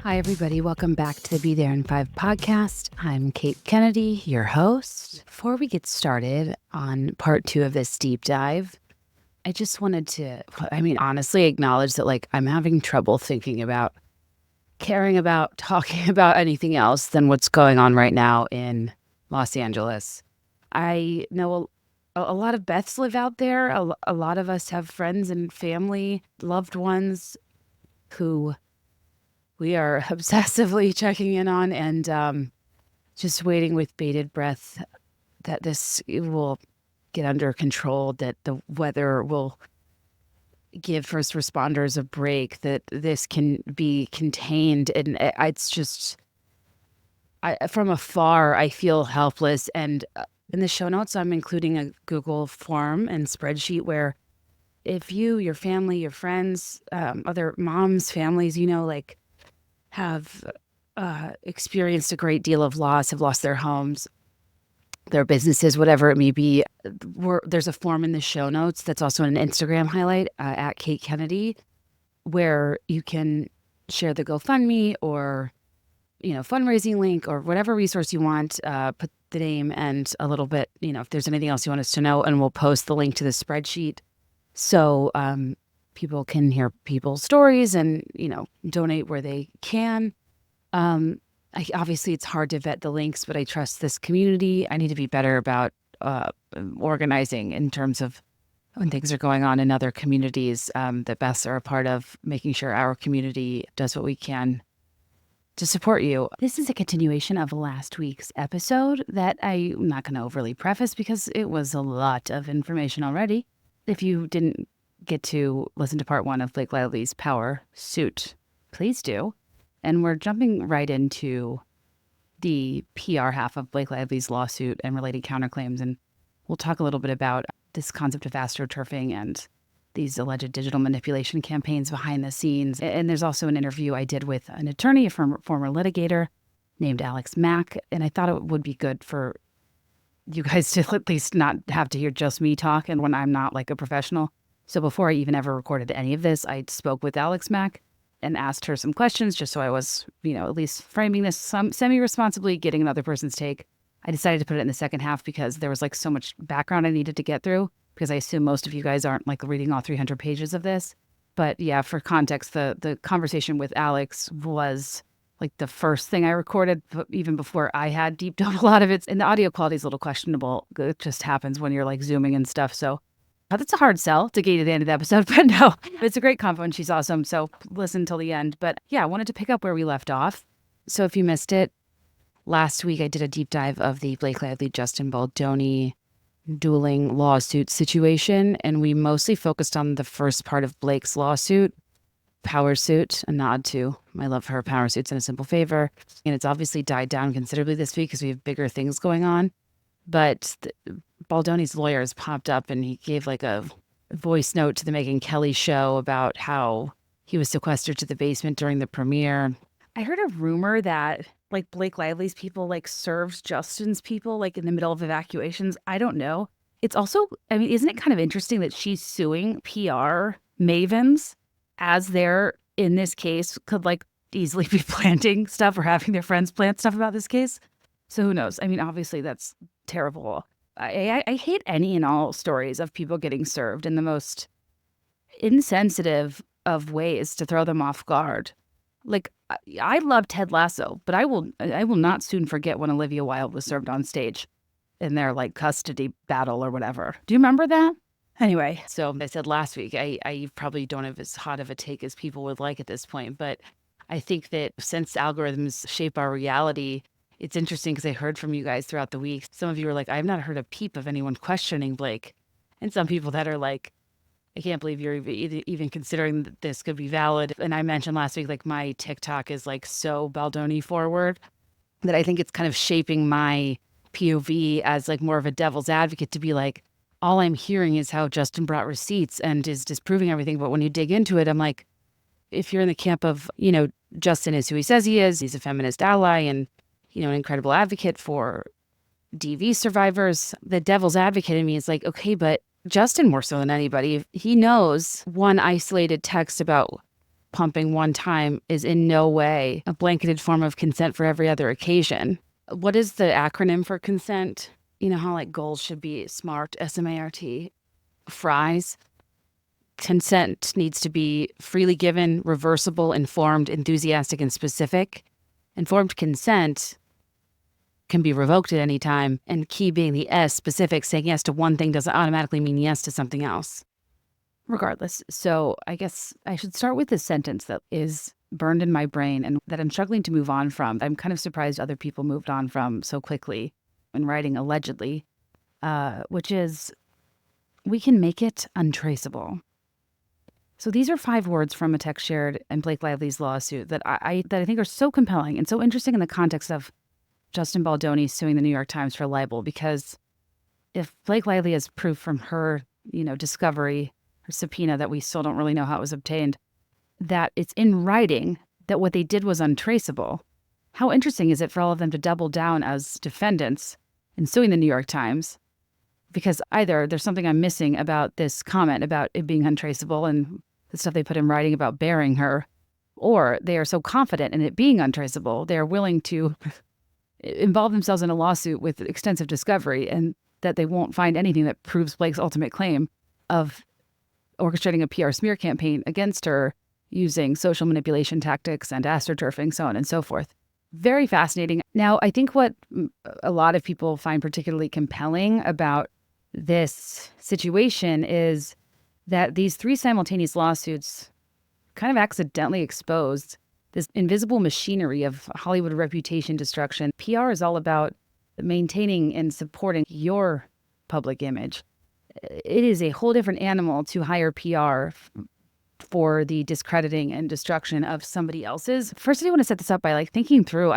Hi, everybody. Welcome back to the Be There in 5 podcast. I'm Kate Kennedy, your host. Before we get started on part 2 of this deep dive, I just wanted to, honestly acknowledge that, I'm having trouble thinking about, caring about, talking about anything else than what's going on right now in Los Angeles. I know a lot of Beths live out there. A lot of us have friends and family, loved ones who we are obsessively checking in on and just waiting with bated breath that this will get under control, that the weather will give first responders a break, that this can be contained. And it's just, from afar, I feel helpless. And in the show notes, I'm including a Google form and spreadsheet where if you, your family, your friends, other moms, families, have experienced a great deal of loss, have lost their homes, their businesses, whatever it may be. There's a form in the show notes that's also an Instagram highlight at Kate Kennedy, where you can share the GoFundMe or, fundraising link or whatever resource you want, put the name and a little bit, if there's anything else you want us to know, and we'll post the link to the spreadsheet. So, people can hear people's stories and, donate where they can. Obviously, it's hard to vet the links, but I trust this community. I need to be better about organizing in terms of when things are going on in other communities that Beths are a part of, making sure our community does what we can to support you. This is a continuation of last week's episode that I'm not going to overly preface because it was a lot of information already. If you didn't get to listen to part 1 of Blake Lively's Power Suit, please do. And we're jumping right into the PR half of Blake Lively's lawsuit and related counterclaims. And we'll talk a little bit about this concept of astroturfing and these alleged digital manipulation campaigns behind the scenes. And there's also an interview I did with an attorney, a former litigator named Alex Mack. And I thought it would be good for you guys to at least not have to hear just me talk and when I'm not like a professional. So before I even ever recorded any of this, I spoke with Alex Mack and asked her some questions just so I was, at least framing this semi-responsibly, getting another person's take. I decided to put it in the second half because there was so much background I needed to get through, because I assume most of you guys aren't reading all 300 pages of this. But yeah, for context, the conversation with Alex was the first thing I recorded, even before I had deep dove a lot of it. And the audio quality is a little questionable. It just happens when you're zooming and stuff. So that's a hard sell to get to the end of the episode, but no, it's a great convo and she's awesome. So listen till the end. But yeah, I wanted to pick up where we left off. So if you missed it, last week I did a deep dive of the Blake Lively, Justin Baldoni dueling lawsuit situation. And we mostly focused on the first part of Blake's lawsuit, Power Suit, a nod to my love for her Power Suits and A Simple Favor. And it's obviously died down considerably this week because we have bigger things going on. But Baldoni's lawyers popped up and he gave a voice note to the Meghan Kelly show about how he was sequestered to the basement during the premiere. I heard a rumor that Blake Lively's people served Justin's people in the middle of evacuations. I don't know. It's also, isn't it kind of interesting that she's suing PR mavens as they're, in this case, could easily be planting stuff or having their friends plant stuff about this case? So who knows? Obviously that's terrible. I hate any and all stories of people getting served in the most insensitive of ways to throw them off guard. I love Ted Lasso, but I will not soon forget when Olivia Wilde was served on stage in their custody battle or whatever. Do you remember that? Anyway, so I said last week, I probably don't have as hot of a take as people would like at this point, but I think that since algorithms shape our reality, it's interesting because I heard from you guys throughout the week. Some of you were like, I've not heard a peep of anyone questioning Blake. And some people that are like, I can't believe you're even considering that this could be valid. And I mentioned last week, my TikTok is so Baldoni forward that I think it's kind of shaping my POV as more of a devil's advocate to be all I'm hearing is how Justin brought receipts and is disproving everything. But when you dig into it, I'm if you're in the camp of, Justin is who he says he is, he's a feminist ally and, an incredible advocate for DV survivors, the devil's advocate in me is okay, but Justin more so than anybody, he knows one isolated text about pumping one time is in no way a blanketed form of consent for every other occasion. What is the acronym for consent? You know how like goals should be SMART, S-M-A-R-T, fries? Consent needs to be freely given, reversible, informed, enthusiastic, and specific. Informed consent can be revoked at any time, and key being the S, specific, saying yes to one thing doesn't automatically mean yes to something else. Regardless, so I guess I should start with this sentence that is burned in my brain and that I'm struggling to move on from. I'm kind of surprised other people moved on from so quickly in writing allegedly, which is, we can make it untraceable. So these are 5 words from a text shared in Blake Lively's lawsuit that I think are so compelling and so interesting in the context of Justin Baldoni suing the New York Times for libel, because if Blake Lively has proof from her, discovery, her subpoena that we still don't really know how it was obtained, that it's in writing that what they did was untraceable, how interesting is it for all of them to double down as defendants in suing the New York Times? Because either there's something I'm missing about this comment about it being untraceable and the stuff they put in writing about burying her, or they are so confident in it being untraceable, they're willing to involve themselves in a lawsuit with extensive discovery and that they won't find anything that proves Blake's ultimate claim of orchestrating a PR smear campaign against her using social manipulation tactics and astroturfing, so on and so forth. Very fascinating. Now, I think what a lot of people find particularly compelling about this situation is that these 3 simultaneous lawsuits kind of accidentally exposed this invisible machinery of Hollywood reputation destruction. PR is all about maintaining and supporting your public image. It is a whole different animal to hire PR for the discrediting and destruction of somebody else's. First, I want to set this up by thinking through,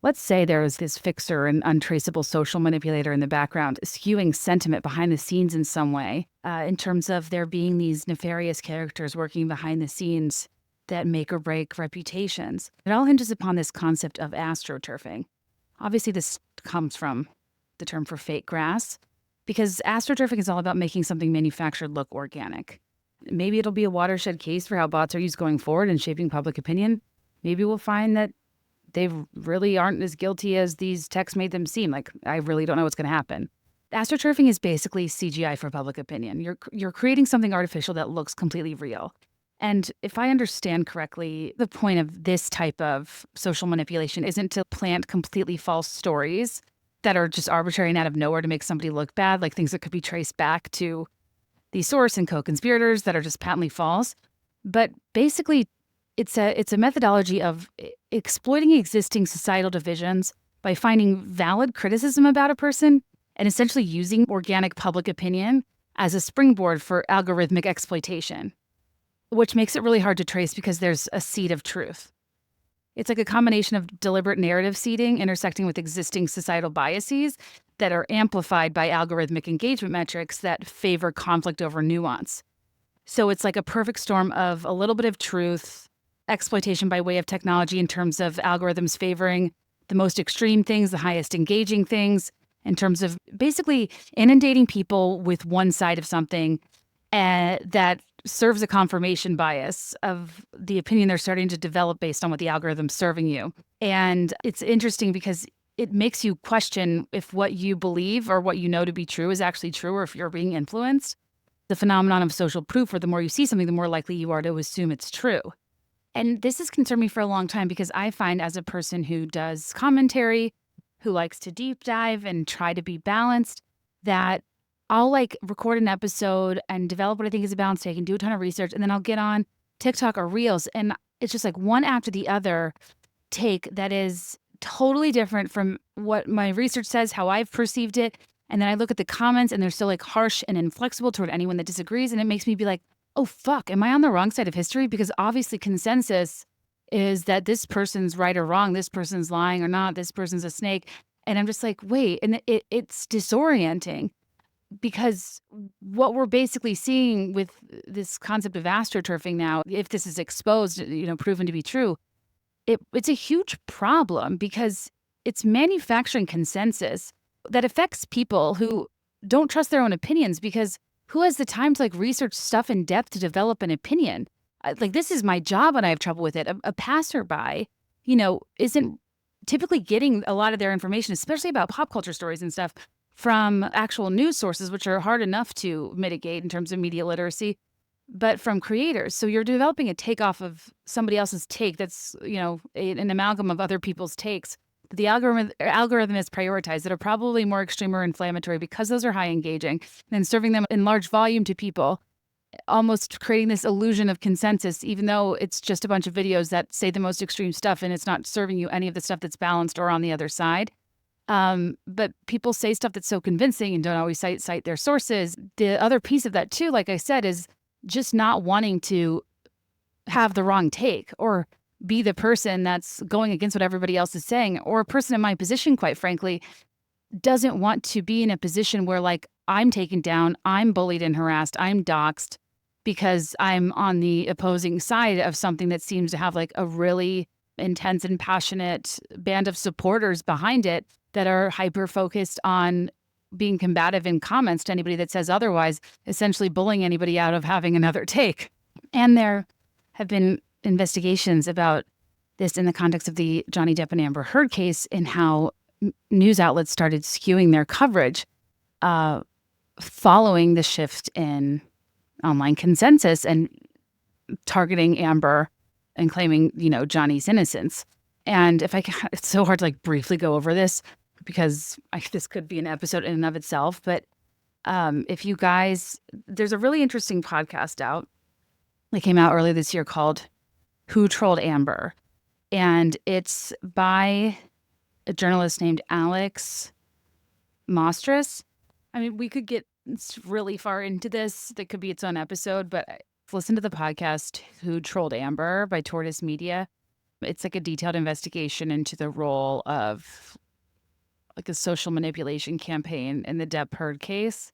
let's say there was this fixer and untraceable social manipulator in the background skewing sentiment behind the scenes in some way, in terms of there being these nefarious characters working behind the scenes that make or break reputations. It all hinges upon this concept of astroturfing. Obviously, this comes from the term for fake grass, because astroturfing is all about making something manufactured look organic. Maybe it'll be a watershed case for how bots are used going forward in shaping public opinion. Maybe we'll find that they really aren't as guilty as these texts made them seem. I really don't know what's going to happen. Astroturfing is basically CGI for public opinion. You're creating something artificial that looks completely real. And if I understand correctly, the point of this type of social manipulation isn't to plant completely false stories that are just arbitrary and out of nowhere to make somebody look bad, like things that could be traced back to the source and co-conspirators that are just patently false. But basically, it's a methodology of exploiting existing societal divisions by finding valid criticism about a person and essentially using organic public opinion as a springboard for algorithmic exploitation, which makes it really hard to trace because there's a seed of truth. It's like a combination of deliberate narrative seeding intersecting with existing societal biases that are amplified by algorithmic engagement metrics that favor conflict over nuance. So it's like a perfect storm of a little bit of truth, exploitation by way of technology in terms of algorithms favoring the most extreme things, the highest engaging things, in terms of basically inundating people with one side of something that serves a confirmation bias of the opinion they're starting to develop based on what the algorithm's serving you. And it's interesting because it makes you question if what you believe or what you know to be true is actually true, or if you're being influenced. The phenomenon of social proof, where the more you see something, the more likely you are to assume it's true. And this has concerned me for a long time because I find, as a person who does commentary, who likes to deep dive and try to be balanced, that I'll record an episode and develop what I think is a balanced take and do a ton of research, and then I'll get on TikTok or Reels, and it's just one after the other take that is totally different from what my research says, how I've perceived it. And then I look at the comments and they're so harsh and inflexible toward anyone that disagrees, and it makes me be like, oh fuck, am I on the wrong side of history? Because obviously consensus is that this person's right or wrong, this person's lying or not, this person's a snake. And I'm just like, wait, and it's disorienting. Because what we're basically seeing with this concept of astroturfing now, if this is exposed, proven to be true, it's a huge problem because it's manufacturing consensus that affects people who don't trust their own opinions, because who has the time to research stuff in depth to develop an opinion? like, this is my job and I have trouble with it. A passerby, isn't typically getting a lot of their information, especially about pop culture stories and stuff, from actual news sources, which are hard enough to mitigate in terms of media literacy, but from creators. So you're developing a take off of somebody else's take that's, an amalgam of other people's takes. The algorithm is prioritized that are probably more extreme or inflammatory because those are high engaging, and serving them in large volume to people, almost creating this illusion of consensus, even though it's just a bunch of videos that say the most extreme stuff and it's not serving you any of the stuff that's balanced or on the other side. But people say stuff that's so convincing and don't always cite their sources. The other piece of that too, like I said, is just not wanting to have the wrong take or be the person that's going against what everybody else is saying, or a person in my position, quite frankly, doesn't want to be in a position where, like, I'm taken down, I'm bullied and harassed, I'm doxxed because I'm on the opposing side of something that seems to have like a really intense and passionate band of supporters behind it that are hyper focused on being combative in comments to anybody that says otherwise, essentially bullying anybody out of having another take. And there have been investigations about this in the context of the Johnny Depp and Amber Heard case, and how news outlets started skewing their coverage following the shift in online consensus and targeting Amber and claiming, Johnny's innocence. And if I can, it's so hard to like briefly go over this because this could be an episode in and of itself. But if you guys, there's a really interesting podcast out that came out earlier this year called Who Trolled Amber? And it's by a journalist named Alex Mack. I mean, we could get really far into this. That could be its own episode, but listen to the podcast Who Trolled Amber by Tortoise Media. It's like a detailed investigation into the role of like a social manipulation campaign in the Depp Heard case.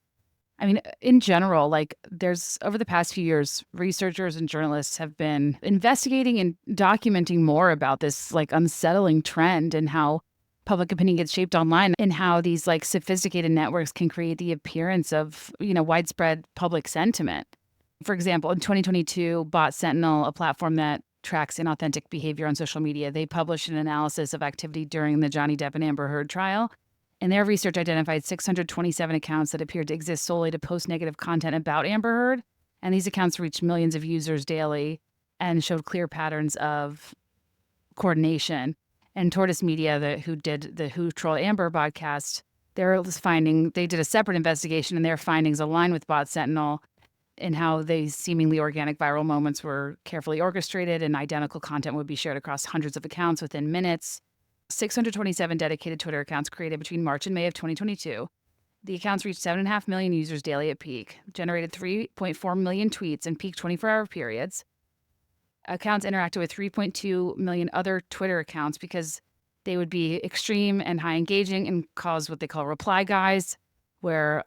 I mean, in general, like there's over the past few years, researchers and journalists have been investigating and documenting more about this like unsettling trend and how public opinion gets shaped online and how these like sophisticated networks can create the appearance of, widespread public sentiment. For example, in 2022, Bot Sentinel, a platform that tracks inauthentic behavior on social media, they published an analysis of activity during the Johnny Depp and Amber Heard trial. And their research identified 627 accounts that appeared to exist solely to post negative content about Amber Heard. And these accounts reached millions of users daily and showed clear patterns of coordination. And Tortoise Media, who did the Who Trolled Amber podcast, they did a separate investigation, and their findings align with Bot Sentinel in how these seemingly organic viral moments were carefully orchestrated and identical content would be shared across hundreds of accounts within minutes. 627 dedicated Twitter accounts created between March and May of 2022. The accounts reached 7.5 million users daily at peak, generated 3.4 million tweets in peak 24-hour periods. Accounts interacted with 3.2 million other Twitter accounts because they would be extreme and high engaging and cause what they call reply guys, where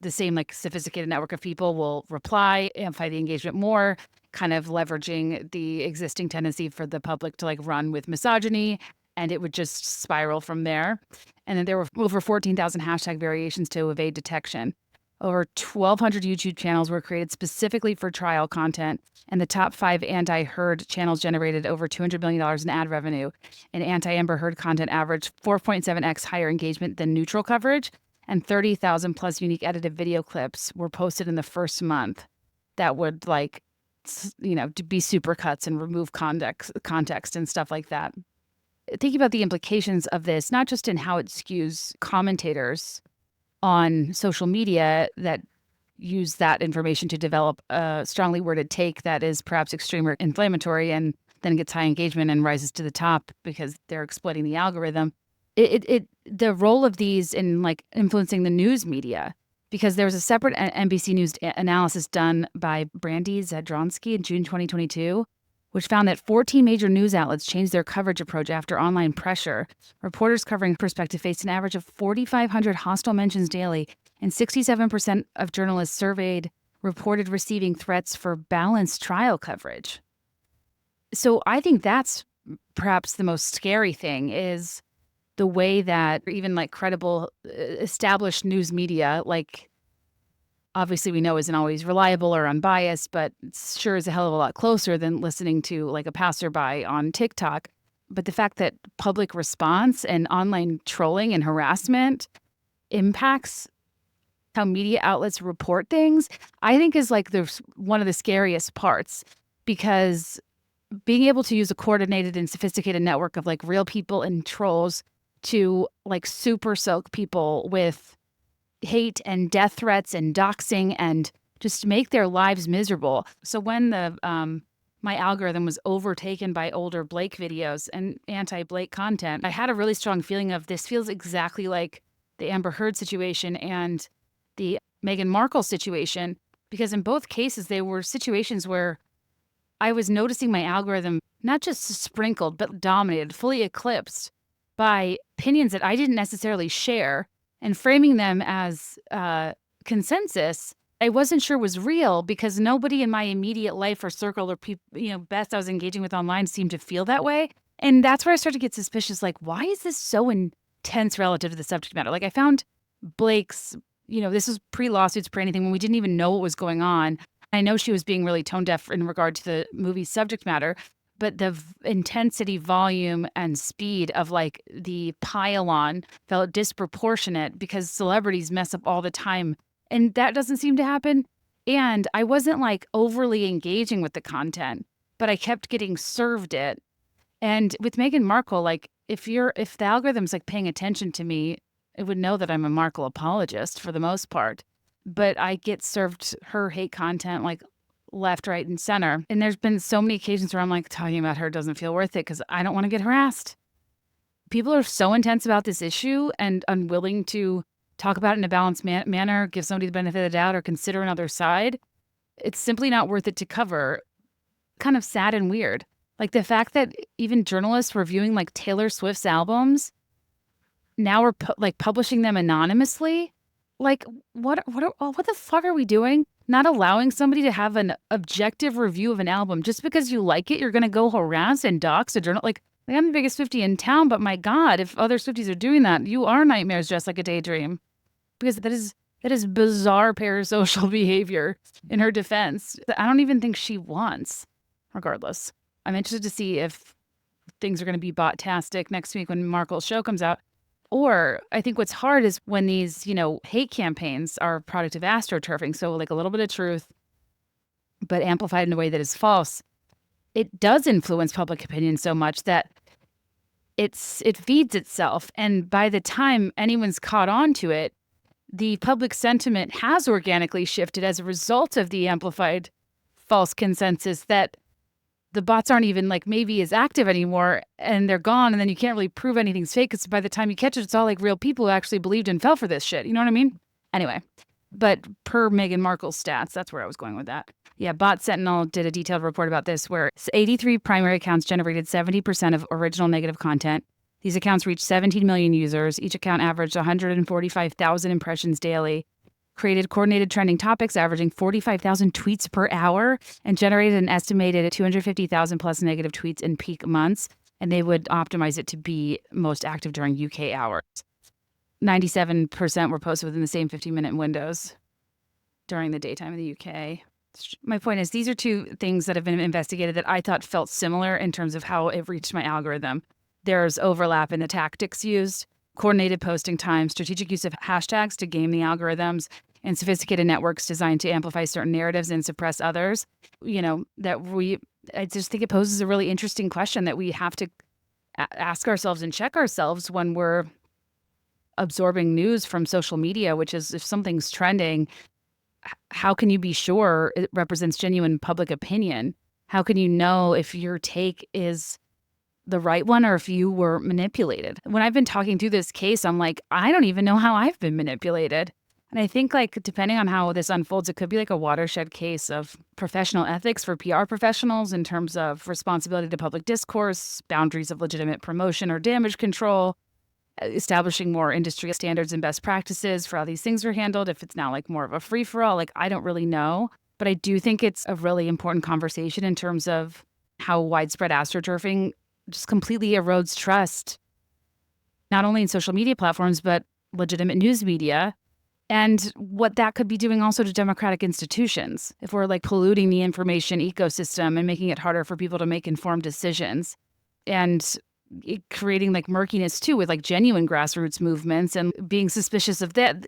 the same like sophisticated network of people will reply, amplify the engagement more, kind of leveraging the existing tendency for the public to like run with misogyny, and it would just spiral from there. And then there were over 14,000 hashtag variations to evade detection. Over 1,200 YouTube channels were created specifically for trial content, and the top 5 anti-Heard channels generated over $200 million in ad revenue, and anti-Amber Heard content averaged 4.7x higher engagement than neutral coverage, and 30,000 plus unique edited video clips were posted in the first month that would to be supercuts and remove context and stuff like that. Thinking about the implications of this, not just in how it skews commentators on social media that use that information to develop a strongly worded take that is perhaps extreme or inflammatory and then gets high engagement and rises to the top because they're exploiting the algorithm. The role of these in like influencing the news media, because there was a separate NBC News analysis done by Brandy Zadronsky in June 2022, which found that 14 major news outlets changed their coverage approach after online pressure. Reporters covering Perspective faced an average of 4,500 hostile mentions daily, and 67% of journalists surveyed reported receiving threats for balanced trial coverage. So I think that's perhaps the most scary thing, is the way that even like credible established news media like obviously we know isn't always reliable or unbiased, but it sure is a hell of a lot closer than listening to like a passerby on TikTok. But the fact that public response and online trolling and harassment impacts how media outlets report things, I think is like one of the scariest parts, because being able to use a coordinated and sophisticated network of like real people and trolls to like super soak people with hate and death threats and doxing and just make their lives miserable. So when my algorithm was overtaken by older Blake videos and anti-Blake content, I had a really strong feeling of this feels exactly like the Amber Heard situation and the Meghan Markle situation, because in both cases, they were situations where I was noticing my algorithm not just sprinkled, but dominated, fully eclipsed by opinions that I didn't necessarily share, and framing them as consensus I wasn't sure was real, because nobody in my immediate life or circle or people, best I was engaging with online seemed to feel that way. And that's where I started to get suspicious. Like, why is this so intense relative to the subject matter? Like, I found Blake's, this was pre-lawsuits, pre-anything, when we didn't even know what was going on. I know she was being really tone deaf in regard to the movie's subject matter, but the intensity, volume, and speed of like the pile-on felt disproportionate, because celebrities mess up all the time. And that doesn't seem to happen. And I wasn't like overly engaging with the content, but I kept getting served it. And with Meghan Markle, like if the algorithm's like paying attention to me, it would know that I'm a Markle apologist for the most part. But I get served her hate content like left, right, and center. And there's been so many occasions where I'm like, talking about her doesn't feel worth it because I don't want to get harassed. People are so intense about this issue and unwilling to talk about it in a balanced manner, give somebody the benefit of the doubt, or consider another side. It's simply not worth it to cover. Kind of sad and weird. Like the fact that even journalists reviewing like Taylor Swift's albums now are publishing them anonymously. Like what the fuck are we doing? Not allowing somebody to have an objective review of an album just because you like it. You're gonna go harass and dox a journal. Like I'm the biggest 50 in town, but my God, if other Swifties are doing that, you are nightmares just like a daydream. Because that is bizarre parasocial behavior in her defense that I don't even think she wants. Regardless, I'm interested to see if things are going to be bot-tastic next week when Markle's show comes out. Or I think what's hard is when these, hate campaigns are a product of astroturfing. So like a little bit of truth, but amplified in a way that is false. It does influence public opinion so much that it feeds itself. And by the time anyone's caught on to it, the public sentiment has organically shifted as a result of the amplified false consensus that the bots aren't even like maybe as active anymore, and they're gone, and then you can't really prove anything's fake because by the time you catch it, it's all like real people who actually believed and fell for this shit. You know what I mean? Anyway, but per Meghan Markle's stats, that's where I was going with that. Yeah, Bot Sentinel did a detailed report about this where 83 primary accounts generated 70% of original negative content. These accounts reached 17 million users. Each account averaged 145,000 impressions daily, created coordinated trending topics averaging 45,000 tweets per hour, and generated an estimated 250,000 plus negative tweets in peak months. And they would optimize it to be most active during UK hours. 97% were posted within the same 15-minute windows during the daytime in the UK. My point is, these are two things that have been investigated that I thought felt similar in terms of how it reached my algorithm. There's overlap in the tactics used, coordinated posting times, strategic use of hashtags to game the algorithms, and sophisticated networks designed to amplify certain narratives and suppress others. I just think it poses a really interesting question that we have to ask ourselves and check ourselves when we're absorbing news from social media, which is if something's trending, how can you be sure it represents genuine public opinion? How can you know if your take is the right one or if you were manipulated? When I've been talking through this case, I'm like, I don't even know how I've been manipulated. And I think like depending on how this unfolds, it could be like a watershed case of professional ethics for PR professionals in terms of responsibility to public discourse, boundaries of legitimate promotion or damage control, establishing more industry standards and best practices for how these things are handled. If it's now like more of a free-for-all, like I don't really know. But I do think it's a really important conversation in terms of how widespread astroturfing just completely erodes trust, not only in social media platforms, but legitimate news media, And what that could be doing also to democratic institutions, if we're like polluting the information ecosystem and making it harder for people to make informed decisions, and creating like murkiness too with like genuine grassroots movements and being suspicious of that.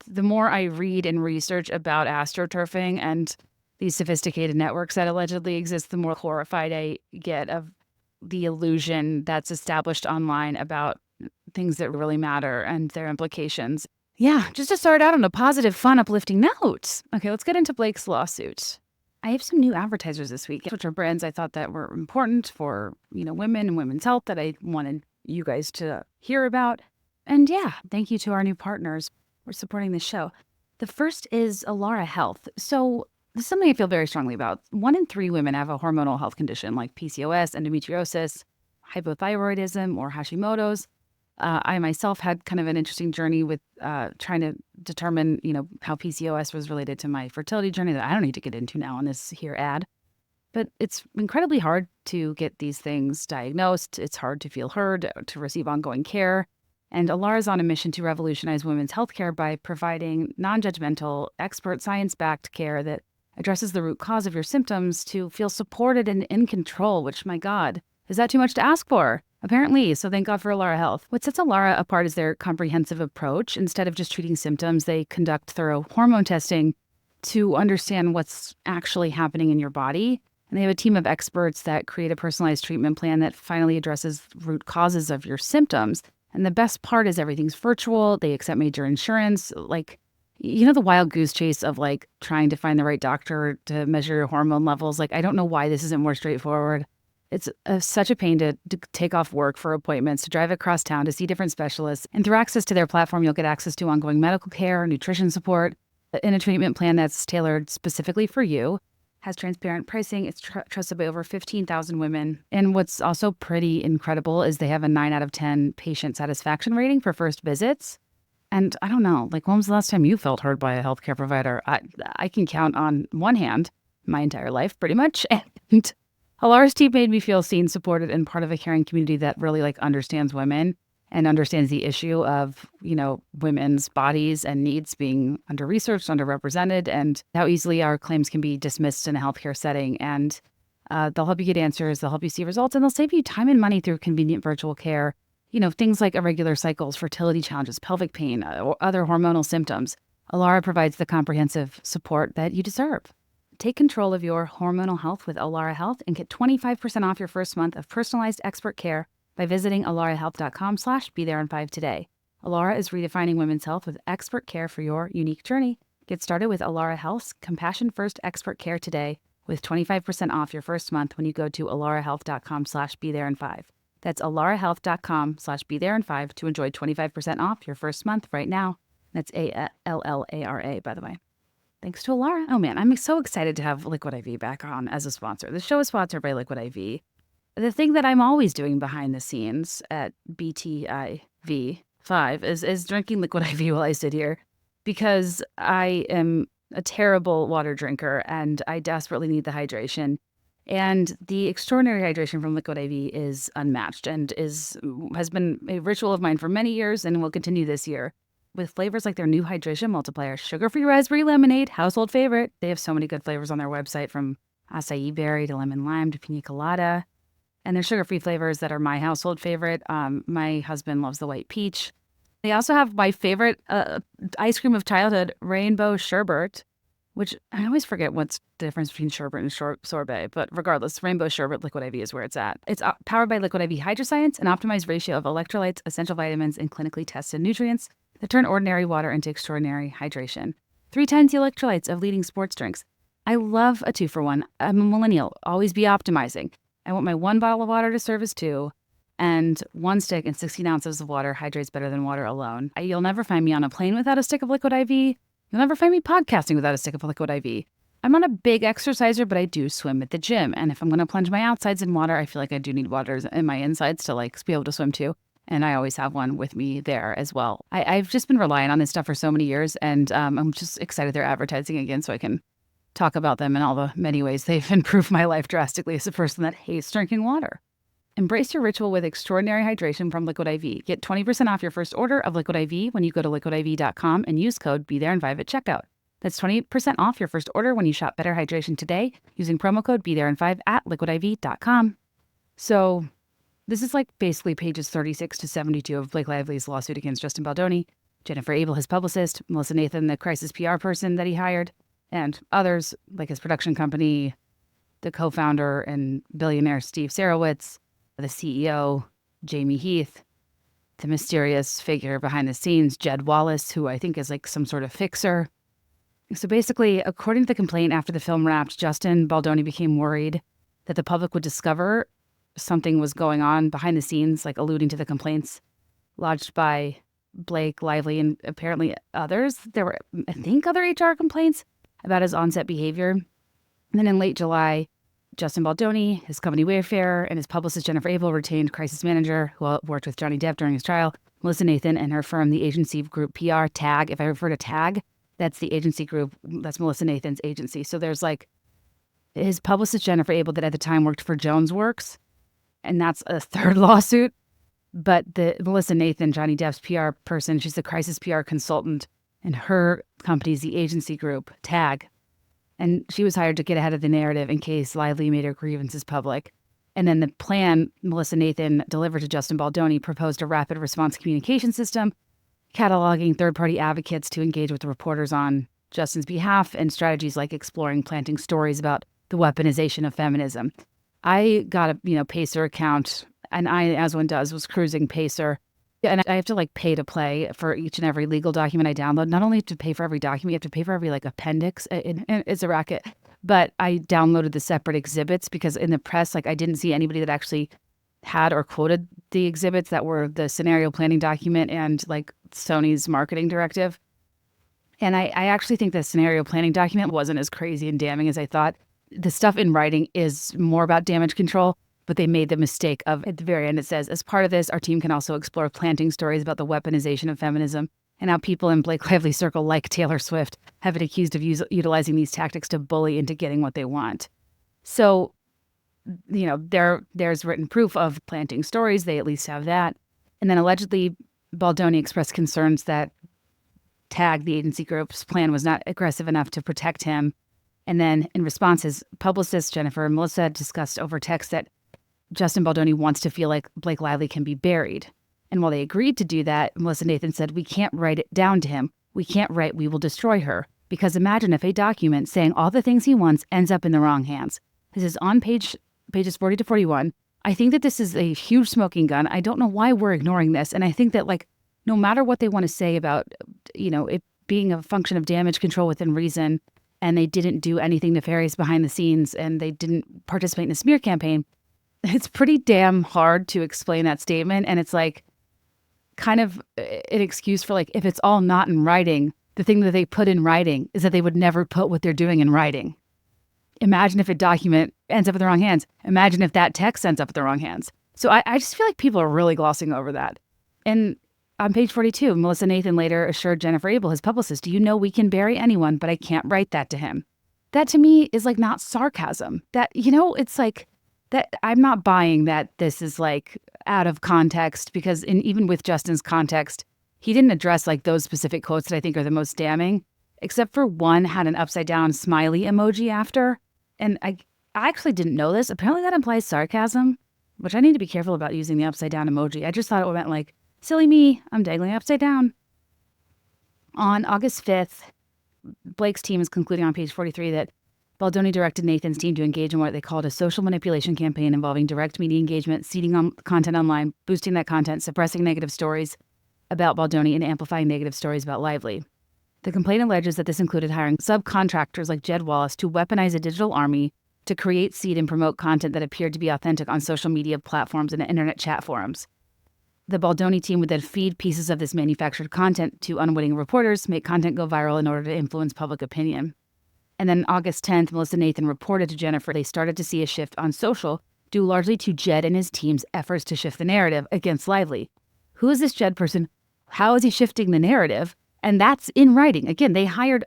The more I read and research about astroturfing and these sophisticated networks that allegedly exist, the more horrified I get of the illusion that's established online about things that really matter and their implications. Yeah, just to start out on a positive, fun, uplifting note. Okay, let's get into Blake's lawsuit. I have some new advertisers this week, which are brands I thought that were important for, women and women's health that I wanted you guys to hear about. And yeah, thank you to our new partners for supporting the show. The first is Alara Health. So this is something I feel very strongly about. 1 in 3 women have a hormonal health condition like PCOS, endometriosis, hypothyroidism, or Hashimoto's. I myself had kind of an interesting journey with trying to determine, how PCOS was related to my fertility journey that I don't need to get into now on this here ad. But it's incredibly hard to get these things diagnosed. It's hard to feel heard, to receive ongoing care. And Alara is on a mission to revolutionize women's healthcare by providing non-judgmental, expert, science-backed care that addresses the root cause of your symptoms to feel supported and in control, which, my God, is that too much to ask for? Apparently, so thank God for Alara Health. What sets Alara apart is their comprehensive approach. Instead of just treating symptoms, they conduct thorough hormone testing to understand what's actually happening in your body. And they have a team of experts that create a personalized treatment plan that finally addresses root causes of your symptoms. And the best part is everything's virtual. They accept major insurance. Like, the wild goose chase of like trying to find the right doctor to measure your hormone levels. Like, I don't know why this isn't more straightforward. It's such a pain to take off work for appointments, to drive across town to see different specialists. And through access to their platform, you'll get access to ongoing medical care, nutrition support, and a treatment plan that's tailored specifically for you. Has transparent pricing. It's trusted by over 15,000 women. And what's also pretty incredible is they have a 9 out of 10 patient satisfaction rating for first visits. And I don't know, like, when was the last time you felt heard by a healthcare provider? I can count on one hand my entire life, pretty much. And Alara's team made me feel seen, supported, and part of a caring community that really understands women and understands the issue of, women's bodies and needs being under-researched, underrepresented, and how easily our claims can be dismissed in a healthcare setting. And they'll help you get answers, they'll help you see results, and they'll save you time and money through convenient virtual care. Things like irregular cycles, fertility challenges, pelvic pain, or other hormonal symptoms. Alara provides the comprehensive support that you deserve. Take control of your hormonal health with Alara Health and get 25% off your first month of personalized expert care by visiting alarahealth.com/BeThereIn5 today. Alara is redefining women's health with expert care for your unique journey. Get started with Alara Health's Compassion First Expert Care today with 25% off your first month when you go to alarahealth.com/BeThereIn5. That's alarahealth.com/BeThereIn5 to enjoy 25% off your first month right now. That's ALLARA, by the way. Thanks to Alara. Oh man, I'm so excited to have Liquid IV back on as a sponsor. The show is sponsored by Liquid IV. The thing that I'm always doing behind the scenes at BTIV5 is drinking Liquid IV while I sit here, because I am a terrible water drinker and I desperately need the hydration. And the extraordinary hydration from Liquid IV is unmatched and has been a ritual of mine for many years and will continue this year. With flavors like their new hydration multiplier, sugar-free raspberry lemonade, household favorite. They have so many good flavors on their website, from acai berry to lemon lime to pina colada. And their sugar-free flavors that are my household favorite. My husband loves the white peach. They also have my favorite ice cream of childhood, rainbow sherbet, which I always forget what's the difference between sherbet and sorbet. But regardless, rainbow sherbet Liquid IV is where it's at. It's powered by Liquid IV Hydroscience, an optimized ratio of electrolytes, essential vitamins, and clinically tested nutrients that turn ordinary water into extraordinary hydration. 3 times the electrolytes of leading sports drinks. I love a 2-for-1. I'm a millennial, always be optimizing. I want my 1 bottle of water to serve as 2, and 1 stick and 16 ounces of water hydrates better than water alone. You'll never find me on a plane without a stick of Liquid IV. You'll never find me podcasting without a stick of Liquid IV. I'm not a big exerciser, but I do swim at the gym. And if I'm going to plunge my outsides in water, I feel like I do need water in my insides to be able to swim too. And I always have one with me there as well. I've just been relying on this stuff for so many years, and I'm just excited they're advertising again so I can talk about them in all the many ways they've improved my life drastically as a person that hates drinking water. Embrace your ritual with extraordinary hydration from Liquid IV. Get 20% off your first order of Liquid IV when you go to liquidiv.com and use code BeThereIn5 at checkout. That's 20% off your first order when you shop Better Hydration today using promo code BeThereIn5 at liquidiv.com. So this is like basically pages 36 to 72 of Blake Lively's lawsuit against Justin Baldoni, Jennifer Abel, his publicist, Melissa Nathan, the crisis PR person that he hired, and others like his production company, the co-founder and billionaire Steve Sarowitz, the CEO, Jamie Heath, the mysterious figure behind the scenes, Jed Wallace, who I think is like some sort of fixer. So basically, according to the complaint after the film wrapped, Justin Baldoni became worried that the public would discover something was going on behind the scenes, like alluding to the complaints lodged by Blake Lively and apparently others. There were, I think, other HR complaints about his on-set behavior. And then in late July, Justin Baldoni, his company Wayfair, and his publicist Jennifer Abel retained crisis manager who worked with Johnny Depp during his trial, Melissa Nathan, and her firm, the agency group PR TAG. If I refer to TAG, that's the agency group. That's Melissa Nathan's agency. So there's like his publicist Jennifer Abel that at the time worked for Jones Works, and that's a third lawsuit. But the Melissa Nathan, Johnny Depp's PR person, she's the crisis PR consultant, and her company's the agency group TAG. And she was hired to get ahead of the narrative in case Lively made her grievances public. And then the plan Melissa Nathan delivered to Justin Baldoni proposed a rapid response communication system, cataloging third-party advocates to engage with the reporters on Justin's behalf, and strategies like exploring planting stories about the weaponization of feminism. I got a Pacer account, and I, as one does, was cruising Pacer. And I have to like pay to play for each and every legal document I download. Not only to pay for every document, you have to pay for every like appendix. And it's a racket. But I downloaded the separate exhibits because in the press, like I didn't see anybody that actually had or quoted the exhibits that were the scenario planning document and like Sony's marketing directive. And I actually think the scenario planning document wasn't as crazy and damning as I thought. The stuff in writing is more about damage control. But they made the mistake of, at the very end, it says, as part of this, our team can also explore planting stories about the weaponization of feminism and how people in Blake Lively's circle, like Taylor Swift, have been accused of utilizing these tactics to bully into getting what they want. So, there's written proof of planting stories. They at least have that. And then allegedly, Baldoni expressed concerns that TAG, the agency group's plan, was not aggressive enough to protect him. And then in response, his publicist, Jennifer and Melissa, discussed over text that Justin Baldoni wants to feel like Blake Lively can be buried. And while they agreed to do that, Melissa Nathan said, we can't write it down to him. We can't write, we will destroy her. Because imagine if a document saying all the things he wants ends up in the wrong hands. This is on pages 40 to 41. I think that this is a huge smoking gun. I don't know why we're ignoring this. And I think that like, no matter what they want to say about, it being a function of damage control within reason, and they didn't do anything nefarious behind the scenes, and they didn't participate in a smear campaign, it's pretty damn hard to explain that statement. And it's like kind of an excuse for like, if it's all not in writing, the thing that they put in writing is that they would never put what they're doing in writing. Imagine if a document ends up in the wrong hands. Imagine if that text ends up in the wrong hands. So I just feel like people are really glossing over that. And on page 42, Melissa Nathan later assured Jennifer Abel, his publicist, do you know we can bury anyone, but I can't write that to him. That to me is like not sarcasm. That, it's like, that I'm not buying that this is like out of context, because even with Justin's context, he didn't address like those specific quotes that I think are the most damning, except for one had an upside down smiley emoji after. And I actually didn't know this. Apparently that implies sarcasm, which I need to be careful about using the upside down emoji. I just thought it meant like, silly me, I'm dangling upside down. On August 5th, Blake's team is concluding on page 43 that Baldoni directed Nathan's team to engage in what they called a social manipulation campaign involving direct media engagement, seeding on content online, boosting that content, suppressing negative stories about Baldoni, and amplifying negative stories about Lively. The complaint alleges that this included hiring subcontractors like Jed Wallace to weaponize a digital army to create, seed, and promote content that appeared to be authentic on social media platforms and internet chat forums. The Baldoni team would then feed pieces of this manufactured content to unwitting reporters, make content go viral in order to influence public opinion. And then August 10th, Melissa Nathan reported to Jennifer they started to see a shift on social, due largely to Jed and his team's efforts to shift the narrative against Lively. Who is this Jed person? How is he shifting the narrative? And that's in writing. Again, they hired,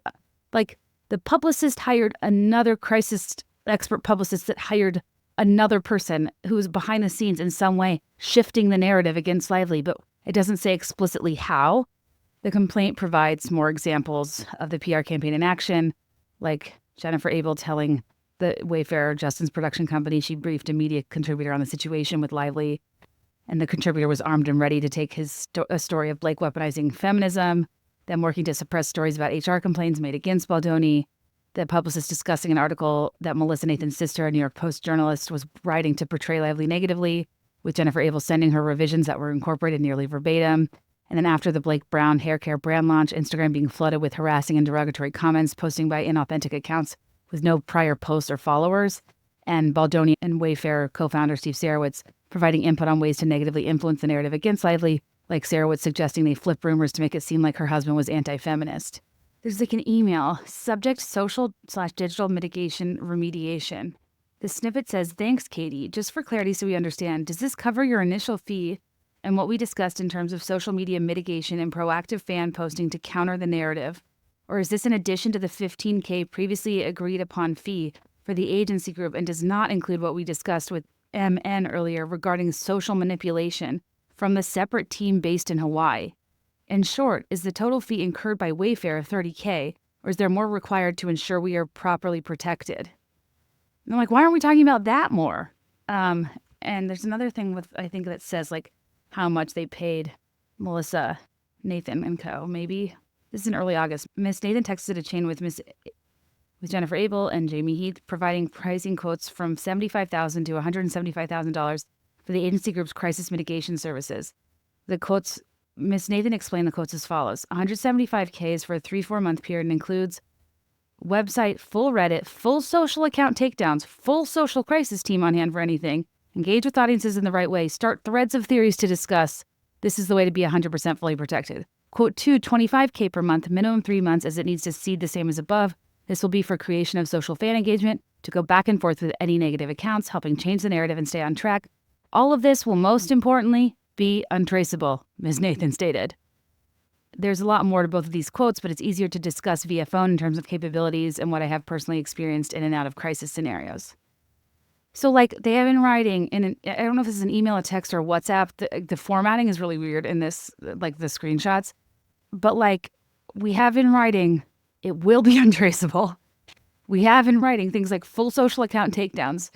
the publicist hired another crisis expert publicist that hired another person who's behind the scenes in some way shifting the narrative against Lively, but it doesn't say explicitly how. The complaint provides more examples of the PR campaign in action, like Jennifer Abel telling the Wayfair, Justin's production company, she briefed a media contributor on the situation with Lively, and the contributor was armed and ready to take a story of Blake weaponizing feminism, them working to suppress stories about HR complaints made against Baldoni, the publicist discussing an article that Melissa Nathan's sister, a New York Post journalist, was writing to portray Lively negatively, with Jennifer Abel sending her revisions that were incorporated nearly verbatim. And then after the Blake Brown hair care brand launch, Instagram being flooded with harassing and derogatory comments, posting by inauthentic accounts with no prior posts or followers, and Baldoni and Wayfair co-founder Steve Sarowitz providing input on ways to negatively influence the narrative against Lively, like Sarowitz suggesting they flip rumors to make it seem like her husband was anti-feminist. There's like an email, subject social/digital mitigation remediation. The snippet says, "Thanks, Katie. Just for clarity so we understand, does this cover your initial fee and what we discussed in terms of social media mitigation and proactive fan posting to counter the narrative? Or is this in addition to the $15K previously agreed upon fee for the agency group and does not include what we discussed with MN earlier regarding social manipulation from the separate team based in Hawaii? In short, is the total fee incurred by Wayfair of $30K, or is there more required to ensure we are properly protected?" And I'm like, why aren't we talking about that more? And there's another thing with, I think, that says like how much they paid Melissa Nathan and co. Maybe this is in early August. Miss Nathan texted a chain with Jennifer Abel and Jamie Heath, providing pricing quotes from $75,000 to $175,000 for the agency group's crisis mitigation services. The quotes, Miss Nathan explained the quotes as follows: $175K is for a 3-4 month period and includes website, full Reddit, full social account takedowns, full social crisis team on hand for anything, engage with audiences in the right way, start threads of theories to discuss. This is the way to be 100% fully protected. Quote 2, $25K per month, minimum 3 months, as it needs to seed the same as above. This will be for creation of social fan engagement, to go back and forth with any negative accounts, helping change the narrative and stay on track. All of this will most importantly be untraceable, Ms. Nathan stated. There's a lot more to both of these quotes, but it's easier to discuss via phone in terms of capabilities and what I have personally experienced in and out of crisis scenarios. So like they have in writing, I don't know if this is an email, a text, or WhatsApp. The formatting is really weird in this, like the screenshots. But like we have in writing, it will be untraceable. We have in writing things like full social account takedowns,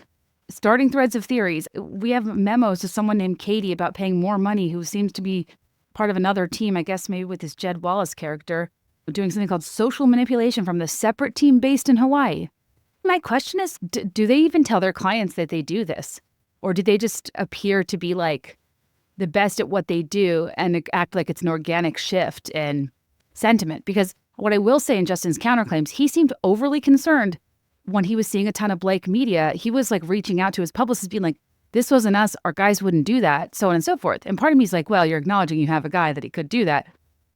starting threads of theories. We have memos to someone named Katie about paying more money, who seems to be part of another team, I guess maybe with this Jed Wallace character, doing something called social manipulation from the separate team based in Hawaii. My question is, do they even tell their clients that they do this? Or do they just appear to be like the best at what they do and act like it's an organic shift in sentiment? Because what I will say in Justin's counterclaims, he seemed overly concerned when he was seeing a ton of Blake media. He was like reaching out to his publicist being like, this wasn't us, our guys wouldn't do that, so on and so forth. And part of me is like, well, you're acknowledging you have a guy that he could do that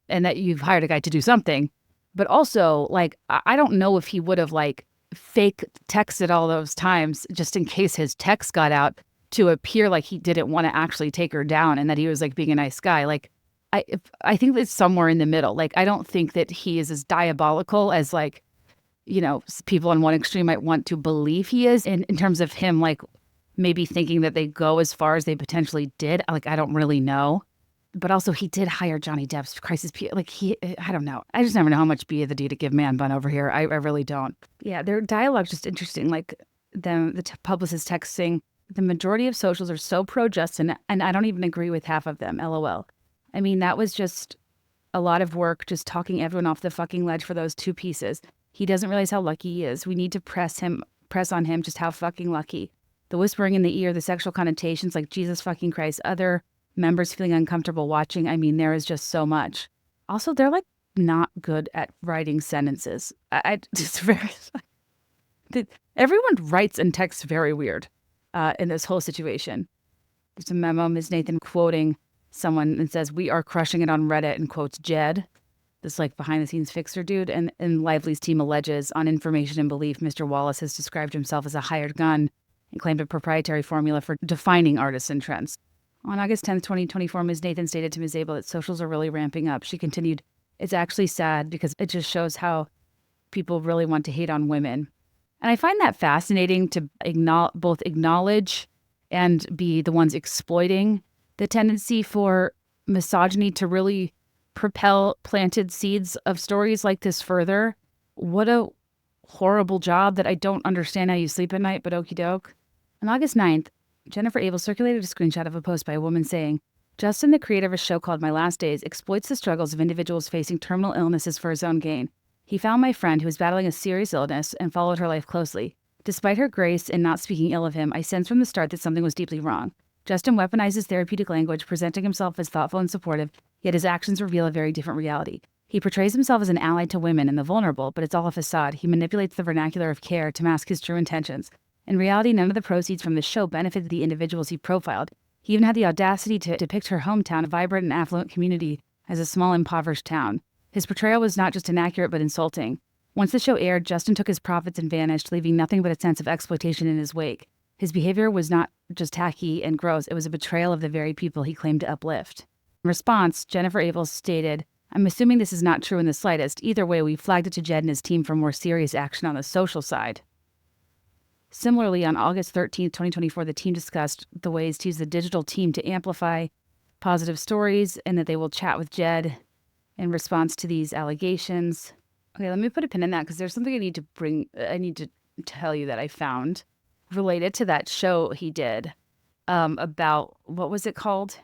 and that you've hired a guy to do something. But also, like, I don't know if he would have like fake texted all those times just in case his text got out to appear like he didn't want to actually take her down and that he was like being a nice guy. Like, I think that's somewhere in the middle. Like, I don't think that he is as diabolical as like, you know, people on one extreme might want to believe he is in terms of him like maybe thinking that they go as far as they potentially did. Like, I don't really know. But also he did hire Johnny Depp's crisis PR. Like I don't know. I just never know how much B of the D to give man bun over here. I really don't. Yeah, their dialogue's just interesting. Like the publicist texting, the majority of socials are so pro-Justin, and I don't even agree with half of them, LOL. I mean, that was just a lot of work just talking everyone off the fucking ledge for those 2 pieces. He doesn't realize how lucky he is. We need to press on him just how fucking lucky. The whispering in the ear, the sexual connotations, like Jesus fucking Christ, other members feeling uncomfortable watching. I mean, there is just so much. Also, they're like not good at writing sentences. It's very, everyone writes and texts very weird in this whole situation. There's a memo, Ms. Nathan quoting someone and says, "We are crushing it on Reddit," and quotes Jed, this like behind the scenes fixer dude. And Lively's team alleges on information and belief, Mr. Wallace has described himself as a hired gun and claimed a proprietary formula for defining artists and trends. On August 10th, 2024, Ms. Nathan stated to Ms. Abel that socials are really ramping up. She continued, "It's actually sad because it just shows how people really want to hate on women." And I find that fascinating to both acknowledge and be the ones exploiting the tendency for misogyny to really propel planted seeds of stories like this further. What a horrible job that I don't understand how you sleep at night, but okie doke. On August 9th, Jennifer Abel circulated a screenshot of a post by a woman saying, Justin, the creator of a show called My Last Days, exploits the struggles of individuals facing terminal illnesses for his own gain. He found my friend who was battling a serious illness and followed her life closely. Despite her grace in not speaking ill of him, I sensed from the start that something was deeply wrong. Justin weaponizes therapeutic language, presenting himself as thoughtful and supportive, yet his actions reveal a very different reality. He portrays himself as an ally to women and the vulnerable, but it's all a facade. He manipulates the vernacular of care to mask his true intentions. In reality, none of the proceeds from the show benefited the individuals he profiled. He even had the audacity to depict her hometown, a vibrant and affluent community, as a small, impoverished town. His portrayal was not just inaccurate, but insulting. Once the show aired, Justin took his profits and vanished, leaving nothing but a sense of exploitation in his wake. His behavior was not just tacky and gross, it was a betrayal of the very people he claimed to uplift. In response, Jennifer Abel stated, I'm assuming this is not true in the slightest. Either way, we flagged it to Jed and his team for more serious action on the social side. Similarly, on August 13th, 2024, the team discussed the ways to use the digital team to amplify positive stories and that they will chat with Jed in response to these allegations. Okay, let me put a pin in that because there's something I need to tell you that I found related to that show he did about, what was it called?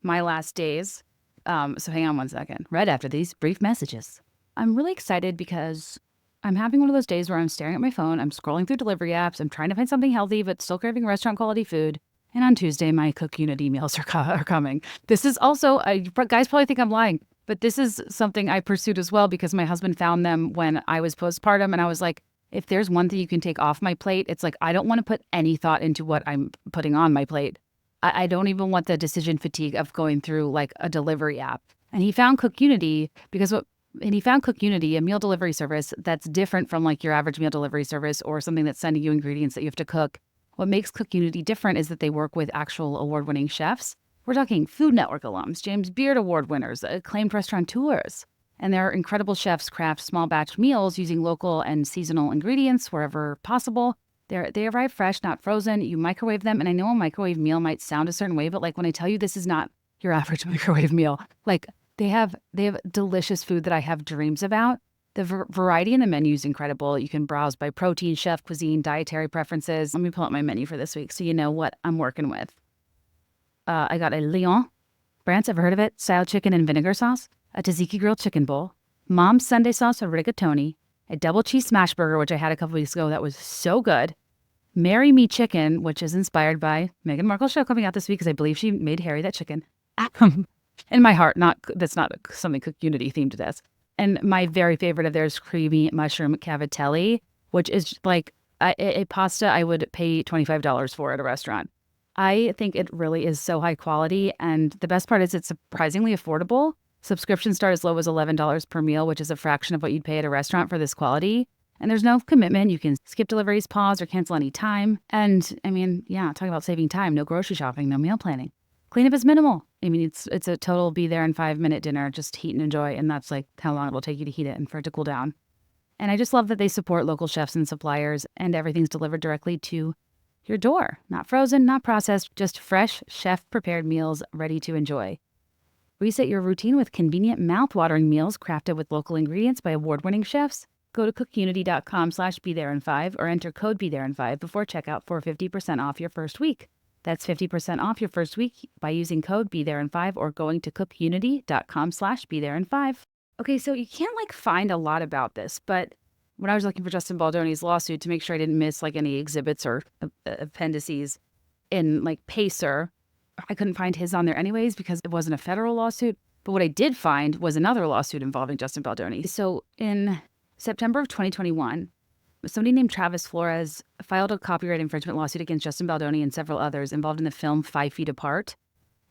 My Last Days. So hang on one second. Right after these brief messages. I'm really excited because I'm having one of those days where I'm staring at my phone, I'm scrolling through delivery apps, I'm trying to find something healthy but still craving restaurant quality food. And on Tuesday, my Cook Unity meals are coming. This is also, guys probably think I'm lying, but this is something I pursued as well because my husband found them when I was postpartum. And I was like, if there's one thing you can take off my plate, it's like, I don't want to put any thought into what I'm putting on my plate. I don't even want the decision fatigue of going through like a delivery app. And he found Cook Unity a meal delivery service that's different from like your average meal delivery service or something that's sending you ingredients that you have to cook. What makes Cook Unity different is that they work with actual award-winning chefs. We're talking Food Network alums, James Beard Award winners, acclaimed restaurateurs. And their incredible chefs craft small batch meals using local and seasonal ingredients wherever possible. They arrive fresh, not frozen. You microwave them. And I know a microwave meal might sound a certain way, but like when I tell you this is not your average microwave meal, like they have delicious food that I have dreams about. The variety in the menu is incredible. You can browse by protein, chef, cuisine, dietary preferences. Let me pull up my menu for this week so you know what I'm working with. I got a Lyon, France, ever heard of it? Style chicken and vinegar sauce, a tzatziki grilled chicken bowl, Mom's Sunday sauce or rigatoni, a double cheese smash burger, which I had a couple weeks ago that was so good, Marry Me Chicken, which is inspired by Meghan Markle's show coming out this week because I believe she made Harry that chicken. In my heart, that's not something Cook Unity themed to this. And my very favorite of theirs, creamy mushroom cavatelli, which is like a pasta I would pay $25 for at a restaurant. I think it really is so high quality. And the best part is it's surprisingly affordable. Subscriptions start as low as $11 per meal, which is a fraction of what you'd pay at a restaurant for this quality. And there's no commitment. You can skip deliveries, pause, or cancel any time. And I mean, yeah, talking about saving time, no grocery shopping, no meal planning. Cleanup is minimal. I mean, it's a total be there in 5-minute dinner, just heat and enjoy. And that's like how long it will take you to heat it and for it to cool down. And I just love that they support local chefs and suppliers and everything's delivered directly to your door. Not frozen, not processed, just fresh, chef-prepared meals ready to enjoy. Reset your routine with convenient, mouth-watering meals crafted with local ingredients by award-winning chefs. Go to cookunity.com/BeThereIn5 or enter code BeThereIn5 before checkout for 50% off your first week. That's 50% off your first week by using code BeThereIn5 or going to cookunity.com/BeThereIn5. Okay, so you can't like find a lot about this, but when I was looking for Justin Baldoni's lawsuit to make sure I didn't miss like any exhibits or appendices in like Pacer, I couldn't find his on there anyways because it wasn't a federal lawsuit. But what I did find was another lawsuit involving Justin Baldoni. So in September of 2021, somebody named Travis Flores filed a copyright infringement lawsuit against Justin Baldoni and several others involved in the film 5 Feet Apart.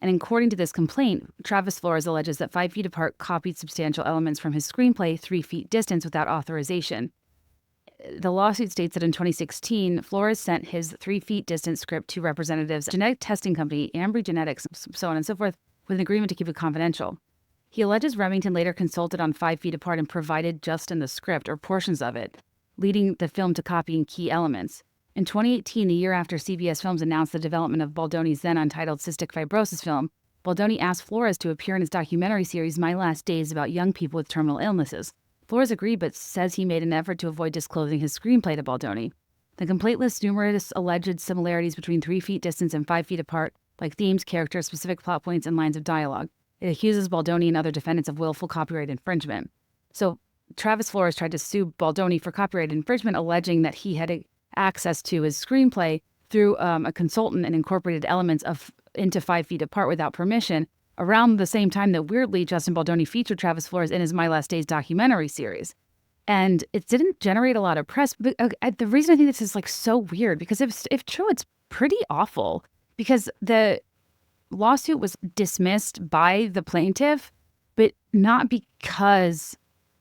And according to this complaint, Travis Flores alleges that 5 Feet Apart copied substantial elements from his screenplay 3 Feet Distance without authorization. The lawsuit states that in 2016, Flores sent his 3 Feet Distance script to representatives of genetic testing company Ambry Genetics, so on and so forth, with an agreement to keep it confidential. He alleges Remington later consulted on 5 Feet Apart and provided Justin the script or portions of it. leading the film to copying key elements. In 2018, a year after CBS Films announced the development of Baldoni's then untitled cystic fibrosis film, Baldoni asked Flores to appear in his documentary series My Last Days about young people with terminal illnesses. Flores agreed, but says he made an effort to avoid disclosing his screenplay to Baldoni. The complaint lists numerous alleged similarities between 3 feet distance and 5 feet apart, like themes, characters, specific plot points, and lines of dialogue. It accuses Baldoni and other defendants of willful copyright infringement. So Travis Flores tried to sue Baldoni for copyright infringement, alleging that he had access to his screenplay through a consultant and incorporated elements into 5 feet apart without permission, around the same time that, weirdly, Justin Baldoni featured Travis Flores in his My Last Days documentary series. And it didn't generate a lot of press. But the reason I think this is so weird, because if true, it's pretty awful, because the lawsuit was dismissed by the plaintiff, but not because,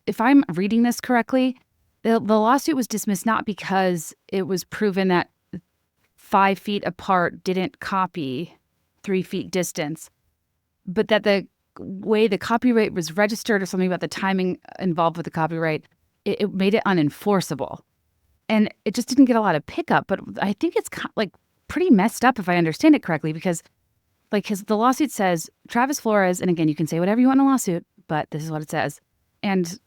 if I'm reading this correctly, the lawsuit was dismissed not because it was proven that 5 feet apart didn't copy 3 feet distance, but that the way the copyright was registered, or something about the timing involved with the copyright, it made it unenforceable. And it just didn't get a lot of pickup. But I think it's pretty messed up, if I understand it correctly, because the lawsuit says Travis Flores, and again, you can say whatever you want in a lawsuit, but this is what it says. And,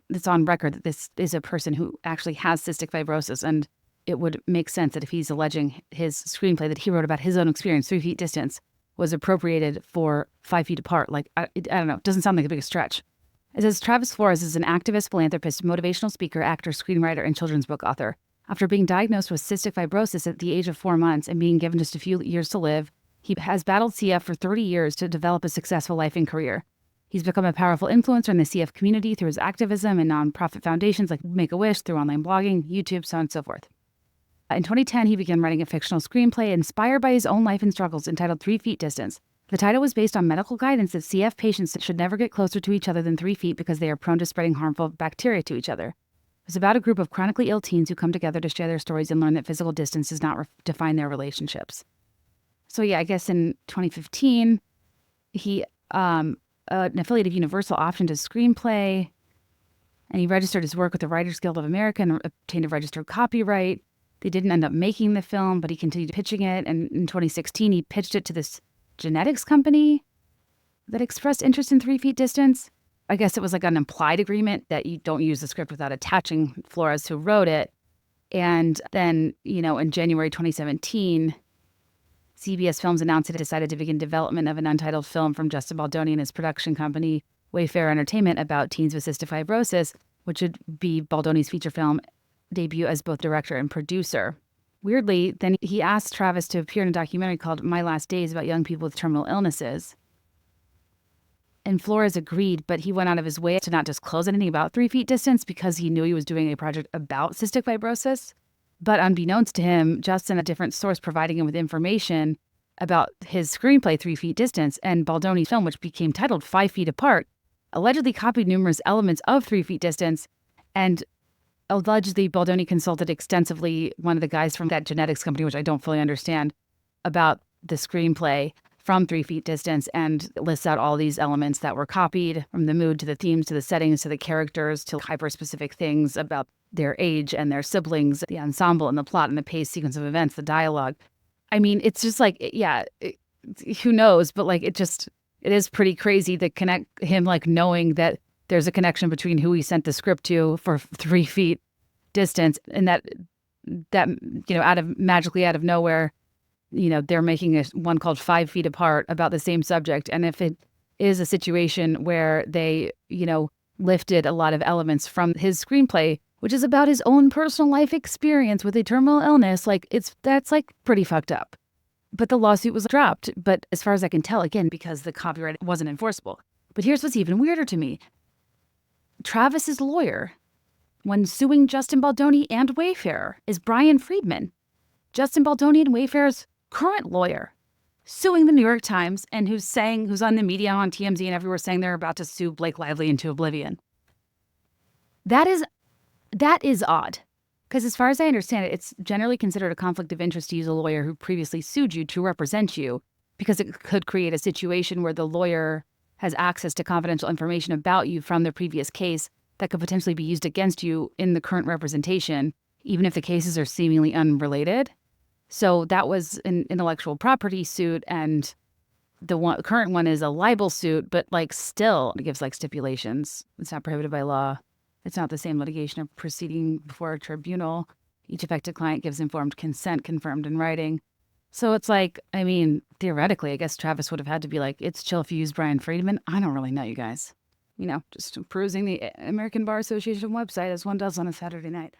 it's on record that this is a person who actually has cystic fibrosis, and it would make sense that if he's alleging his screenplay that he wrote about his own experience, 3 feet distance, was appropriated for 5 feet apart. I don't know. It doesn't sound like the biggest stretch. It says Travis Flores is an activist, philanthropist, motivational speaker, actor, screenwriter, and children's book author. After being diagnosed with cystic fibrosis at the age of 4 months and being given just a few years to live, he has battled CF for 30 years to develop a successful life and career. He's become a powerful influencer in the CF community through his activism and nonprofit foundations like Make-A-Wish, through online blogging, YouTube, so on and so forth. In 2010, he began writing a fictional screenplay inspired by his own life and struggles entitled 3 Feet Distance. The title was based on medical guidance that CF patients should never get closer to each other than 3 feet because they are prone to spreading harmful bacteria to each other. It's about a group of chronically ill teens who come together to share their stories and learn that physical distance does not define their relationships. So yeah, I guess in 2015, he, an affiliate of Universal, optioned his screenplay, and he registered his work with the Writers Guild of America and obtained a registered copyright. They didn't end up making the film, but he continued pitching it. And in 2016, he pitched it to this genetics company that expressed interest in 3 feet distance. I guess it was an implied agreement that you don't use the script without attaching Flores, who wrote it. And then, in January 2017, CBS Films announced it decided to begin development of an untitled film from Justin Baldoni and his production company, Wayfair Entertainment, about teens with cystic fibrosis, which would be Baldoni's feature film debut as both director and producer. Weirdly, then he asked Travis to appear in a documentary called My Last Days about young people with terminal illnesses. And Flores agreed, but he went out of his way to not disclose anything about 3 feet distance because he knew he was doing a project about cystic fibrosis. But unbeknownst to him, Justin, a different source, providing him with information about his screenplay, 3 Feet Distance, and Baldoni's film, which became titled 5 Feet Apart, allegedly copied numerous elements of 3 Feet Distance. And allegedly, Baldoni consulted extensively one of the guys from that genetics company, which I don't fully understand, about the screenplay from 3 Feet Distance, and lists out all these elements that were copied, from the mood to the themes to the settings to the characters to hyper-specific things about their age and their siblings, the ensemble and the plot and the paced sequence of events, the dialogue. I mean, it's just who knows? But it is pretty to connect him, knowing that there's a connection between who he sent the script to for 3 feet distance, and that magically out of nowhere, they're making one called 5 Feet Apart about the same subject. And if it is a situation where they, lifted a lot of elements from his screenplay, which is about his own personal life experience with a terminal illness, that's pretty fucked up. But the lawsuit was dropped. But as far as I can tell, again, because the copyright wasn't enforceable. But here's what's even weirder to me. Travis's lawyer, when suing Justin Baldoni and Wayfair, is Brian Friedman, Justin Baldoni and Wayfair's current lawyer, suing the New York Times, and who's on the media on TMZ and everywhere saying they're about to sue Blake Lively into oblivion. That is odd, because as far as I understand it, it's generally considered a conflict of interest to use a lawyer who previously sued you to represent you, because it could create a situation where the lawyer has access to confidential information about you from the previous case that could potentially be used against you in the current representation, even if the cases are seemingly unrelated. So that was an intellectual property suit, and the current one is a libel suit, but like still it gives like stipulations. It's not prohibited by law. It's not the same litigation or proceeding before a tribunal. Each affected client gives informed consent confirmed in writing. So it's like, I mean, theoretically, I guess Travis would have had to be like, it's chill if you use Brian Friedman. I don't really know, you guys. Just perusing the American Bar Association website as one does on a Saturday night.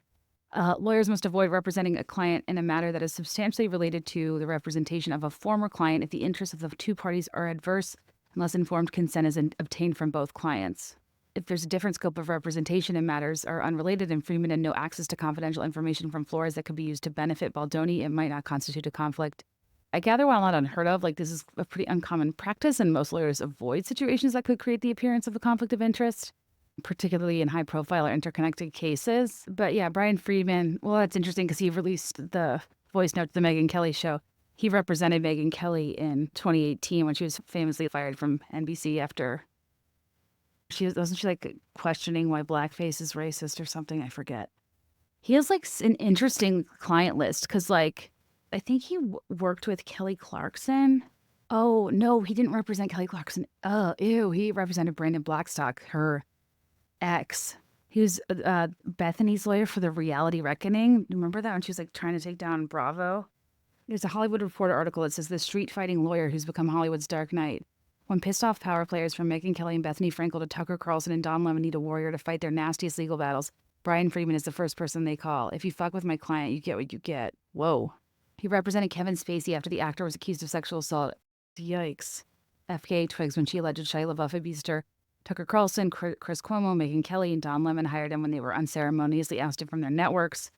Lawyers must avoid representing a client in a matter that is substantially related to the representation of a former client if the interests of the two parties are adverse, unless informed consent is obtained from both clients. If there's a different scope of representation and matters are unrelated and Freeman had no access to confidential information from Flores that could be used to benefit Baldoni, it might not constitute a conflict. I gather while not unheard of, like this is a pretty uncommon practice and most lawyers avoid situations that could create the appearance of a conflict of interest, particularly in high-profile or interconnected cases. But yeah, Brian Friedman, well, that's interesting because he released the voice note to the Meghan Kelly show. He represented Meghan Kelly in 2018 when she was famously fired from NBC after wasn't she like questioning why blackface is racist or something? I forget. He has like an interesting client list because like I think he worked with Kelly Clarkson. Oh no, he didn't represent Kelly Clarkson. Oh, ew, he represented Brandon Blackstock, her ex. He was Bethany's lawyer for the Reality Reckoning. Remember that when she was like trying to take down Bravo? There's a Hollywood Reporter article that says the street fighting lawyer who's become Hollywood's Dark Knight. When pissed off power players from Meghan Kelly and Bethany Frankel to Tucker Carlson and Don Lemon need a warrior to fight their nastiest legal battles, Brian Friedman is the first person they call. If you fuck with my client, you get what you get. Whoa. He represented Kevin Spacey after the actor was accused of sexual assault. Yikes. FKA Twigs when she alleged Shia LaBeouf abused her. Tucker Carlson, Chris Cuomo, Meghan Kelly, and Don Lemon hired him when they were unceremoniously ousted from their networks.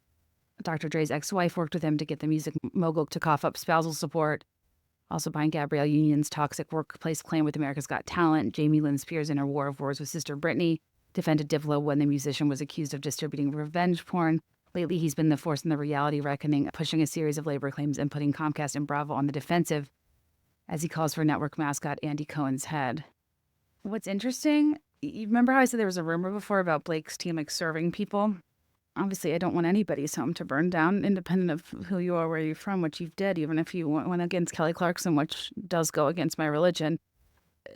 Dr. Dre's ex-wife worked with him to get the music mogul to cough up spousal support. Also behind Gabrielle Union's toxic workplace claim with America's Got Talent, Jamie Lynn Spears in her war of words with sister Britney defended Divlo when the musician was accused of distributing revenge porn. Lately, he's been the force in the Reality Reckoning, pushing a series of labor claims and putting Comcast and Bravo on the defensive as he calls for network mascot Andy Cohen's head. What's interesting, you remember how I said there was a rumor before about Blake's team like serving people? Obviously, I don't want anybody's home to burn down, independent of who you are, where you're from, what you've did, even if you went against Kelly Clarkson, which does go against my religion.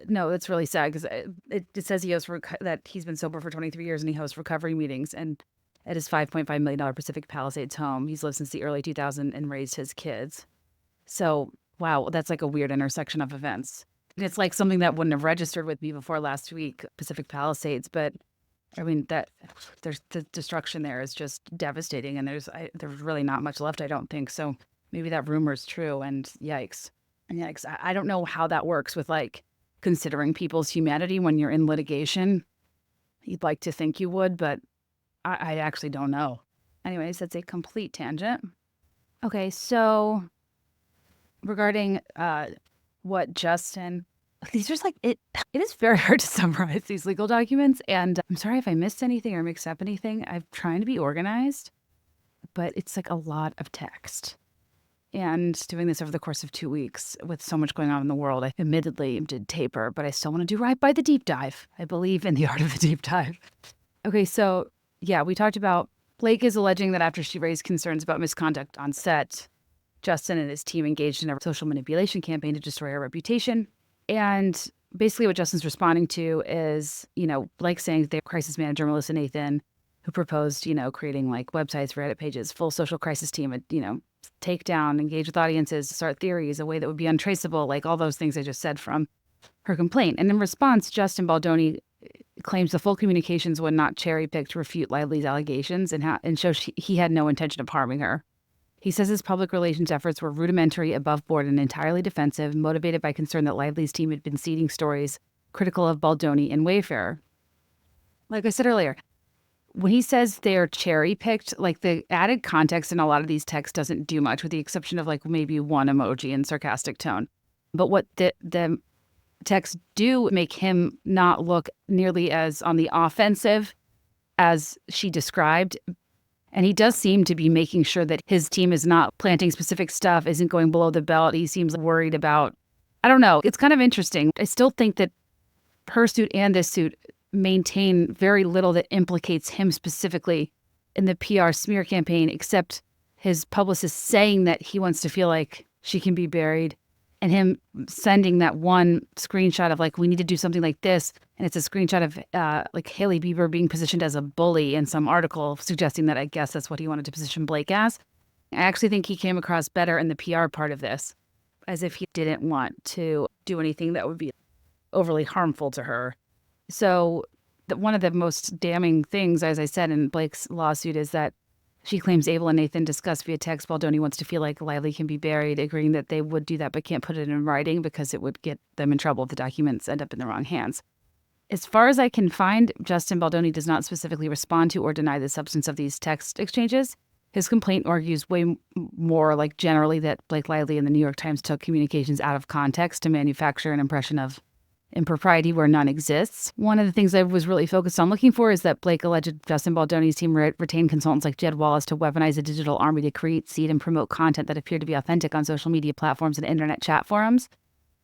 No, it's really sad because it says he hosts that he's been sober for 23 years and he hosts recovery meetings. And at his $5.5 million Pacific Palisades home, he's lived since the early 2000s and raised his kids. So, wow, that's like a weird intersection of events. And it's like something that wouldn't have registered with me before last week, Pacific Palisades, but I mean, there's the destruction there is just devastating, and there's really not much left, I don't think. So maybe that rumor is true, and yikes. And yikes. I don't know how that works with like considering people's humanity when you're in litigation. You'd like to think you would, but I actually don't know. Anyways, that's a complete tangent. Okay, so regarding what Justin... These are just like, it is very hard to summarize these legal documents. And I'm sorry if I missed anything or mixed up anything. I'm trying to be organized, but it's like a lot of text. And doing this over the course of 2 weeks with so much going on in the world, I admittedly did taper, but I still want to do right by the deep dive. I believe in the art of the deep dive. Okay, so yeah, we talked about Blake is alleging that after she raised concerns about misconduct on set, Justin and his team engaged in a social manipulation campaign to destroy her reputation. And basically what Justin's responding to is, Blake saying that the crisis manager, Melissa Nathan, who proposed, creating like websites, Reddit pages, full social crisis team, would, take down, engage with audiences, start theories, a way that would be untraceable, like all those things I just said from her complaint. And in response, Justin Baldoni claims the full communications were not cherry-picked to refute Lively's allegations and show he had no intention of harming her. He says his public relations efforts were rudimentary, above board, and entirely defensive, motivated by concern that Lively's team had been seeding stories critical of Baldoni and Wayfarer. Like I said earlier, when he says they're cherry-picked, like the added context in a lot of these texts doesn't do much, with the exception of like maybe one emoji in sarcastic tone. But what the texts do make him not look nearly as on the offensive as she described. And he does seem to be making sure that his team is not planting specific stuff, isn't going below the belt. He seems worried about, I don't know. It's kind of interesting. I still think that her suit and this suit maintain very little that implicates him specifically in the PR smear campaign, except his publicist saying that he wants to feel like she can be buried, and him sending that one screenshot of like, we need to do something like this. And it's a screenshot of like Hailey Bieber being positioned as a bully in some article, suggesting that I guess that's what he wanted to position Blake as. I actually think he came across better in the PR part of this, as if he didn't want to do anything that would be overly harmful to her. So one of the most damning things, as I said, in Blake's lawsuit is that she claims Abel and Nathan discussed via text Baldoni wants to feel like Lively can be buried, agreeing that they would do that but can't put it in writing because it would get them in trouble if the documents end up in the wrong hands. As far as I can find, Justin Baldoni does not specifically respond to or deny the substance of these text exchanges. His complaint argues way more like generally that Blake Lively and the New York Times took communications out of context to manufacture an impression of impropriety where none exists. One of the things I was really focused on looking for is that Blake alleged Justin Baldoni's team retained consultants like Jed Wallace to weaponize a digital army to create, seed, and promote content that appeared to be authentic on social media platforms and internet chat forums.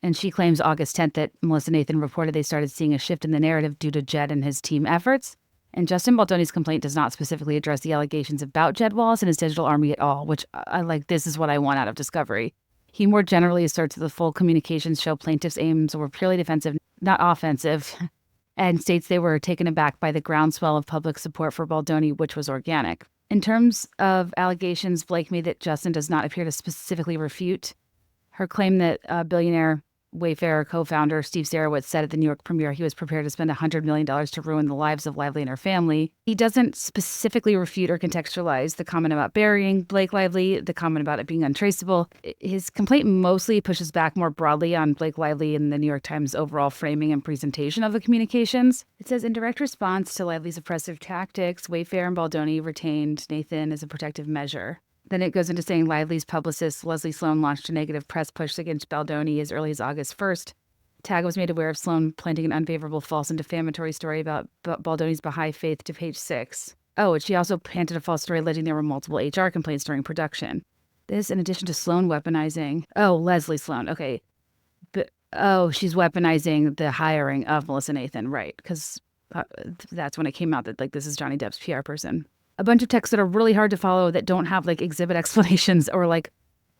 And she claims August 10th that Melissa Nathan reported they started seeing a shift in the narrative due to Jed and his team efforts. And Justin Baldoni's complaint does not specifically address the allegations about Jed Wallace and his digital army at all, which I like. This is what I want out of discovery. He more generally asserts that the full communications show plaintiffs' aims were purely defensive, not offensive, and states they were taken aback by the groundswell of public support for Baldoni, which was organic. In terms of allegations, Blake made that Justin does not appear to specifically refute her claim that billionaire Wayfair co-founder Steve Sarowitz said at the New York premiere he was prepared to spend $100 million to ruin the lives of Lively and her family. He doesn't specifically refute or contextualize the comment about burying Blake Lively, the comment about it being untraceable. His complaint mostly pushes back more broadly on Blake Lively and the New York Times' overall framing and presentation of the communications. It says, in direct response to Lively's oppressive tactics, Wayfair and Baldoni retained Nathan as a protective measure. Then it goes into saying Lively's publicist, Leslie Sloan, launched a negative press push against Baldoni as early as August 1st. TAG was made aware of Sloan planting an unfavorable, false, and defamatory story about Baldoni's Baha'i faith to page 6. Oh, and she also planted a false story alleging there were multiple HR complaints during production. This, in addition to Sloan weaponizing... Oh, Leslie Sloan, okay. But, she's weaponizing the hiring of Melissa Nathan, right, because that's when it came out that, like, this is Johnny Depp's PR person. A bunch of texts that are really hard to follow that don't have like exhibit explanations or like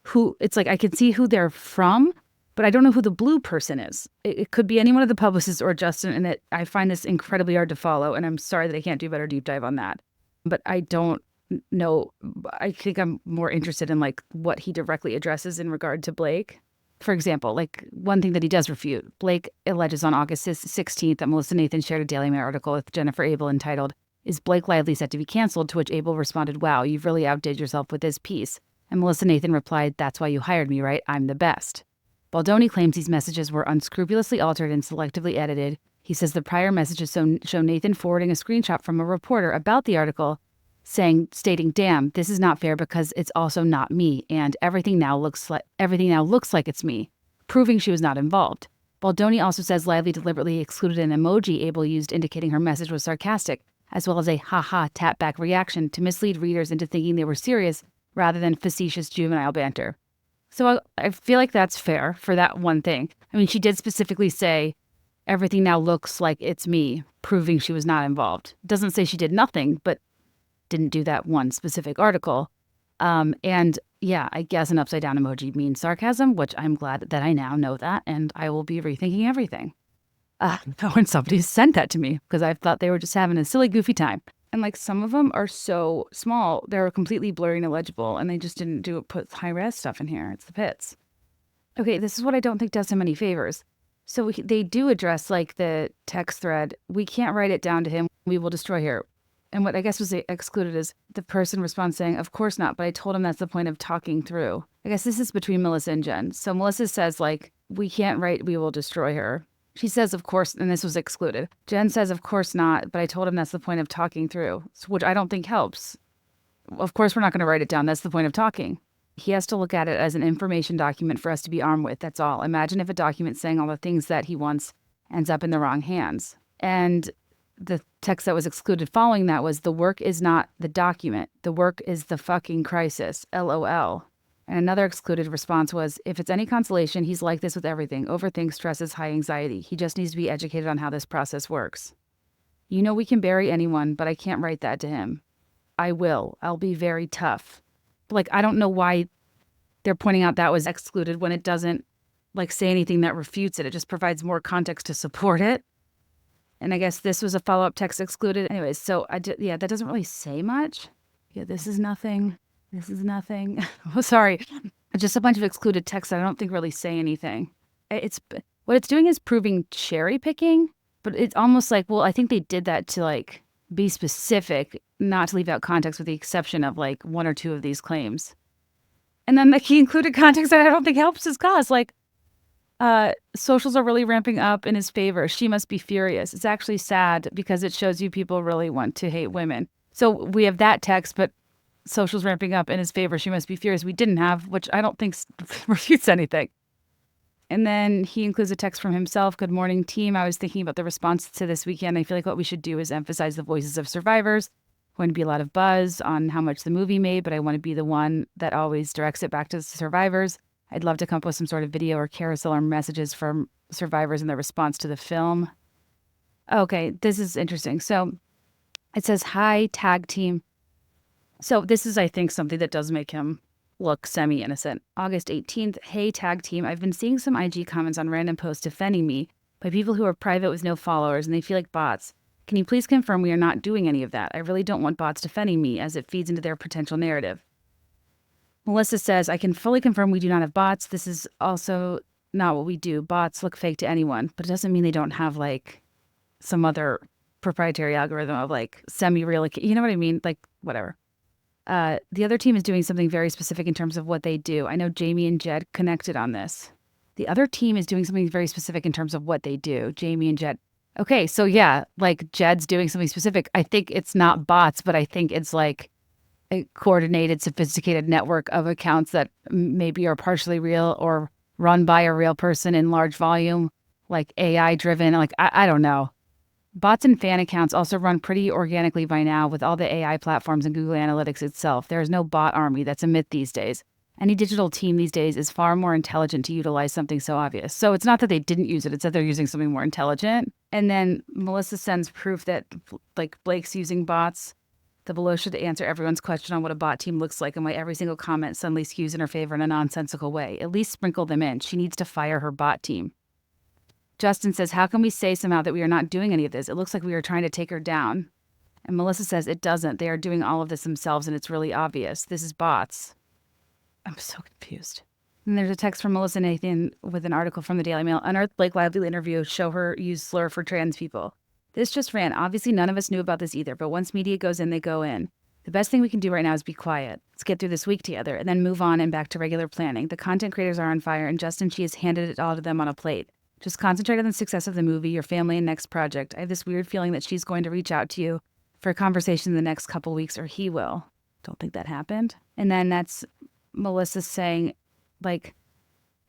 who, it's like I can see who they're from, but I don't know who the blue person is. It could be any one of the publicists or Justin, and I find this incredibly hard to follow, and I'm sorry that I can't do a better deep dive on that. But I don't know. I think I'm more interested in like what he directly addresses in regard to Blake. For example, like one thing that he does refute, Blake alleges on August 16th that Melissa Nathan shared a Daily Mail article with Jennifer Abel entitled, "Is Blake Lively set to be canceled?" To which Abel responded, "Wow, you've really outdid yourself with this piece." And Melissa Nathan replied, "That's why you hired me, right? I'm the best." Baldoni claims these messages were unscrupulously altered and selectively edited. He says the prior messages show Nathan forwarding a screenshot from a reporter about the article, stating, "Damn, this is not fair because it's also not me, and everything now looks like it's me," proving she was not involved. Baldoni also says Lively deliberately excluded an emoji Abel used indicating her message was sarcastic, as well as a ha-ha tap-back reaction to mislead readers into thinking they were serious rather than facetious juvenile banter. So I feel like that's fair for that one thing. I mean, she did specifically say, everything now looks like it's me, proving she was not involved. Doesn't say she did nothing, but didn't do that one specific article. And yeah, I guess an upside-down emoji means sarcasm, which I'm glad that I now know that, and I will be rethinking everything. When somebody sent that to me, because I thought they were just having a silly, goofy time. And like some of them are so small, they're completely blurry and illegible, and they just didn't put high-res stuff in here. It's the pits. Okay, this is what I don't think does him any favors. So they do address like the text thread. We can't write it down to him. We will destroy her. And what I guess was excluded is the person responds saying, "Of course not, but I told him that's the point of talking through." I guess this is between Melissa and Jen. So Melissa says like, "We can't write, we will destroy her." She says, "Of course," and this was excluded. Jen says, "Of course not, but I told him that's the point of talking through," which I don't think helps. Of course, we're not going to write it down. That's the point of talking. He has to look at it as an information document for us to be armed with. That's all. Imagine if a document saying all the things that he wants ends up in the wrong hands. And the text that was excluded following that was, "The work is not the document. The work is the fucking crisis. LOL. And another excluded response was, "If it's any consolation, he's like this with everything. Overthinks, stresses, high anxiety. He just needs to be educated on how this process works." You know we can bury anyone, but I can't write that to him. I will. I'll be very tough. Like, I don't know why they're pointing out that was excluded when it doesn't, like, say anything that refutes it. It just provides more context to support it. And I guess this was a follow-up text excluded. Anyways, so yeah, that doesn't really say much. Yeah, this is nothing. This is nothing. Oh, sorry. Just a bunch of excluded text that I don't think really say anything. What it's doing is proving cherry picking, but it's almost like, well, I think they did that to like be specific, not to leave out context with the exception of like one or two of these claims. And then like he included context that I don't think helps his cause. Like, socials are really ramping up in his favor. She must be furious. It's actually sad because it shows you people really want to hate women. So we have that text, but socials ramping up in his favor. She must be furious. We didn't have, which I don't think refutes anything. And then he includes a text from himself. Good morning, team. I was thinking about the response to this weekend. I feel like what we should do is emphasize the voices of survivors. Going to be a lot of buzz on how much the movie made, but I want to be the one that always directs it back to the survivors. I'd love to come up with some sort of video or carousel or messages from survivors in their response to the film. Okay, this is interesting. So it says, hi, tag team. So this is, I think, something that does make him look semi-innocent. August 18th, hey, tag team. I've been seeing some IG comments on random posts defending me by people who are private with no followers and they feel like bots. Can you please confirm we are not doing any of that? I really don't want bots defending me as it feeds into their potential narrative. Melissa says, I can fully confirm we do not have bots. This is also not what we do. Bots look fake to anyone, but it doesn't mean they don't have like some other proprietary algorithm of like semi-real, you know what I mean? Like whatever. The other team is doing something very specific in terms of what they do. I know Jamie and Jed connected on this. The other team is doing something very specific in terms of what they do. Jamie and Jed. Okay, so yeah, like Jed's doing something specific. I think it's not bots, but I think it's like a coordinated, sophisticated network of accounts that maybe are partially real or run by a real person in large volume, like AI driven. Like, I don't know. Bots and fan accounts also run pretty organically by now with all the AI platforms and Google Analytics itself. There is no bot army. That's a myth these days. Any digital team these days is far more intelligent to utilize something so obvious. So it's not that they didn't use it. It's that they're using something more intelligent. And then Melissa sends proof that like Blake's using bots. The below should answer everyone's question on what a bot team looks like and why every single comment suddenly skews in her favor in a nonsensical way. At least sprinkle them in. She needs to fire her bot team. Justin says, how can we say somehow that we are not doing any of this? It looks like we are trying to take her down. And Melissa says, it doesn't. They are doing all of this themselves and it's really obvious. This is bots. I'm so confused. And there's a text from Melissa Nathan with an article from the Daily Mail. Unearthed Blake Lively interview. Show her use slur for trans people. This just ran. Obviously, none of us knew about this either, but once media goes in, they go in. The best thing we can do right now is be quiet. Let's get through this week together and then move on and back to regular planning. The content creators are on fire, and Justin, she has handed it all to them on a plate. Just concentrate on the success of the movie, your family, and next project. I have this weird feeling that she's going to reach out to you for a conversation in the next couple weeks, or he will. Don't think that happened. And then that's Melissa saying, like,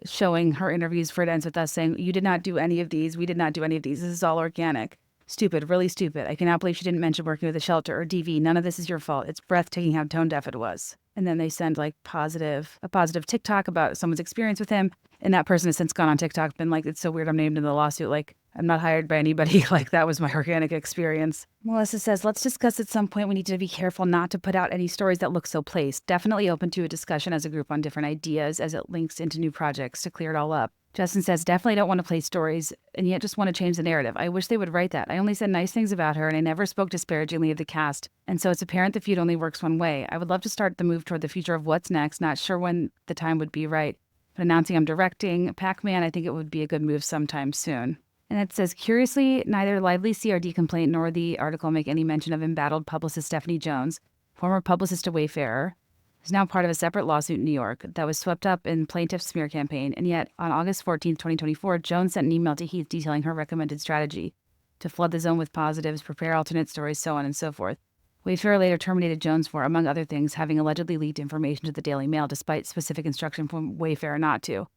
showing her interviews for It Ends With Us, saying, you did not do any of these. We did not do any of these. This is all organic. Stupid, really stupid. I cannot believe she didn't mention working with a shelter or DV. None of this is your fault. It's breathtaking how tone deaf it was. And then they send like a positive TikTok about someone's experience with him. And that person has since gone on TikTok, been like, it's so weird I'm named in the lawsuit. Like, I'm not hired by anybody. Like, that was my organic experience. Melissa says, let's discuss at some point. We need to be careful not to put out any stories that look so placed. Definitely open to a discussion as a group on different ideas as it links into new projects to clear it all up. Justin says, definitely don't want to place stories and yet just want to change the narrative. I wish they would write that. I only said nice things about her and I never spoke disparagingly of the cast. And so it's apparent the feud only works one way. I would love to start the move toward the future of what's next. Not sure when the time would be right. But announcing I'm directing Pac-Man, I think it would be a good move sometime soon. And it says, curiously, neither Lively's CRD complaint nor the article make any mention of embattled publicist Stephanie Jones, former publicist to Wayfarer, who's now part of a separate lawsuit in New York that was swept up in plaintiff's smear campaign. And yet, on August 14th, 2024, Jones sent an email to Heath detailing her recommended strategy to flood the zone with positives, prepare alternate stories, so on and so forth. Wayfarer later terminated Jones for, among other things, having allegedly leaked information to the Daily Mail despite specific instruction from Wayfarer not to.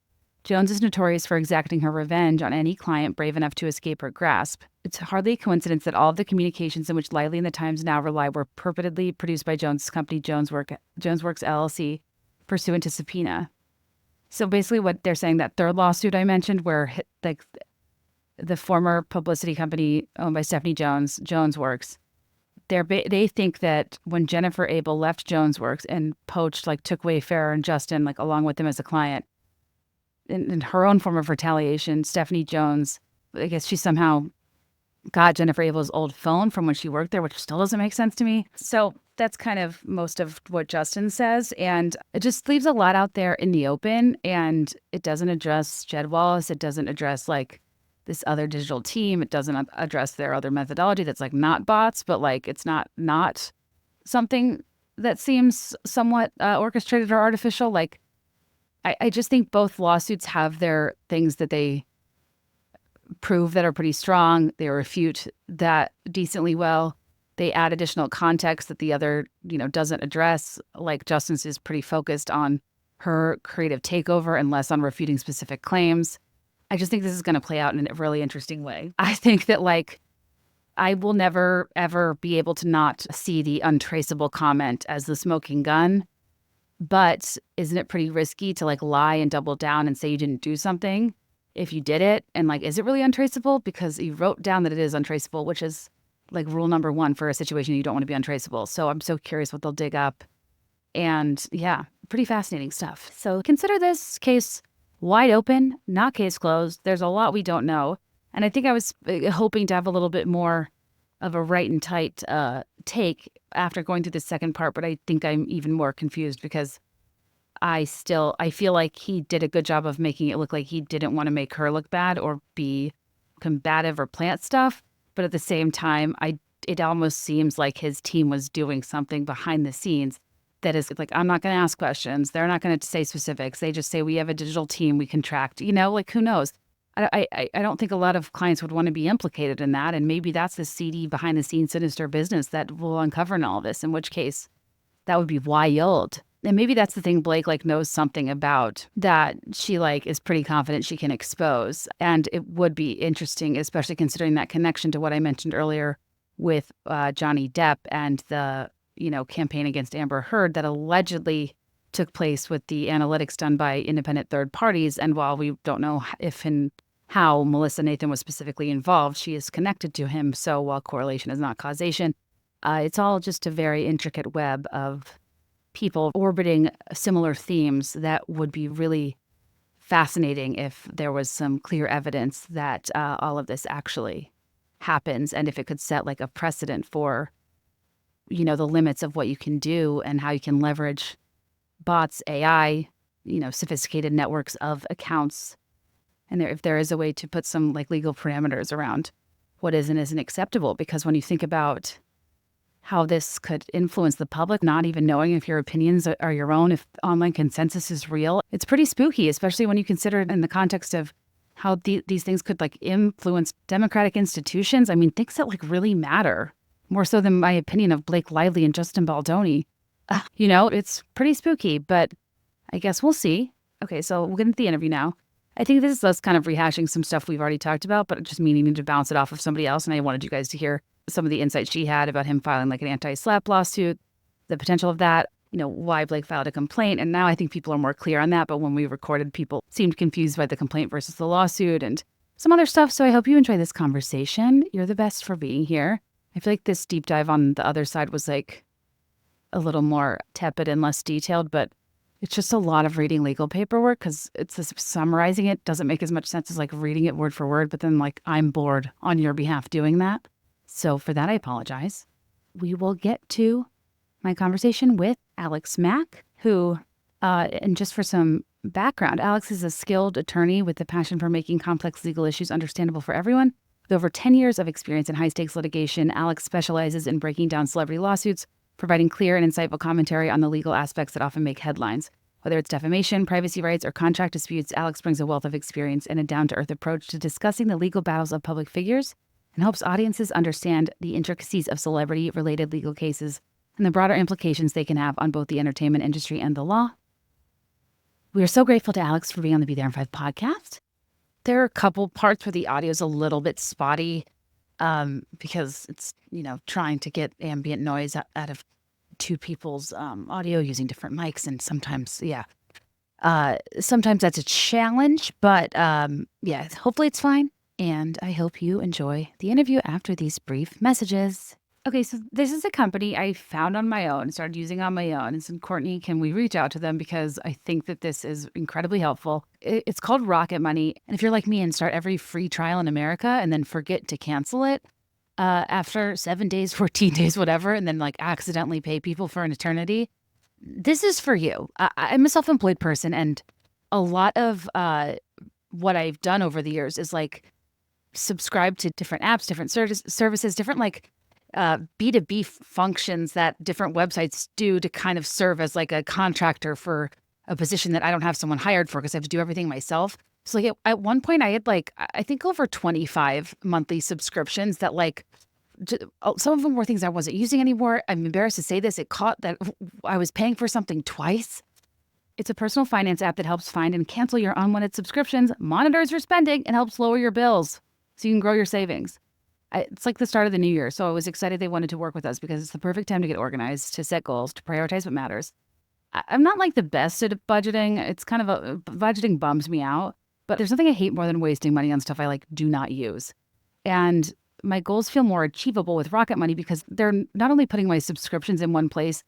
Jones is notorious for exacting her revenge on any client brave enough to escape her grasp. It's hardly a coincidence that all of the communications in which Lively and the Times now rely were purportedly produced by Jones' company Jonesworks LLC, pursuant to subpoena. So basically what they're saying, that third lawsuit I mentioned where the former publicity company owned by Stephanie Jones, Jonesworks, they think that when Jennifer Abel left Jonesworks and poached, like took Wayfarer and Justin, like along with him as a client, in her own form of retaliation, Stephanie Jones, I guess she somehow got Jennifer Abel's old phone from when she worked there, which still doesn't make sense to me. So that's kind of most of what Justin says. And it just leaves a lot out there in the open. And it doesn't address Jed Wallace. It doesn't address like this other digital team. It doesn't address their other methodology that's like not bots, but like it's not something that seems somewhat orchestrated or artificial. Like I just think both lawsuits have their things that they prove that are pretty strong. They refute that decently well. They add additional context that the other, doesn't address. Like Justin's is pretty focused on her creative takeover and less on refuting specific claims. I just think this is going to play out in a really interesting way. I think that like I will never, ever be able to not see the untraceable comment as the smoking gun. But isn't it pretty risky to like lie and double down and say you didn't do something if you did it? And like, is it really untraceable? Because you wrote down that it is untraceable, which is like rule number one for a situation you don't want to be untraceable. So I'm so curious what they'll dig up. And yeah, pretty fascinating stuff. So consider this case wide open, not case closed. There's a lot we don't know. And I think I was hoping to have a little bit more of a right and tight take after going through the second part, but I think I'm even more confused because I feel like he did a good job of making it look like he didn't want to make her look bad or be combative or plant stuff. But at the same time, it almost seems like his team was doing something behind the scenes that is like, I'm not going to ask questions. They're not going to say specifics. They just say, we have a digital team we contract, like who knows? I don't think a lot of clients would want to be implicated in that. And maybe that's the seedy behind the scenes sinister business that will uncover in all of this, in which case that would be wild. And maybe that's the thing Blake like knows something about that she like is pretty confident she can expose. And it would be interesting, especially considering that connection to what I mentioned earlier with Johnny Depp and the, campaign against Amber Heard that allegedly took place with the analytics done by independent third parties. And while we don't know if and how Melissa Nathan was specifically involved, she is connected to him. So while correlation is not causation, it's all just a very intricate web of people orbiting similar themes that would be really fascinating if there was some clear evidence that all of this actually happens, and if it could set like a precedent for, the limits of what you can do and how you can leverage bots, AI, sophisticated networks of accounts. And if there is a way to put some like legal parameters around what is and isn't acceptable, because when you think about how this could influence the public, not even knowing if your opinions are your own, if online consensus is real, it's pretty spooky, especially when you consider it in the context of how these things could like influence democratic institutions. I mean, things that like really matter, more so than my opinion of Blake Lively and Justin Baldoni. It's pretty spooky, but I guess we'll see. Okay, so we'll get into the interview now. I think this is us kind of rehashing some stuff we've already talked about, but just me needing to bounce it off of somebody else. And I wanted you guys to hear some of the insights she had about him filing like an anti-SLAPP lawsuit, the potential of that, why Blake filed a complaint. And now I think people are more clear on that. But when we recorded, people seemed confused by the complaint versus the lawsuit and some other stuff. So I hope you enjoy this conversation. You're the best for being here. I feel like this deep dive on the other side was like a little more tepid and less detailed, but it's just a lot of reading legal paperwork because it's just summarizing it doesn't make as much sense as like reading it word for word. But then like I'm bored on your behalf doing that. So for that, I apologize. We will get to my conversation with Alex Mack, who, and just for some background, Alex is a skilled attorney with a passion for making complex legal issues understandable for everyone. With over 10 years of experience in high-stakes litigation, Alex specializes in breaking down celebrity lawsuits, providing clear and insightful commentary on the legal aspects that often make headlines. Whether it's defamation, privacy rights, or contract disputes, Alex brings a wealth of experience and a down-to-earth approach to discussing the legal battles of public figures and helps audiences understand the intricacies of celebrity-related legal cases and the broader implications they can have on both the entertainment industry and the law. We are so grateful to Alex for being on the Be There in 5 podcast. There are a couple parts where the audio is a little bit spotty because it's, trying to get ambient noise out of two people's audio using different mics. And sometimes, sometimes that's a challenge. But hopefully it's fine. And I hope you enjoy the interview after these brief messages. Okay, so this is a company I found on my own, started using on my own. And said, Courtney, can we reach out to them? Because I think that this is incredibly helpful. It's called Rocket Money. And if you're like me and start every free trial in America and then forget to cancel it after 7 days, 14 days, whatever, and then like accidentally pay people for an eternity, this is for you. I'm a self-employed person, and a lot of what I've done over the years is like subscribe to different apps, different services, different like B2B functions that different websites do to kind of serve as like a contractor for a position that I don't have someone hired for because I have to do everything myself. So like at one point I had like, I think over 25 monthly subscriptions that like, some of them were things I wasn't using anymore. I'm embarrassed to say this. It caught that I was paying for something twice. It's a personal finance app that helps find and cancel your unwanted subscriptions, monitors your spending, and helps lower your bills so you can grow your savings. It's like the start of the new year, so I was excited they wanted to work with us because it's the perfect time to get organized, to set goals, to prioritize what matters. I'm not like the best at budgeting. It's kind of budgeting bums me out, but there's nothing I hate more than wasting money on stuff I like do not use. And my goals feel more achievable with Rocket Money because they're not only putting my subscriptions in one place,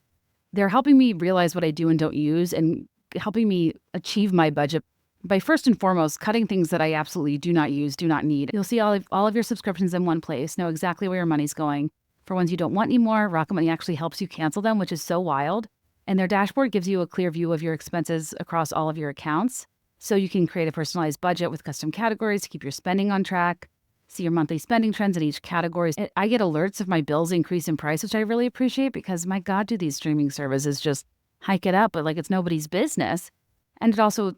they're helping me realize what I do and don't use and helping me achieve my budget by first and foremost cutting things that I absolutely do not use, do not need. You'll see all of your subscriptions in one place, know exactly where your money's going. For ones you don't want anymore, Rocket Money actually helps you cancel them, which is so wild. And their dashboard gives you a clear view of your expenses across all of your accounts. So you can create a personalized budget with custom categories to keep your spending on track, see your monthly spending trends in each category. I get alerts if my bills increase in price, which I really appreciate because my God, do these streaming services just hike it up, but like it's nobody's business. And it also,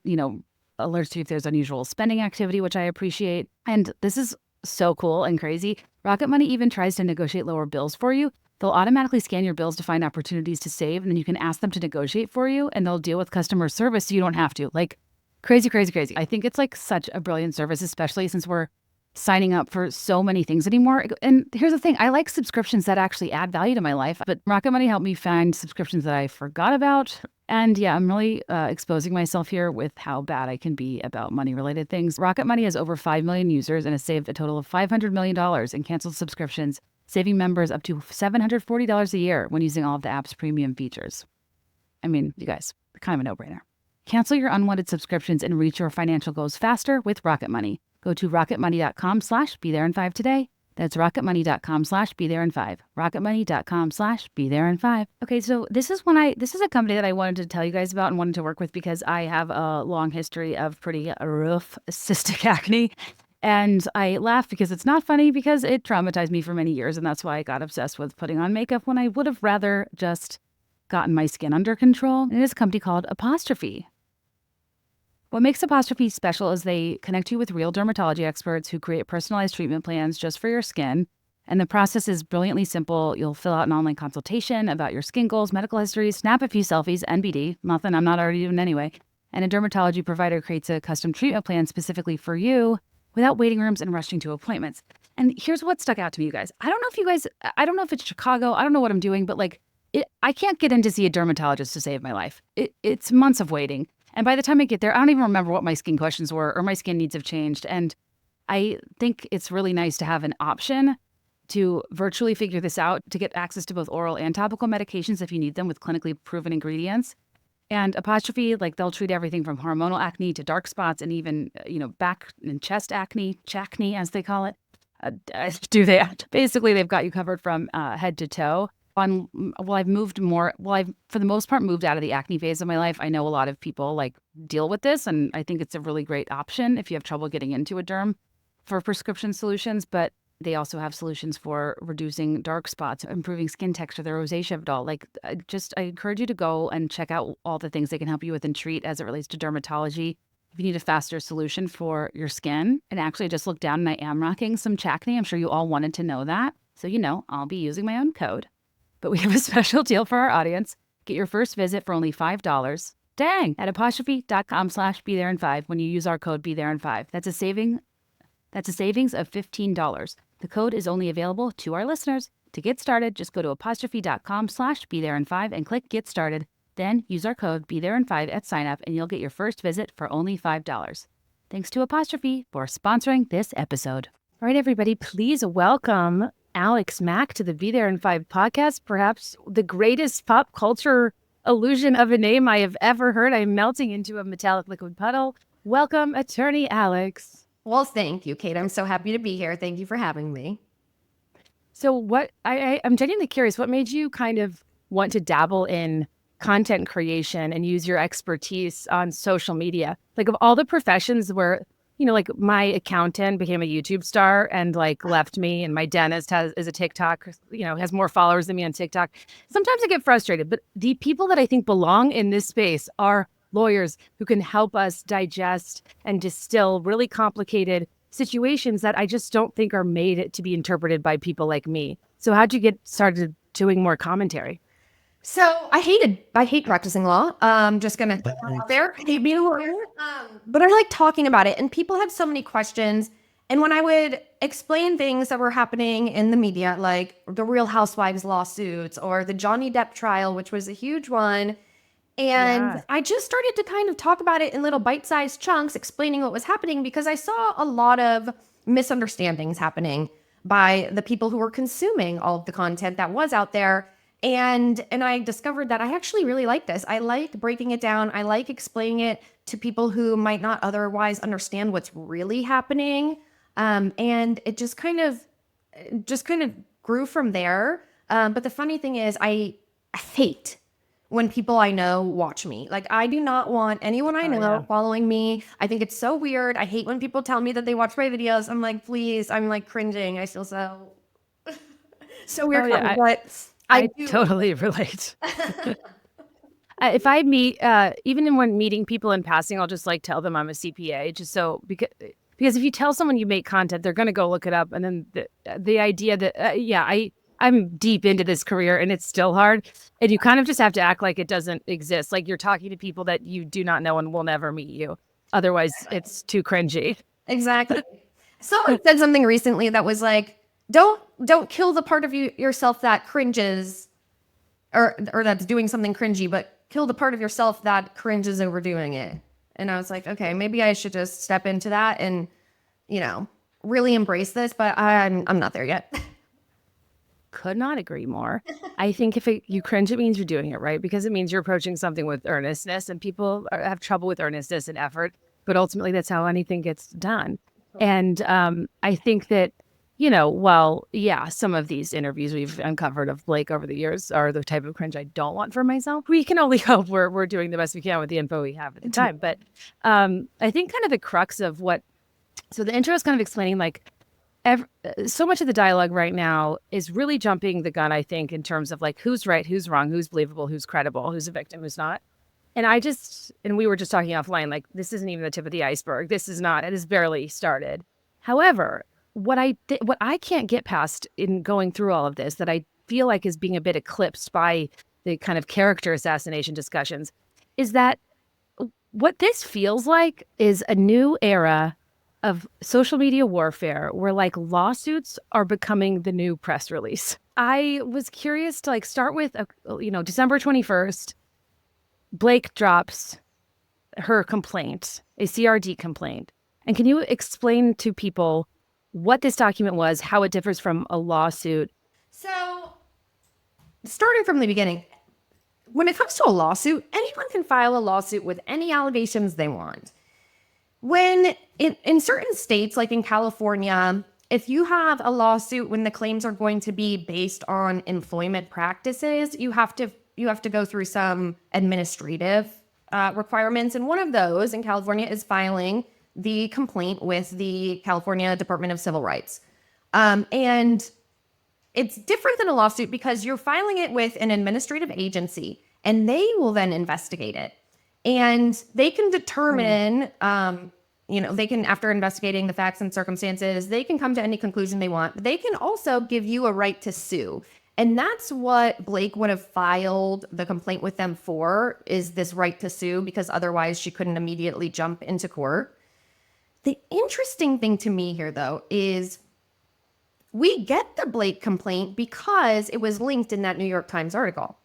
alerts you if there's unusual spending activity, which I appreciate. And this is so cool and crazy. Rocket Money even tries to negotiate lower bills for you. They'll automatically scan your bills to find opportunities to save, and then you can ask them to negotiate for you, and they'll deal with customer service so you don't have to. Like crazy, crazy, crazy. I think it's like such a brilliant service, especially since we're signing up for so many things anymore. And here's the thing, I like subscriptions that actually add value to my life, but Rocket Money helped me find subscriptions that I forgot about. And yeah, I'm really exposing myself here with how bad I can be about money-related things. Rocket Money has over 5 million users and has saved a total of $500 million in canceled subscriptions, saving members up to $740 a year when using all of the app's premium features. I mean, you guys, kind of a no-brainer. Cancel your unwanted subscriptions and reach your financial goals faster with Rocket Money. Go to rocketmoney.com/BeThereIn5 today. That's rocketmoney.com/BeThereIn5. rocketmoney.com/BeThereIn5. Okay, so this is a company that I wanted to tell you guys about and wanted to work with because I have a long history of pretty rough cystic acne. And I laugh because it's not funny because it traumatized me for many years. And that's why I got obsessed with putting on makeup when I would have rather just gotten my skin under control. And it is a company called Apostrophe. What makes Apostrophe special is they connect you with real dermatology experts who create personalized treatment plans just for your skin. And the process is brilliantly simple. You'll fill out an online consultation about your skin goals, medical history, snap a few selfies, NBD, nothing I'm not already doing anyway. And a dermatology provider creates a custom treatment plan specifically for you without waiting rooms and rushing to appointments. And here's what stuck out to me, you guys. I don't know if it's Chicago. I don't know what I'm doing, but I can't get in to see a dermatologist to save my life. It's months of waiting. And by the time I get there, I don't even remember what my skin questions were or my skin needs have changed. And I think it's really nice to have an option to virtually figure this out, to get access to both oral and topical medications if you need them with clinically proven ingredients. And Apostrophe, they'll treat everything from hormonal acne to dark spots and even, back and chest acne, chacne as they call it. Basically, they've got you covered from head to toe. I've for the most part moved out of the acne phase of my life. I know a lot of people deal with this, and I think it's a really great option if you have trouble getting into a derm for prescription solutions, but they also have solutions for reducing dark spots, improving skin texture, the rosacea of it all. I encourage you to go and check out all the things they can help you with and treat as it relates to dermatology. If you need a faster solution for your skin, and actually I just looked down and I am rocking some Chacne. I'm sure you all wanted to know that. So I'll be using my own code. But we have a special deal for our audience. Get your first visit for only $5. Dang! At apostrophe.com/BeThereIn5 when you use our code BeThereIn5. That's a savings of $15. The code is only available to our listeners. To get started, just go to apostrophe.com/BeThereIn5 and click Get Started. Then use our code BeThereIn5 at sign up and you'll get your first visit for only $5. Thanks to Apostrophe for sponsoring this episode. All right, everybody, please welcome Alex Mack to the Be There in 5 podcast, perhaps the greatest pop culture illusion of a name I have ever heard. I'm melting into a metallic liquid puddle. Welcome, attorney Alex. Well, thank you, Kate. I'm so happy to be here. Thank you for having me. So I'm genuinely curious, what made you kind of want to dabble in content creation and use your expertise on social media? Like, of all the professions where, like my accountant became a YouTube star and like left me, and my dentist is a TikTok, has more followers than me on TikTok. Sometimes I get frustrated, but the people that I think belong in this space are lawyers who can help us digest and distill really complicated situations that I just don't think are made to be interpreted by people like me. So how'd you get started doing more commentary? So I hate practicing law. Just gonna throw it out there. I hate being a lawyer. But I like talking about it, and people had so many questions. And when I would explain things that were happening in the media, like the Real Housewives lawsuits or the Johnny Depp trial, which was a huge one, and I just started to kind of talk about it in little bite-sized chunks, explaining what was happening, because I saw a lot of misunderstandings happening by the people who were consuming all of the content that was out there. And I discovered that I actually really like this. I like breaking it down. I like explaining it to people who might not otherwise understand what's really happening. And it just kind of grew from there. But the funny thing is, I hate when people I know watch me. Like, I do not want anyone I know following me. I think it's so weird. I hate when people tell me that they watch my videos. I'm like, please, I'm like cringing. I feel so weird. But I totally relate. If I meet, even when meeting people in passing, I'll just like tell them I'm a CPA, just so because if you tell someone you make content, they're going to go look it up. And then the idea that, I'm deep into this career and it's still hard. And you kind of just have to act like it doesn't exist. Like you're talking to people that you do not know and will never meet you. Otherwise, it's too cringy. Exactly. Someone said something recently that was like, don't kill the part of yourself that cringes or that's doing something cringy, but kill the part of yourself that cringes overdoing it. And I was like, okay, maybe I should just step into that and, really embrace this, but I'm not there yet. Could not agree more. I think if you cringe, it means you're doing it right, because it means you're approaching something with earnestness, and people have trouble with earnestness and effort, but ultimately that's how anything gets done. And I think that, some of these interviews we've uncovered of Blake over the years are the type of cringe I don't want for myself. We can only hope we're doing the best we can with the info we have at the time. But I think kind of the crux of so the intro is kind of explaining like, so much of the dialogue right now is really jumping the gun, I think, in terms of like who's right, who's wrong, who's believable, who's credible, who's a victim, who's not. And we were just talking offline, like this isn't even the tip of the iceberg. It has barely started. However, what I can't get past in going through all of this, that I feel like is being a bit eclipsed by the kind of character assassination discussions, is that what this feels like is a new era of social media warfare where like lawsuits are becoming the new press release. I was curious to like start with, December 21st, Blake drops her complaint, a CRD complaint. And can you explain to people what this document was, how it differs from a lawsuit? So starting from the beginning, when it comes to a lawsuit, anyone can file a lawsuit with any allegations they want. When in certain states, like in California, if you have a lawsuit when the claims are going to be based on employment practices, you have to go through some administrative requirements. And one of those in California is filing the complaint with the California Department of Civil Rights. And it's different than a lawsuit because you're filing it with an administrative agency and they will then investigate it. And they can determine, they can, after investigating the facts and circumstances, they can come to any conclusion they want. But they can also give you a right to sue. And that's what Blake would have filed the complaint with them for, is this right to sue, because otherwise she couldn't immediately jump into court. The interesting thing to me here, though, is we get the Blake complaint because it was linked in that New York Times article.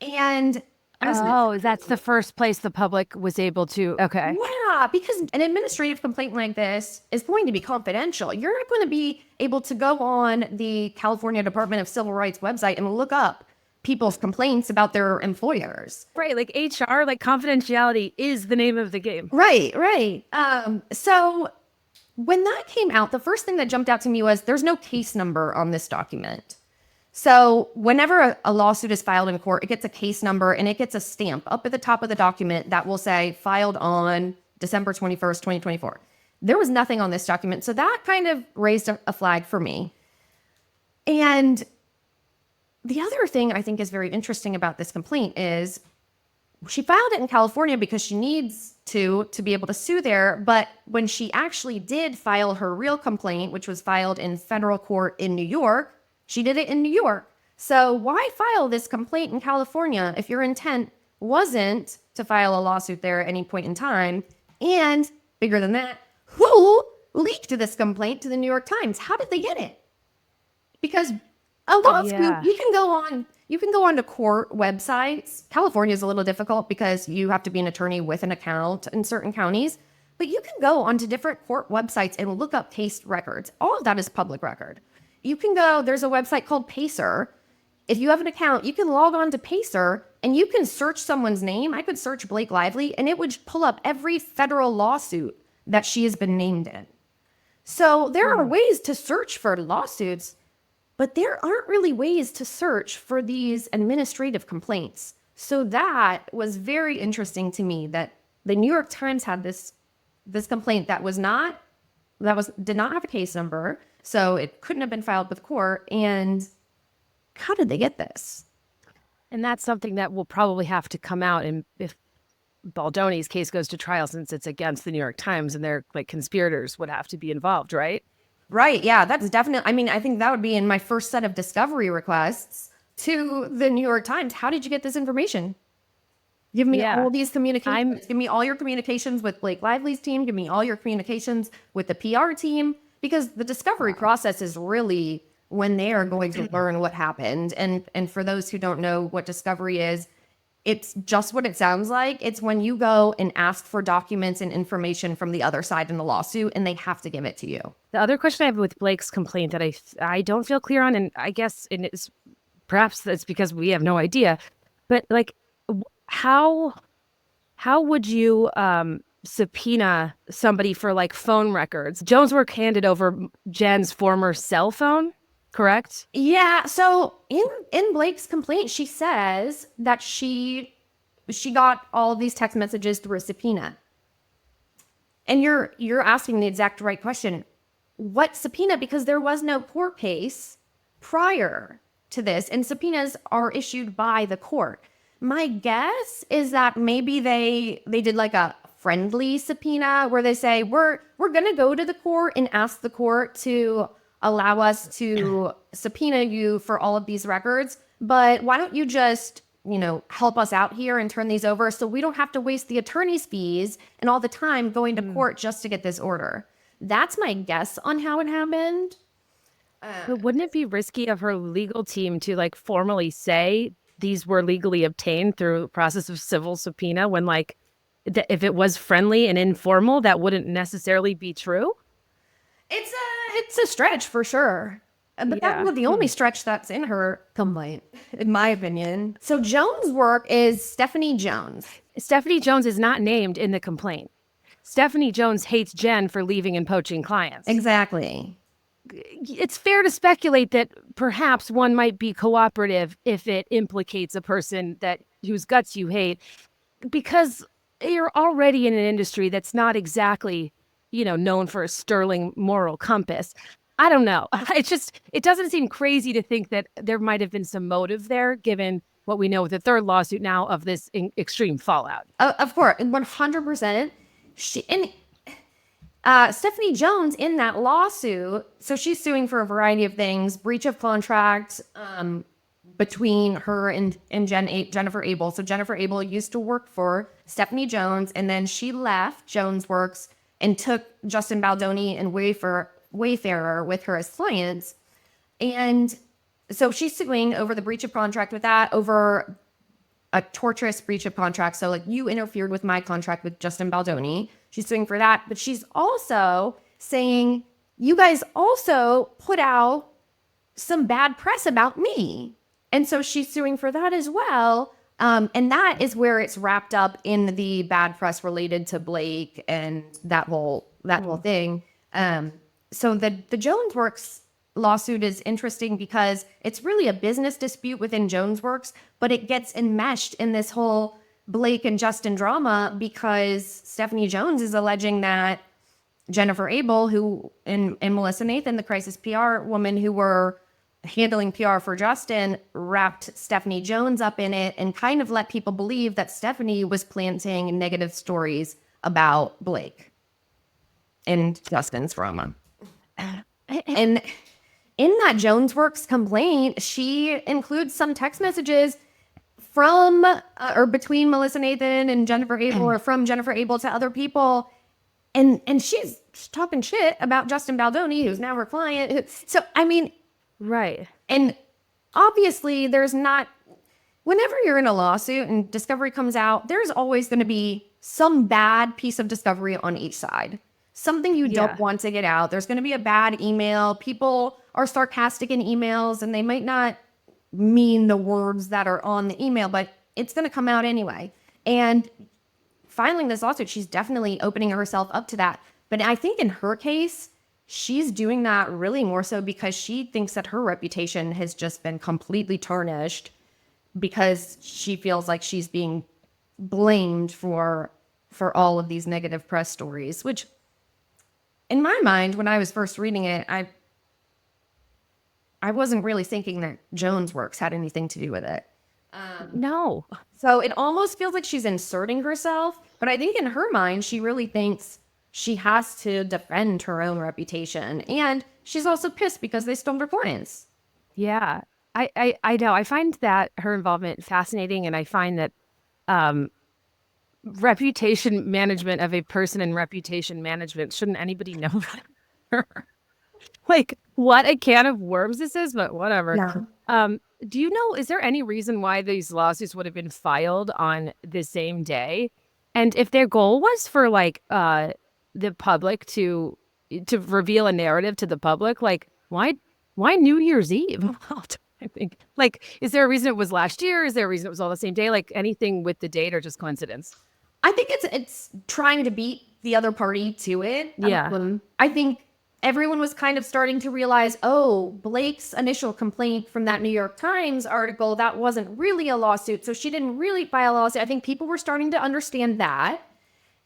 And Oh, that's the first place the public was able to. Okay. Yeah, because an administrative complaint like this is going to be confidential. You're not going to be able to go on the California Department of Civil Rights website and look up people's complaints about their employers. Right. Like HR, like confidentiality is the name of the game. Right, right. So when that came out, the first thing that jumped out to me was there's no case number on this document. So whenever a lawsuit is filed in court, it gets a case number and it gets a stamp up at the top of the document that will say filed on December 21st, 2024. There was nothing on this document. So that kind of raised a flag for me. And the other thing I think is very interesting about this complaint is she filed it in California because she needs to be able to sue there. But when she actually did file her real complaint, which was filed in federal court in New York, she did it in New York. So why file this complaint in California if your intent wasn't to file a lawsuit there at any point in time? And bigger than that, who leaked this complaint to the New York Times? How did they get it? Because a lawsuit, you can go on to court websites. California is a little difficult because you have to be an attorney with an account in certain counties, but you can go onto different court websites and look up case records. All of that is public record. You can go, there's a website called Pacer. If you have an account, you can log on to Pacer and you can search someone's name. I could search Blake Lively and it would pull up every federal lawsuit that she has been named in. So there are ways to search for lawsuits, but there aren't really ways to search for these administrative complaints. So that was very interesting to me that the New York Times had this complaint that did not have a case number. So it couldn't have been filed with court. And how did they get this? And that's something that will probably have to come out. And if Baldoni's case goes to trial, since it's against the New York Times and they're like conspirators would have to be involved, right? Right. Yeah, that's definitely. I mean, I think that would be in my first set of discovery requests to the New York Times. How did you get this information? Give me all these communications. Give me all your communications with Blake Lively's team. Give me all your communications with the PR team. Because the discovery process is really when they are going to learn what happened. And for those who don't know what discovery is, it's just what it sounds like. It's when you go and ask for documents and information from the other side in the lawsuit, and they have to give it to you. The other question I have with Blake's complaint that I don't feel clear on, and I guess it's perhaps that's because we have no idea, but like how would you subpoena somebody for like phone records? Jones work handed over Jen's former cell phone, correct? Yeah. So in Blake's complaint, she says that she got all of these text messages through a subpoena. And you're asking the exact right question. What subpoena? Because there was no court case prior to this, and subpoenas are issued by the court. My guess is that maybe they did like a friendly subpoena where they say, we're going to go to the court and ask the court to allow us to subpoena you for all of these records. But why don't you just, help us out here and turn these over so we don't have to waste the attorney's fees and all the time going to court just to get this order. That's my guess on how it happened. But wouldn't it be risky of her legal team to like formally say these were legally obtained through a process of civil subpoena when like if it was friendly and informal, that wouldn't necessarily be true? It's a stretch for sure. But that was the only stretch that's in her complaint, in my opinion. So Jones' work is Stephanie Jones. Stephanie Jones is not named in the complaint. Stephanie Jones hates Jen for leaving and poaching clients. Exactly. It's fair to speculate that perhaps one might be cooperative if it implicates a person whose guts you hate, because you're already in an industry that's not exactly, known for a sterling moral compass. I don't know. It doesn't seem crazy to think that there might have been some motive there, given what we know with the third lawsuit now of this extreme fallout. Of course, 100%. Stephanie Jones in that lawsuit, so she's suing for a variety of things, breach of contract between her and Jennifer Abel. So Jennifer Abel used to work for Stephanie Jones, and then she left Jones Works and took Justin Baldoni and Wayfarer with her as clients. And so she's suing over the breach of contract with that, over a torturous breach of contract. So like you interfered with my contract with Justin Baldoni. She's suing for that. But she's also saying you guys also put out some bad press about me. And so she's suing for that as well. And that is where it's wrapped up in the bad press related to Blake and that whole thing. So the Jones Works lawsuit is interesting because it's really a business dispute within Jones Works, but it gets enmeshed in this whole Blake and Justin drama because Stephanie Jones is alleging that Jennifer Abel, who and Melissa Nathan, the crisis PR woman who were handling PR for Justin, wrapped Stephanie Jones up in it and kind of let people believe that Stephanie was planting negative stories about Blake and Justin's drama. And in that Jones Works complaint, she includes some text messages from or between Melissa Nathan and Jennifer Abel, or from Jennifer Abel to other people. And she's talking shit about Justin Baldoni, who's now her client. So, I mean, right. And obviously there's not, whenever you're in a lawsuit and discovery comes out, there's always going to be some bad piece of discovery on each side. Something you don't want to get out. There's going to be a bad email. People are sarcastic in emails and they might not mean the words that are on the email, but it's going to come out anyway. And filing this lawsuit, she's definitely opening herself up to that. But I think in her case, she's doing that really more so because she thinks that her reputation has just been completely tarnished because she feels like she's being blamed for all of these negative press stories, which in my mind, when I was first reading it, I wasn't really thinking that Jones Works had anything to do with it. No. So it almost feels like she's inserting herself, but I think in her mind, she really thinks she has to defend her own reputation. And she's also pissed because they stole her clients. Yeah, I know. I find that her involvement fascinating, and I find that reputation management of a person in reputation management, shouldn't anybody know that? Like, what a can of worms this is, but whatever. Yeah. Do you know, is there any reason why these lawsuits would have been filed on the same day? And if their goal was for like the public to reveal a narrative to the public, like why New Year's Eve? I think, like, is there a reason it was last year? Is there a reason it was all the same day? Like anything with the date or just coincidence? I think it's trying to beat the other party to it. Yeah. I think everyone was kind of starting to realize, oh, Blake's initial complaint from that New York Times article, that wasn't really a lawsuit. So she didn't really file a lawsuit. I think people were starting to understand that.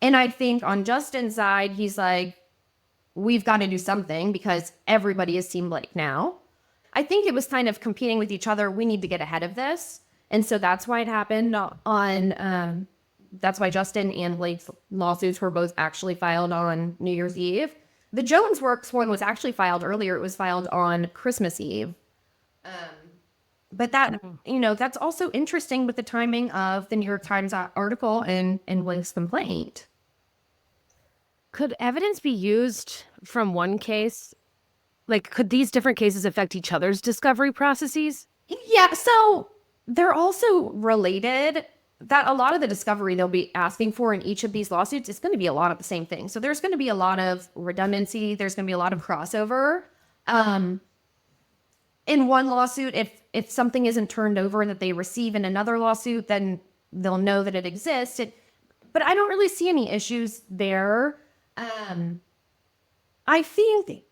And I think on Justin's side, he's like, we've got to do something because everybody has seen Blake now. I think it was kind of competing with each other. We need to get ahead of this. And so that's why it happened on, that's why Justin and Blake's lawsuits were both actually filed on New Year's Eve. The Jones Works one was actually filed earlier. It was filed on Christmas Eve. But that, that's also interesting with the timing of the New York Times article and Blake's complaint. Could evidence be used from one case? Like, could these different cases affect each other's discovery processes? Yeah, so they're also related. That a lot of the discovery they'll be asking for in each of these lawsuits is going to be a lot of the same thing. So there's going to be a lot of redundancy. There's going to be a lot of crossover. In one lawsuit, if something isn't turned over that they receive in another lawsuit, then they'll know that it exists. But I don't really see any issues there. I think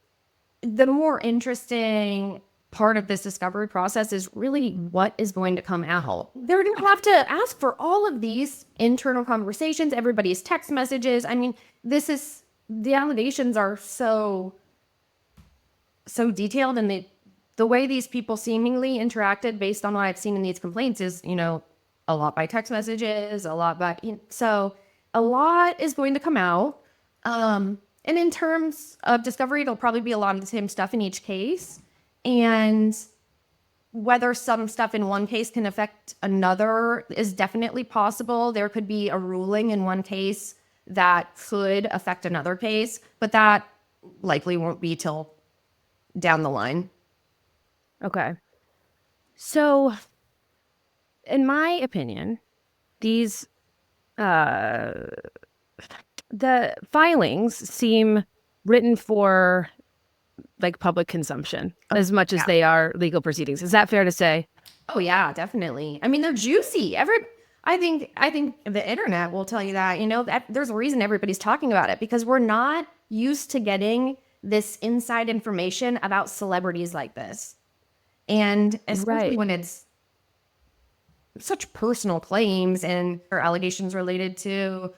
the more interesting part of this discovery process is really what is going to come out. They're going to have to ask for all of these internal conversations, everybody's text messages. I mean, the allegations are so detailed, and the way these people seemingly interacted based on what I've seen in these complaints is, a lot by text messages, a lot by, so a lot is going to come out. And in terms of discovery, it'll probably be a lot of the same stuff in each case. And whether some stuff in one case can affect another is definitely possible. There could be a ruling in one case that could affect another case, but that likely won't be till down the line. Okay. So, in my opinion, these the filings seem written for like public consumption as much as they are legal proceedings. Is that fair to say? Oh yeah, definitely. I mean, they're juicy. I think the internet will tell you that, that there's a reason everybody's talking about it, because we're not used to getting this inside information about celebrities like this. And especially when it's such personal claims and or allegations related to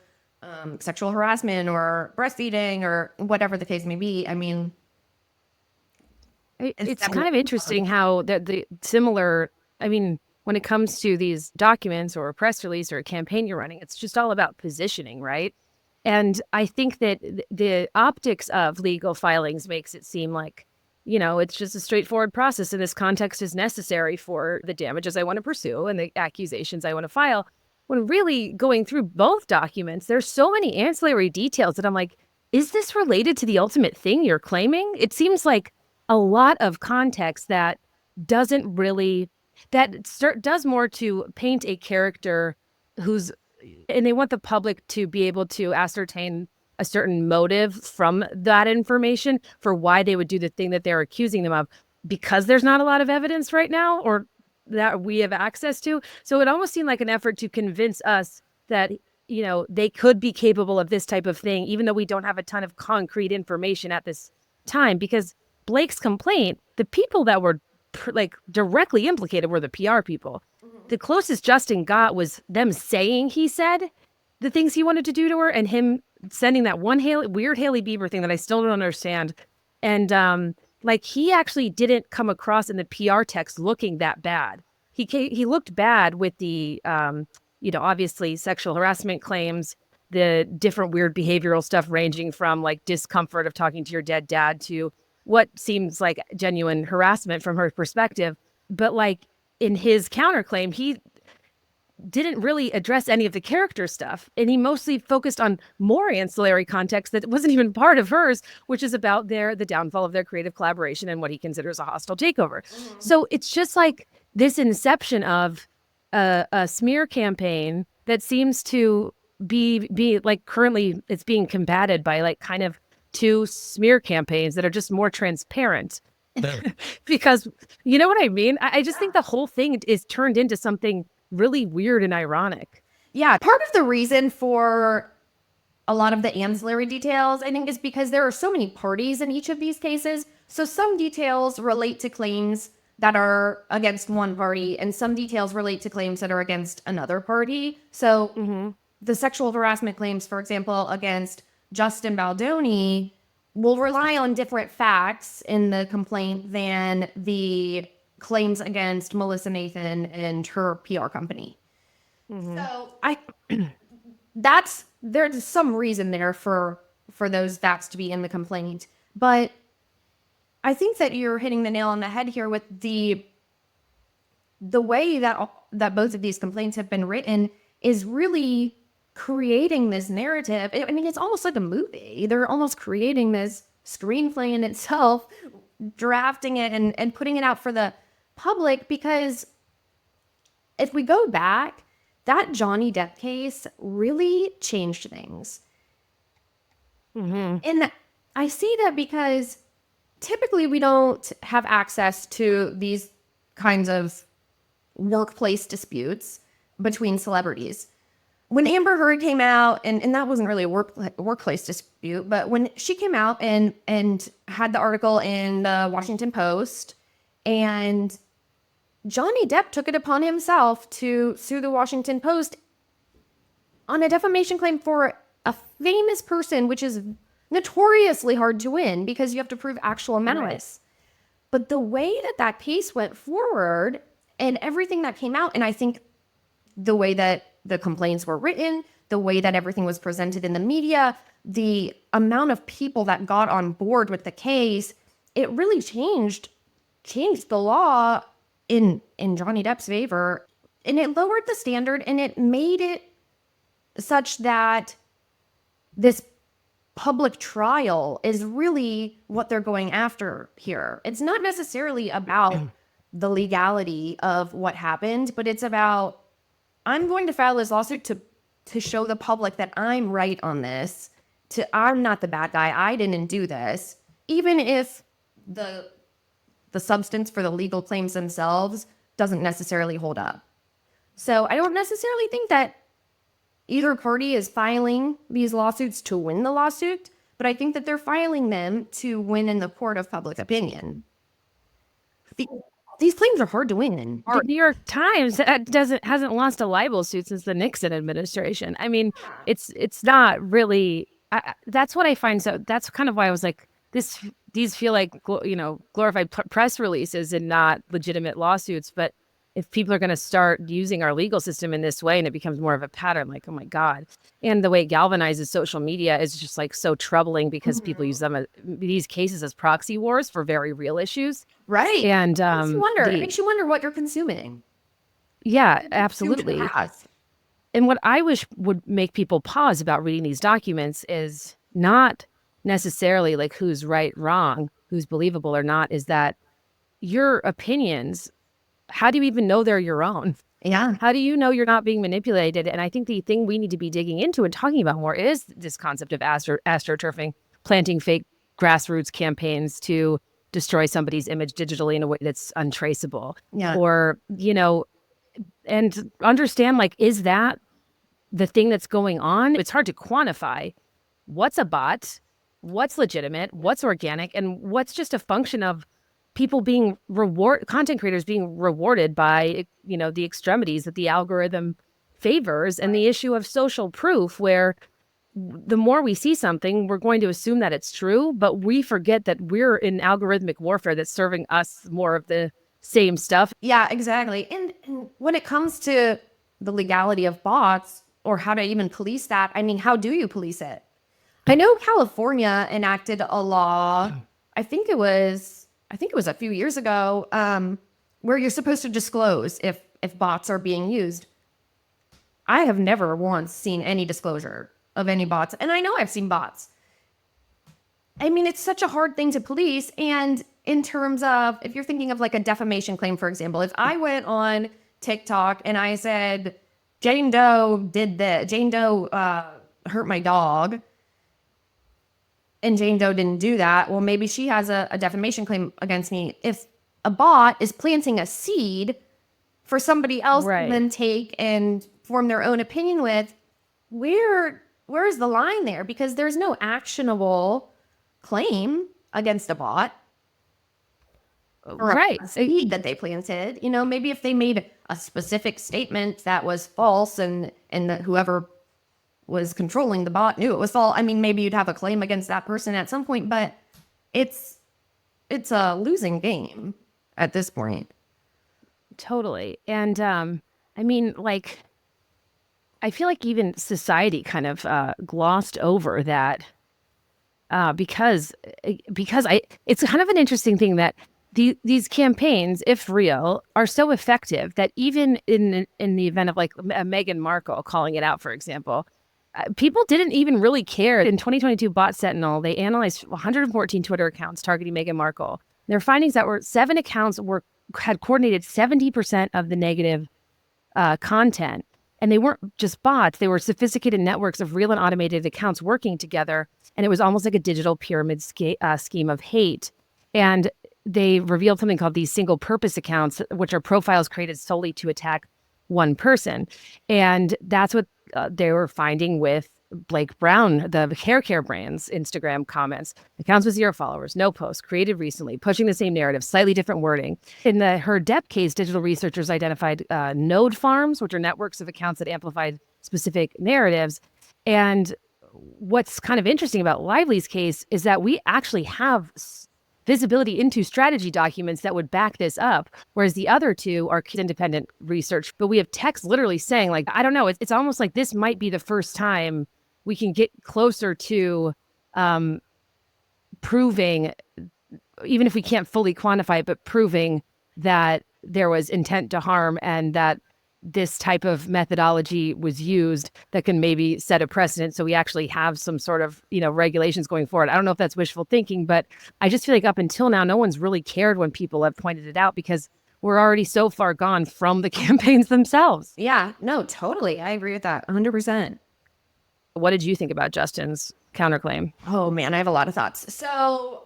sexual harassment or breastfeeding or whatever the case may be. I mean, it's kind of interesting how the similar, I mean, when it comes to these documents or a press release or a campaign you're running, it's just all about positioning, right? And I think that the optics of legal filings makes it seem like, it's just a straightforward process, and this context is necessary for the damages I want to pursue and the accusations I want to file. When really going through both documents, there's so many ancillary details that I'm like, is this related to the ultimate thing you're claiming? It seems like a lot of context that doesn't really, does more to paint a character and they want the public to be able to ascertain a certain motive from that information for why they would do the thing that they're accusing them of, because there's not a lot of evidence right now or that we have access to. So it almost seemed like an effort to convince us that, they could be capable of this type of thing, even though we don't have a ton of concrete information at this time. Because Blake's complaint, the people that were directly implicated were the PR people. The closest Justin got was them saying he said the things he wanted to do to her, and him sending that one weird Hailey Bieber thing that I still don't understand. And he actually didn't come across in the PR text looking that bad. He looked bad with the obviously sexual harassment claims, the different weird behavioral stuff ranging from like discomfort of talking to your dead dad to what seems like genuine harassment from her perspective. But like in his counterclaim, he didn't really address any of the character stuff. And he mostly focused on more ancillary context that wasn't even part of hers, which is about the downfall of their creative collaboration and what he considers a hostile takeover. Mm-hmm. So it's just like this inception of a smear campaign that seems to be like currently it's being combated by like kind of two smear campaigns that are just more transparent. Because you know what I mean? I just think the whole thing is turned into something really weird and ironic. Yeah, part of the reason for a lot of the ancillary details, I think, is because there are so many parties in each of these cases. So some details relate to claims that are against one party, and some details relate to claims that are against another party. So the sexual harassment claims, for example, against Justin Baldoni will rely on different facts in the complaint than the claims against Melissa Nathan and her PR company. Mm-hmm. So there's some reason there for those facts to be in the complaint. But I think that you're hitting the nail on the head here with the way that both of these complaints have been written is really creating this narrative. I mean, it's almost like a movie. They're almost creating this screenplay in itself, drafting it and putting it out for the public, because if we go back, that Johnny Depp case really changed things. Mm-hmm. And I see that because typically we don't have access to these kinds of workplace disputes between celebrities. When Amber Heard came out, and that wasn't really a workplace dispute, but when she came out and had the article in the Washington Post, and Johnny Depp took it upon himself to sue the Washington Post on a defamation claim for a famous person, which is notoriously hard to win because you have to prove actual malice. Right. But the way that case went forward and everything that came out, and I think the way that the complaints were written, the way that everything was presented in the media, the amount of people that got on board with the case, it really changed the law in Johnny Depp's favor. And it lowered the standard, and it made it such that this public trial is really what they're going after here. It's not necessarily about the legality of what happened, but it's about I'm going to file this lawsuit to show the public that I'm right on this, I'm not the bad guy, I didn't do this, even if the substance for the legal claims themselves doesn't necessarily hold up. So I don't necessarily think that either party is filing these lawsuits to win the lawsuit, but I think that they're filing them to win in the court of public opinion. These claims are hard to win. The New York Times hasn't lost a libel suit since the Nixon administration. I mean, it's not really. That's what I find. So that's kind of why I was like, these feel like glorified press releases and not legitimate lawsuits. But if people are going to start using our legal system in this way and it becomes more of a pattern, like, oh my God. And the way it galvanizes social media is just like so troubling because people use these cases as proxy wars for very real issues. Right. And it makes you wonder what you're consuming. Yeah, absolutely. And what I wish would make people pause about reading these documents is not necessarily like who's right, wrong, who's believable or not, is that your opinions, how do you even know they're your own? Yeah. How do you know you're not being manipulated? And I think the thing we need to be digging into and talking about more is this concept of astroturfing, planting fake grassroots campaigns to destroy somebody's image digitally in a way that's untraceable. Yeah. Or, and understand, like, is that the thing that's going on? It's hard to quantify what's a bot, what's legitimate, what's organic, and what's just a function of people being content creators being rewarded by, the extremities that the algorithm favors, and the issue of social proof, where the more we see something, we're going to assume that it's true, but we forget that we're in algorithmic warfare that's serving us more of the same stuff. Yeah, exactly. And when it comes to the legality of bots or how to even police that, I mean, how do you police it? I know California enacted a law, I think it was a few years ago, where you're supposed to disclose if bots are being used. I have never once seen any disclosure of any bots. And I know I've seen bots. I mean, it's such a hard thing to police. And in terms of, if you're thinking of like a defamation claim, for example, if I went on TikTok and I said, Jane Doe did this, Jane Doe hurt my dog, and Jane Doe didn't do that, well, maybe she has a defamation claim against me. If a bot is planting a seed for somebody else to then take and form their own opinion with, where's the line there? Because there's no actionable claim against a bot. Or a seed that they planted. Maybe if they made a specific statement that was false and that whoever was controlling the bot knew it was false, I mean, maybe you'd have a claim against that person at some point, but it's a losing game at this point. Totally. And I mean, like, I feel like even society kind of glossed over that because it's kind of an interesting thing that these campaigns, if real, are so effective that even in the event of like Meghan Markle calling it out, for example, people didn't even really care. In 2022 Bot Sentinel, they analyzed 114 Twitter accounts targeting Meghan Markle. Their findings that were 7 accounts had coordinated 70% of the negative content. And they weren't just bots. They were sophisticated networks of real and automated accounts working together. And it was almost like a digital pyramid scheme of hate. And they revealed something called these single purpose accounts, which are profiles created solely to attack one person. And that's what they were finding with Blake Brown, the hair care brand's Instagram comments. Accounts with 0 followers, no posts, created recently, pushing the same narrative, slightly different wording. In her Depp case, digital researchers identified node farms, which are networks of accounts that amplified specific narratives. And what's kind of interesting about Lively's case is that we actually have visibility into strategy documents that would back this up, whereas the other two are independent research. But we have text literally saying, like, I don't know, it's almost like this might be the first time we can get closer to proving, even if we can't fully quantify it, but proving that there was intent to harm and that this type of methodology was used that can maybe set a precedent. So we actually have some sort of, regulations going forward. I don't know if that's wishful thinking, but I just feel like up until now, no one's really cared when people have pointed it out, because we're already so far gone from the campaigns themselves. Yeah, no, totally. I agree with that 100%. What did you think about Justin's counterclaim? Oh man, I have a lot of thoughts. So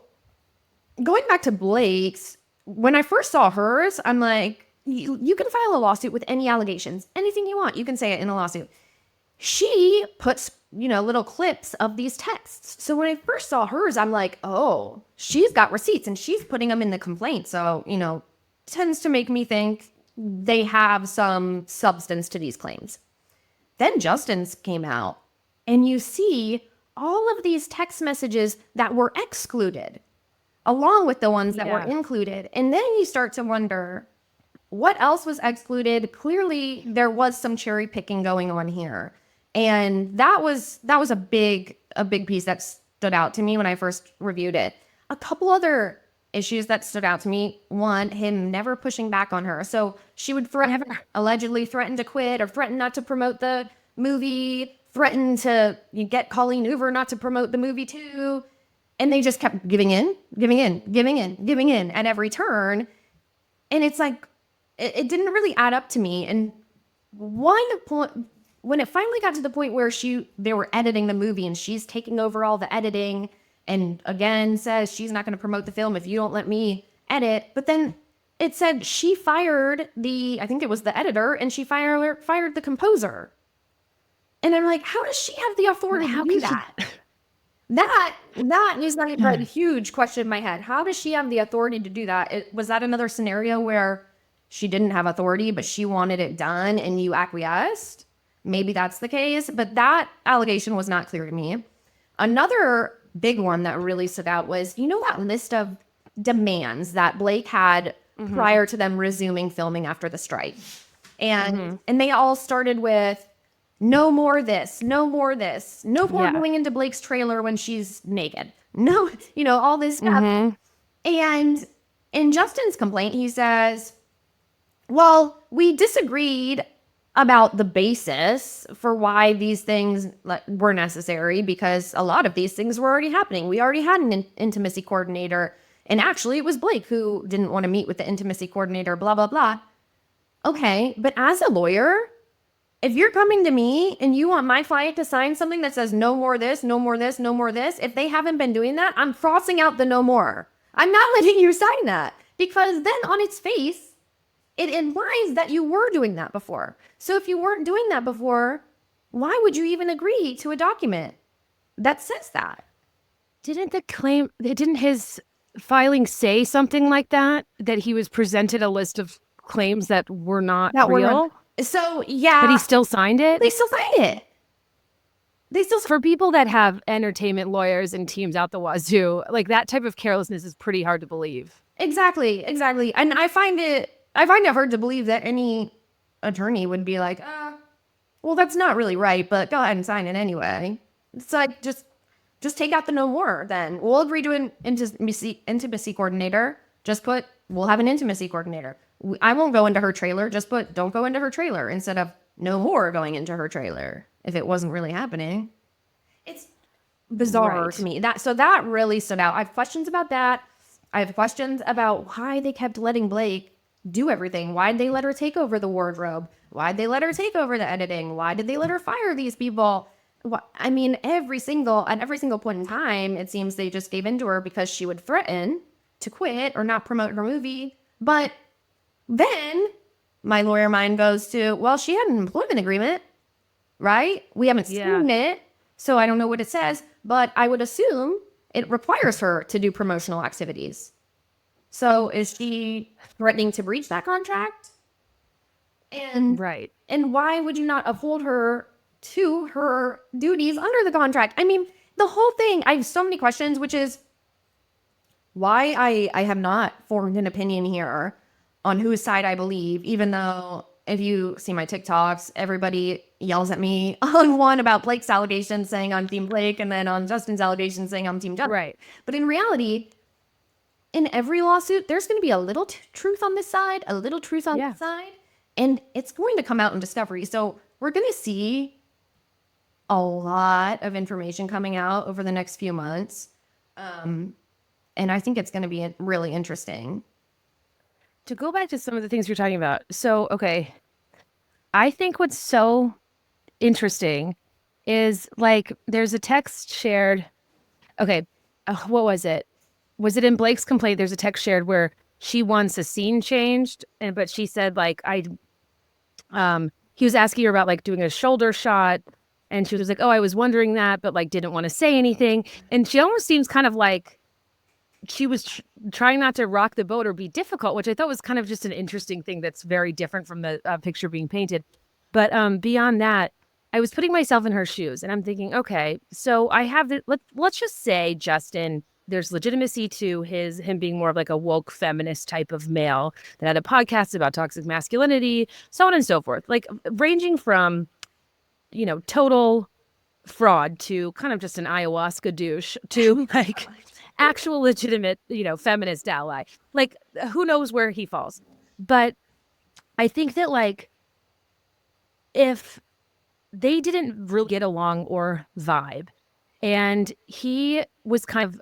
going back to Blake's, when I first saw hers, I'm like, you can file a lawsuit with any allegations, anything you want. You can say it in a lawsuit. She puts, little clips of these texts. So when I first saw hers, I'm like, oh, she's got receipts and she's putting them in the complaint. So, tends to make me think they have some substance to these claims. Then Justin's came out and you see all of these text messages that were excluded along with the ones that were included. And then you start to wonder, what else was excluded? Clearly, there was some cherry picking going on here. And that was a big piece that stood out to me when I first reviewed it. A couple other issues that stood out to me. One, him never pushing back on her. So she would allegedly threaten to quit or threaten not to promote the movie, threaten to get Colleen Hoover not to promote the movie too. And they just kept giving in at every turn. And it's like, it didn't really add up to me. And one point, when it finally got to the point where they were editing the movie and she's taking over all the editing and again says she's not going to promote the film if you don't let me edit. But then it said she fired I think it was the editor, and she fired the composer. And I'm like, how does she have the authority to do that? That is like a huge question in my head. How does she have the authority to do that? Was that another scenario where she didn't have authority, but she wanted it done and you acquiesced? Maybe that's the case, but that allegation was not clear to me. Another big one that really stood out was, that list of demands that Blake had prior to them resuming filming after the strike. And they all started with, no more this, no more this, no more going into Blake's trailer when she's naked. No, all this stuff. And in Justin's complaint, he says, well, we disagreed about the basis for why these things were necessary, because a lot of these things were already happening. We already had an intimacy coordinator. And actually, it was Blake who didn't want to meet with the intimacy coordinator, blah, blah, blah. Okay, but as a lawyer, if you're coming to me and you want my client to sign something that says no more this, no more this, no more this, if they haven't been doing that, I'm crossing out the no more. I'm not letting you sign that, because then on its face, it implies that you were doing that before. So if you weren't doing that before, why would you even agree to a document that says that? Didn't his filing say something like that? That he was presented a list of claims that were not real? So, yeah. But he still signed it? They still signed it. For people that have entertainment lawyers and teams out the wazoo, like that type of carelessness is pretty hard to believe. Exactly. And I find it hard to believe that any attorney would be like, well, that's not really right, but go ahead and sign it anyway. It's like, just take out the no more then. We'll agree to an intimacy coordinator. Just put, we'll have an intimacy coordinator. I won't go into her trailer. Just put, don't go into her trailer instead of no more going into her trailer if it wasn't really happening. It's bizarre to me. That really stood out. I have questions about that. I have questions about why they kept letting Blake do everything. Why'd they let her take over the wardrobe? Why'd they let her take over the editing? Why did they let her fire these people? I mean, at every single point in time, it seems they just gave in to her because she would threaten to quit or not promote her movie. But then my lawyer mind goes to, well, she had an employment agreement, right? We haven't seen it, so I don't know what it says, but I would assume it requires her to do promotional activities. So is she threatening to breach that contract? And why would you not uphold her to her duties under the contract? I mean, the whole thing, I have so many questions, which is why I have not formed an opinion here on whose side I believe, even though if you see my TikToks, everybody yells at me on one about Blake's allegations saying I'm Team Blake, and then on Justin's allegations saying I'm Team Justin. Right. But in reality, in every lawsuit, there's going to be a little truth on this side, a little truth on this side, and it's going to come out in discovery. So we're going to see a lot of information coming out over the next few months. And I think it's going to be really interesting. to go back to some of the things you're talking about. So, okay, I think what's so interesting is like there's a text shared. Okay, what was it? Was it in Blake's complaint? There's a text shared where she wants a scene changed, but she said like he was asking her about like doing a shoulder shot, and she was like, "Oh, I was wondering that, but like didn't want to say anything." And she almost seems kind of like she was trying not to rock the boat or be difficult, which I thought was kind of just an interesting thing that's very different from the picture being painted. But beyond that, I was putting myself in her shoes and I'm thinking, okay, so I have the, let's just say, Justin, there's legitimacy to him being more of like a woke feminist type of male that had a podcast about toxic masculinity, so on and so forth, like ranging from, total fraud to kind of just an ayahuasca douche to like actual legitimate, feminist ally. Like, who knows where he falls. But I think that like if they didn't really get along or vibe, and he was kind of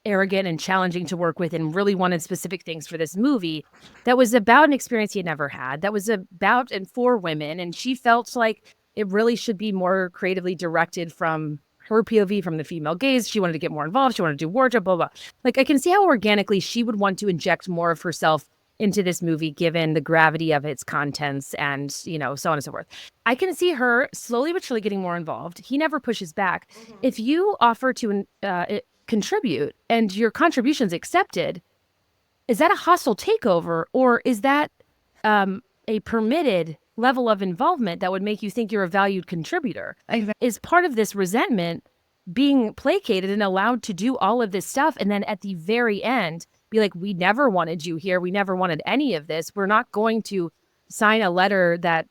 arrogant and challenging to work with and really wanted specific things for this movie that was about an experience he had never had, that was about and for women, and she felt like it really should be more creatively directed from her POV, from the female gaze. She wanted to get more involved. She wanted to do wardrobe, blah, blah. Like, I can see how organically she would want to inject more of herself into this movie, given the gravity of its contents and, so on and so forth. I can see her slowly but surely getting more involved. He never pushes back. Mm-hmm. If you offer to contribute and your contribution's accepted, is that a hostile takeover, or is that a permitted level of involvement that would make you think you're a valued contributor? Exactly. Is part of this resentment being placated and allowed to do all of this stuff, and then at the very end be like, we never wanted you here, we never wanted any of this, we're not going to sign a letter that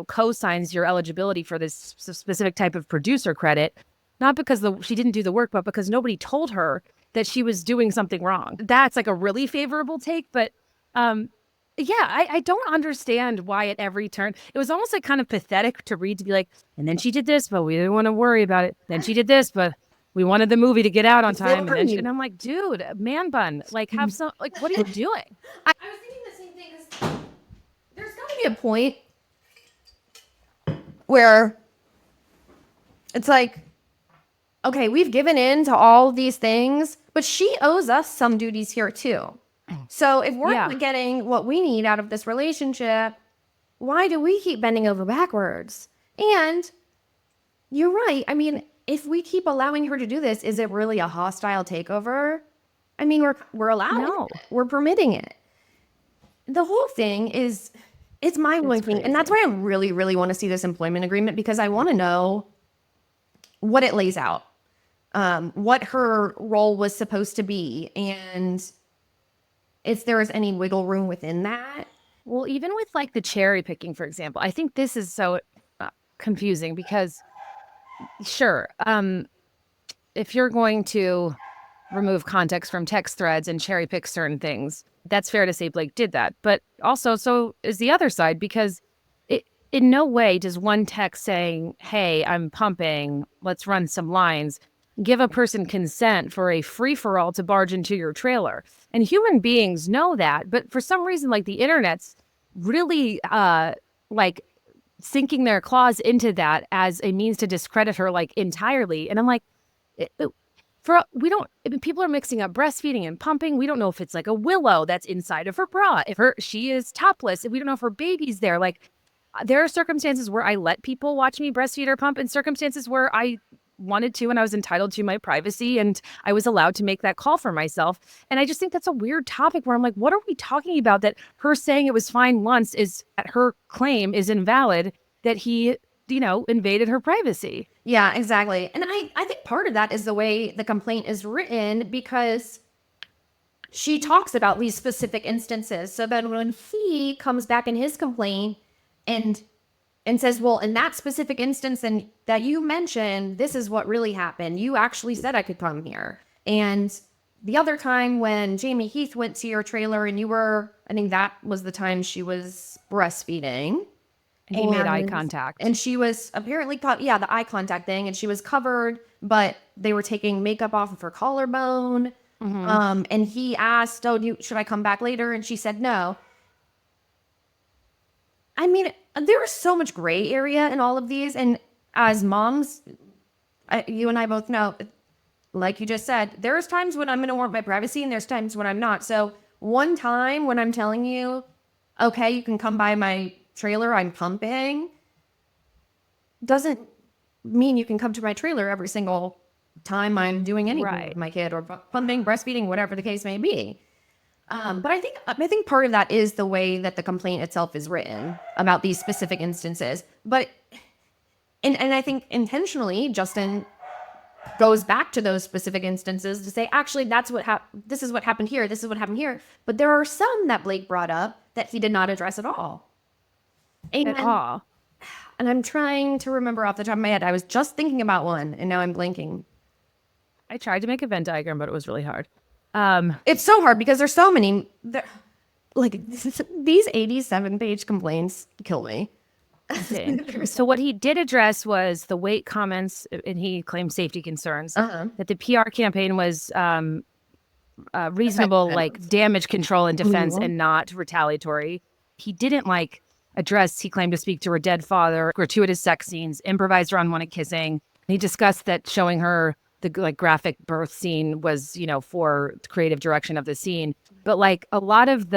co-signs your eligibility for this specific type of producer credit, not because she didn't do the work, but because nobody told her that she was doing something wrong. That's like a really favorable take. But I don't understand why at every turn, it was almost like kind of pathetic to read, to be like, and then she did this, but we didn't want to worry about it. Then she did this, but we wanted the movie to get out on time. And I'm like, dude, man bun, like have some, like, what are you doing? I was thinking the same thing, because there's got to be a point where it's like, okay, we've given in to all these things, but she owes us some duties here too. So if we're not getting what we need out of this relationship, why do we keep bending over backwards? And you're right. I mean, if we keep allowing her to do this, is it really a hostile takeover? I mean, we're allowing it. We're permitting it. The whole thing is, it's mind-blowing. And that's why I really, really want to see this employment agreement, because I want to know what it lays out, what her role was supposed to be, and if there is any wiggle room within that. Well, even with like the cherry picking, for example, I think this is so confusing because, sure, if you're going to remove context from text threads and cherry pick certain things, that's fair to say Blake did that. But also, so is the other side, because in no way does one text saying, hey, I'm pumping, let's run some lines, give a person consent for a free-for-all to barge into your trailer. And human beings know that, but for some reason, like, the internet's really like sinking their claws into that as a means to discredit her like entirely. And I'm like, people are mixing up breastfeeding and pumping. We don't know if it's like a willow that's inside of her bra, if she is topless, if we don't know if her baby's there. Like, there are circumstances where I let people watch me breastfeed or pump, and circumstances where I wanted to and I was entitled to my privacy and I was allowed to make that call for myself. And I just think that's a weird topic where I'm like, what are we talking about? That her saying it was fine once is, her claim is invalid, that he, invaded her privacy. Yeah, exactly. And I think part of that is the way the complaint is written, because she talks about these specific instances. So then when he comes back in his complaint and says, well, in that specific instance and that you mentioned, this is what really happened. You actually said I could come here. And the other time when Jamie Heath went to your trailer and I think that was the time she was breastfeeding. And he made eye contact. And she was apparently the eye contact thing. And she was covered, but they were taking makeup off of her collarbone. And he asked, oh, should I come back later? And she said no. I mean, there is so much gray area in all of these. And as moms, you and I both know, like you just said, there's times when I'm going to want my privacy and there's times when I'm not. So one time when I'm telling you, okay, you can come by my trailer, I'm pumping, doesn't mean you can come to my trailer every single time I'm doing anything with my kid or pumping, breastfeeding, whatever the case may be. But I think part of that is the way that the complaint itself is written about these specific instances. But and I think intentionally, Justin goes back to those specific instances to say, actually, this is what happened here. This is what happened here. But there are some that Blake brought up that he did not address at all. And I'm trying to remember off the top of my head. I was just thinking about one, and now I'm blanking. I tried to make a Venn diagram, but it was really hard. It's so hard because there's so many. Like these 87-page complaints kill me. So what he did address was the weight comments, and he claimed safety concerns that the PR campaign was reasonable, like damage control and defense, and not retaliatory. He didn't address. He claimed to speak to her dead father, gratuitous sex scenes, improvised or unwanted kissing. He discussed that showing her the graphic birth scene was, for creative direction of the scene. But a lot of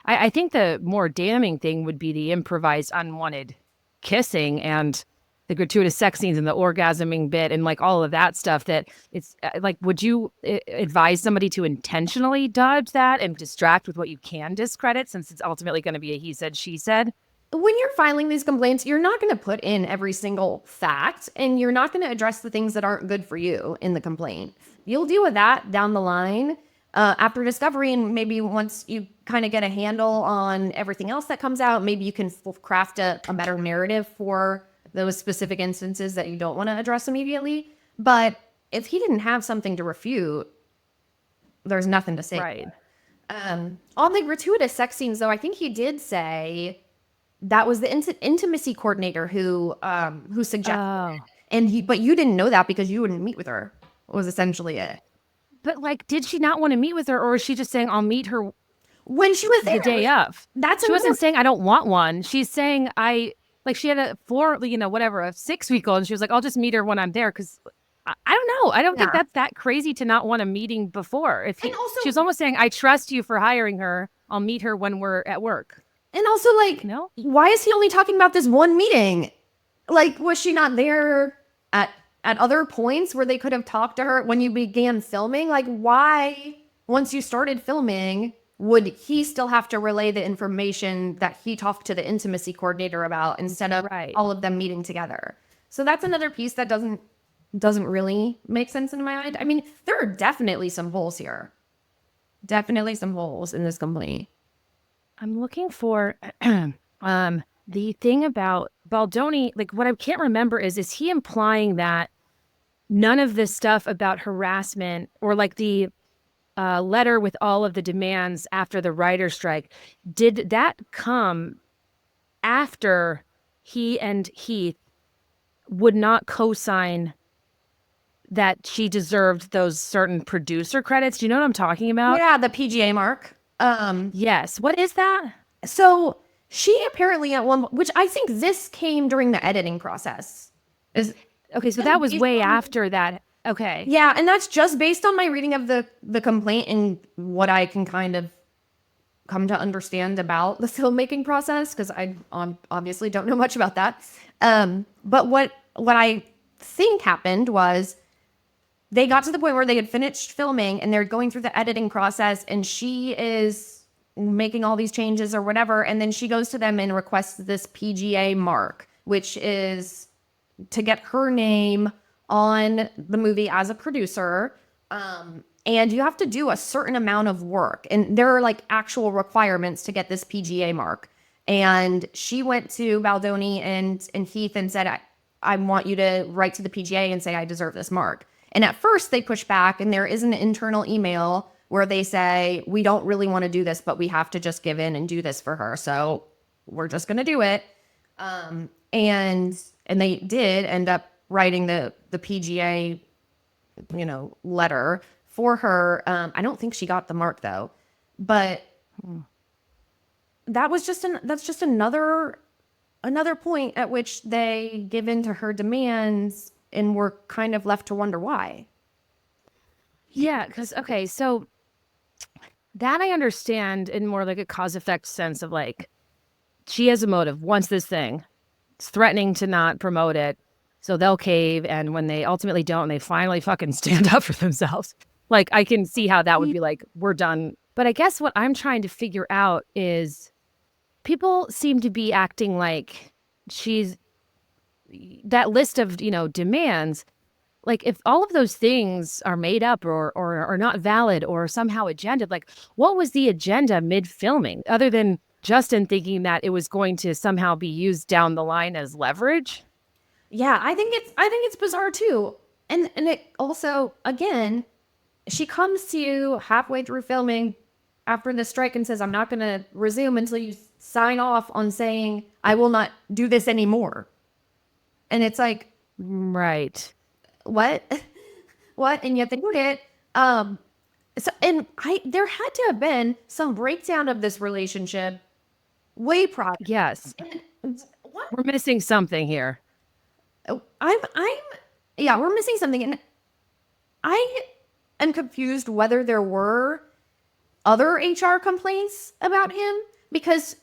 I think the more damning thing would be the improvised unwanted kissing and the gratuitous sex scenes and the orgasming bit and all of that stuff. That it's would you advise somebody to intentionally dodge that and distract with what you can discredit, since it's ultimately going to be a he said, she said? When you're filing these complaints, you're not going to put in every single fact, and you're not going to address the things that aren't good for you in the complaint. You'll deal with that down the line after discovery, and maybe once you kind of get a handle on everything else that comes out, maybe you can craft a better narrative for those specific instances that you don't want to address immediately. But if he didn't have something to refute, there's nothing to say. Right. On the gratuitous sex scenes, though, I think he did say that was the intimacy coordinator who suggested it. And but you didn't know that because you wouldn't meet with her, was essentially it. But did she not want to meet with her, or was she just saying, I'll meet her when she was there the day of? She wasn't saying, I don't want one. She's saying, she had a 6-week-old, and she was like, I'll just meet her when I'm there. Because I don't know. I don't think that's that crazy to not want a meeting before. She was almost saying, I trust you for hiring her. I'll meet her when we're at work. And also, why is he only talking about this one meeting? Was she not there at other points where they could have talked to her when you began filming? Why, once you started filming, would he still have to relay the information that he talked to the intimacy coordinator about instead of all of them meeting together? So that's another piece that doesn't really make sense in my mind. I mean, there are definitely some holes here. Definitely some holes in this complaint. I'm looking for the thing about Baldoni. What I can't remember is he implying that none of this stuff about harassment or the letter with all of the demands after the writer's strike, did that come after he and Heath would not co-sign that she deserved those certain producer credits? Do you know what I'm talking about? Yeah, the PGA mark. Yes. What is that? So she apparently at one, which I think this came during the editing process. Okay, so that was way after that. Okay. Yeah, and that's just based on my reading of the complaint and what I can kind of come to understand about the filmmaking process, because I obviously don't know much about that. But what I think happened was they got to the point where they had finished filming and they're going through the editing process, and she is making all these changes or whatever. And then she goes to them and requests this PGA mark, which is to get her name on the movie as a producer. And you have to do a certain amount of work. And there are actual requirements to get this PGA mark. And she went to Baldoni and Heath and said, I want you to write to the PGA and say, I deserve this mark. And at first they push back, and there is an internal email where they say, we don't really want to do this, but we have to just give in and do this for her. So we're just going to do it. And they did end up writing the PGA, letter for her. I don't think she got the mark though, but that's just another point at which they give in to her demands and we're kind of left to wonder why. Yeah, because, okay, so that I understand in more like a cause effect sense of like, she has a motive, wants this thing, it's threatening to not promote it. So they'll cave. And when they ultimately don't, they finally fucking stand up for themselves. Like, I can see how that would be like, we're done. But I guess what I'm trying to figure out is people seem to be acting like she's that list of, demands. Like, if all of those things are made up or are not valid or somehow agendaed, like, what was the agenda mid-filming other than Justin thinking that it was going to somehow be used down the line as leverage? Yeah, I think it's bizarre too. And it also, again, she comes to you halfway through filming after the strike and says, I'm not going to resume until you sign off on saying I will not do this anymore. And it's like, right. What? What? And yet they did it. There had to have been some breakdown of this relationship way prior. Yes. What? We're missing something here. We're missing something. And I am confused whether there were other HR complaints about him, because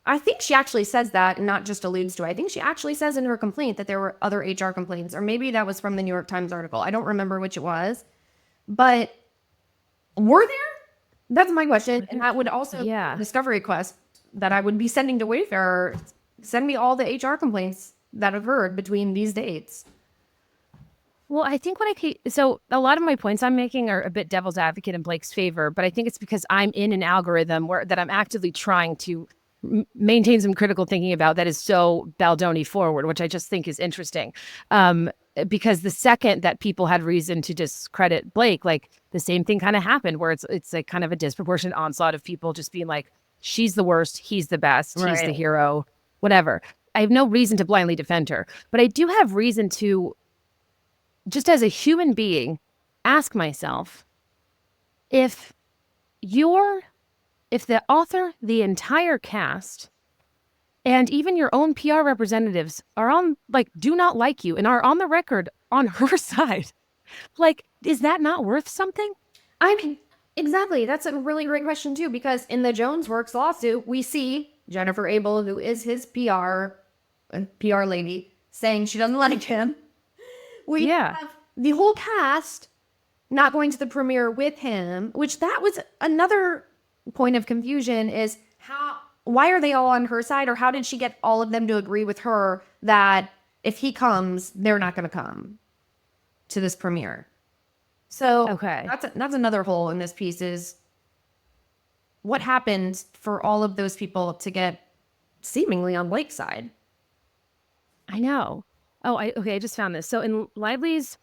I think she actually says that and not just alludes to it. I think she actually says in her complaint that there were other HR complaints, or maybe that was from the New York Times article. I don't remember which it was, but were there? That's my question. And that would also be a discovery quest that I would be sending to Wayfarer. Send me all the HR complaints that occurred between these dates. Well, I think so a lot of my points I'm making are a bit devil's advocate in Blake's favor, but I think it's because I'm in an algorithm that I'm actively trying to maintain some critical thinking about that is so Baldoni forward, which I just think is interesting. Because the second that people had reason to discredit Blake, like the same thing kind of happened where it's like kind of a disproportionate onslaught of people just being like, she's the worst, he's the best, he's the hero, whatever. I have no reason to blindly defend her, but I do have reason to, just as a human being, ask myself if the author, the entire cast, and even your own PR representatives are do not like you and are on the record on her side, like, is that not worth something? I mean, exactly. That's a really great question too, because in the Jones Works lawsuit, we see Jennifer Abel, who is his PR lady, saying she doesn't like him. We have the whole cast not going to the premiere with him, which that was another point of confusion, is why are they all on her side, or how did she get all of them to agree with her that if he comes, they're not going to come to this premiere? So that's another hole in this piece, is what happened for all of those people to get seemingly on Blake's side. I know. I just found this. So in Lively's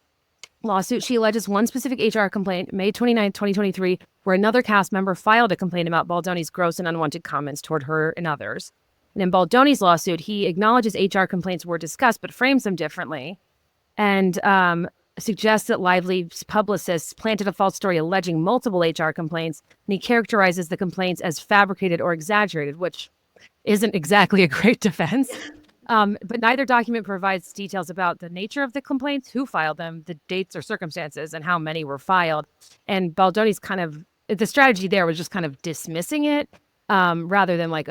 lawsuit, she alleges one specific HR complaint, May 29th, 2023, where another cast member filed a complaint about Baldoni's gross and unwanted comments toward her and others. And in Baldoni's lawsuit, he acknowledges HR complaints were discussed, but frames them differently, and suggests that Lively's publicists planted a false story alleging multiple HR complaints, and he characterizes the complaints as fabricated or exaggerated, which isn't exactly a great defense. But neither document provides details about the nature of the complaints, who filed them, the dates or circumstances, and how many were filed. And Baldoni's the strategy there was just kind of dismissing it, rather than like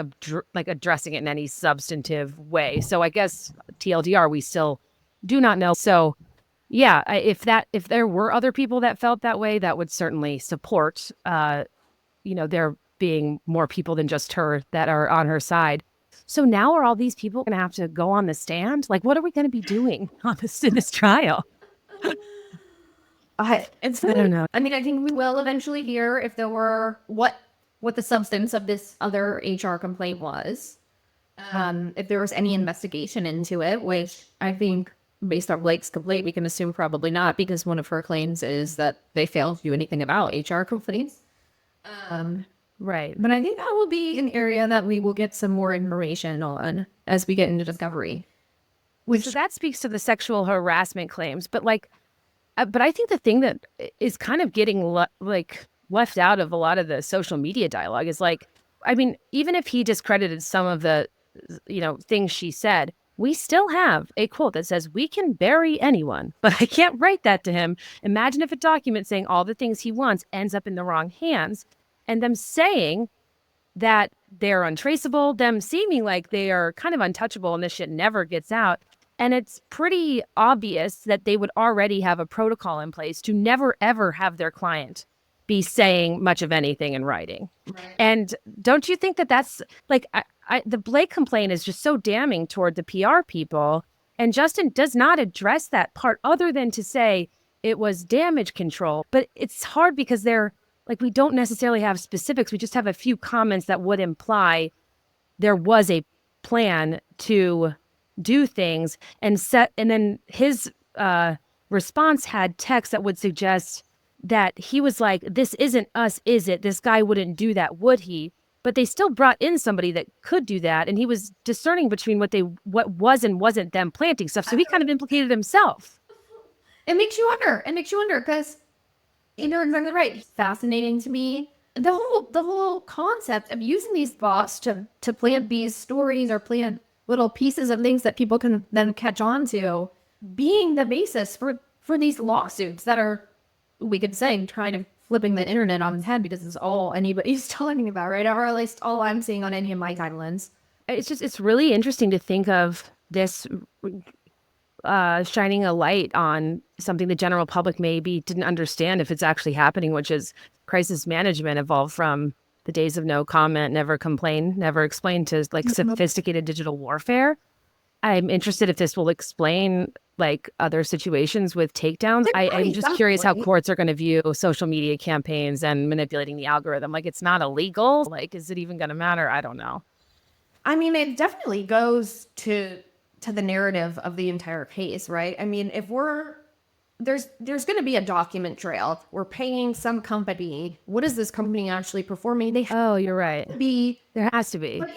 addressing it in any substantive way. So I guess TLDR, we still do not know. So yeah, if there were other people that felt that way, that would certainly support, there being more people than just her that are on her side. So now are all these people going to have to go on the stand? Like, what are we going to be doing in this trial? I don't know. I mean, I think we will eventually hear if there were what the substance of this other HR complaint was. If there was any investigation into it, which I think based on Blake's complaint, we can assume probably not, because one of her claims is that they failed to do anything about HR complaints. Right. But I think that will be an area that we will get some more information on as we get into discovery. So that speaks to the sexual harassment claims. But like, But I think the thing that is kind of getting left out of a lot of the social media dialogue is like, I mean, even if he discredited some of the, things she said, we still have a quote that says, "We can bury anyone, but I can't write that to him." Imagine if a document saying all the things he wants ends up in the wrong hands, and them saying that they're untraceable, them seeming like they are kind of untouchable and this shit never gets out. And it's pretty obvious that they would already have a protocol in place to never, ever have their client be saying much of anything in writing. Right. And don't you think that that's like, the Blake complaint is just so damning toward the PR people. And Justin does not address that part other than to say it was damage control. But it's hard because they're like, we don't necessarily have specifics. We just have a few comments that would imply there was a plan to do things and then his response had text that would suggest that he was like, "This isn't us, is it? This guy wouldn't do that, would he?" But they still brought in somebody that could do that, and he was discerning between what was and wasn't them planting stuff. So he kind of implicated himself. It makes you wonder. Because you're exactly right. It's fascinating to me. The whole concept of using these bots to plant these stories or plant little pieces of things that people can then catch on to, being the basis for these lawsuits that are, we could say, trying to flipping the internet on its head, because it's all anybody's talking about, right? Or at least all I'm seeing on any of my timelines. It's really interesting to think of this shining a light on something the general public maybe didn't understand if it's actually happening, which is crisis management evolved from the days of no comment, never complain, never explain, to like sophisticated digital warfare. I'm interested if this will explain like other situations with takedowns. I'm just curious how courts are going to view social media campaigns and manipulating the algorithm. Like, it's not illegal. Like, is it even going to matter? I don't know. I mean, it definitely goes to the narrative of the entire case, right? I mean, if there's going to be a document trail. We're paying some company. What is this company actually performing? You're right. There has to be. But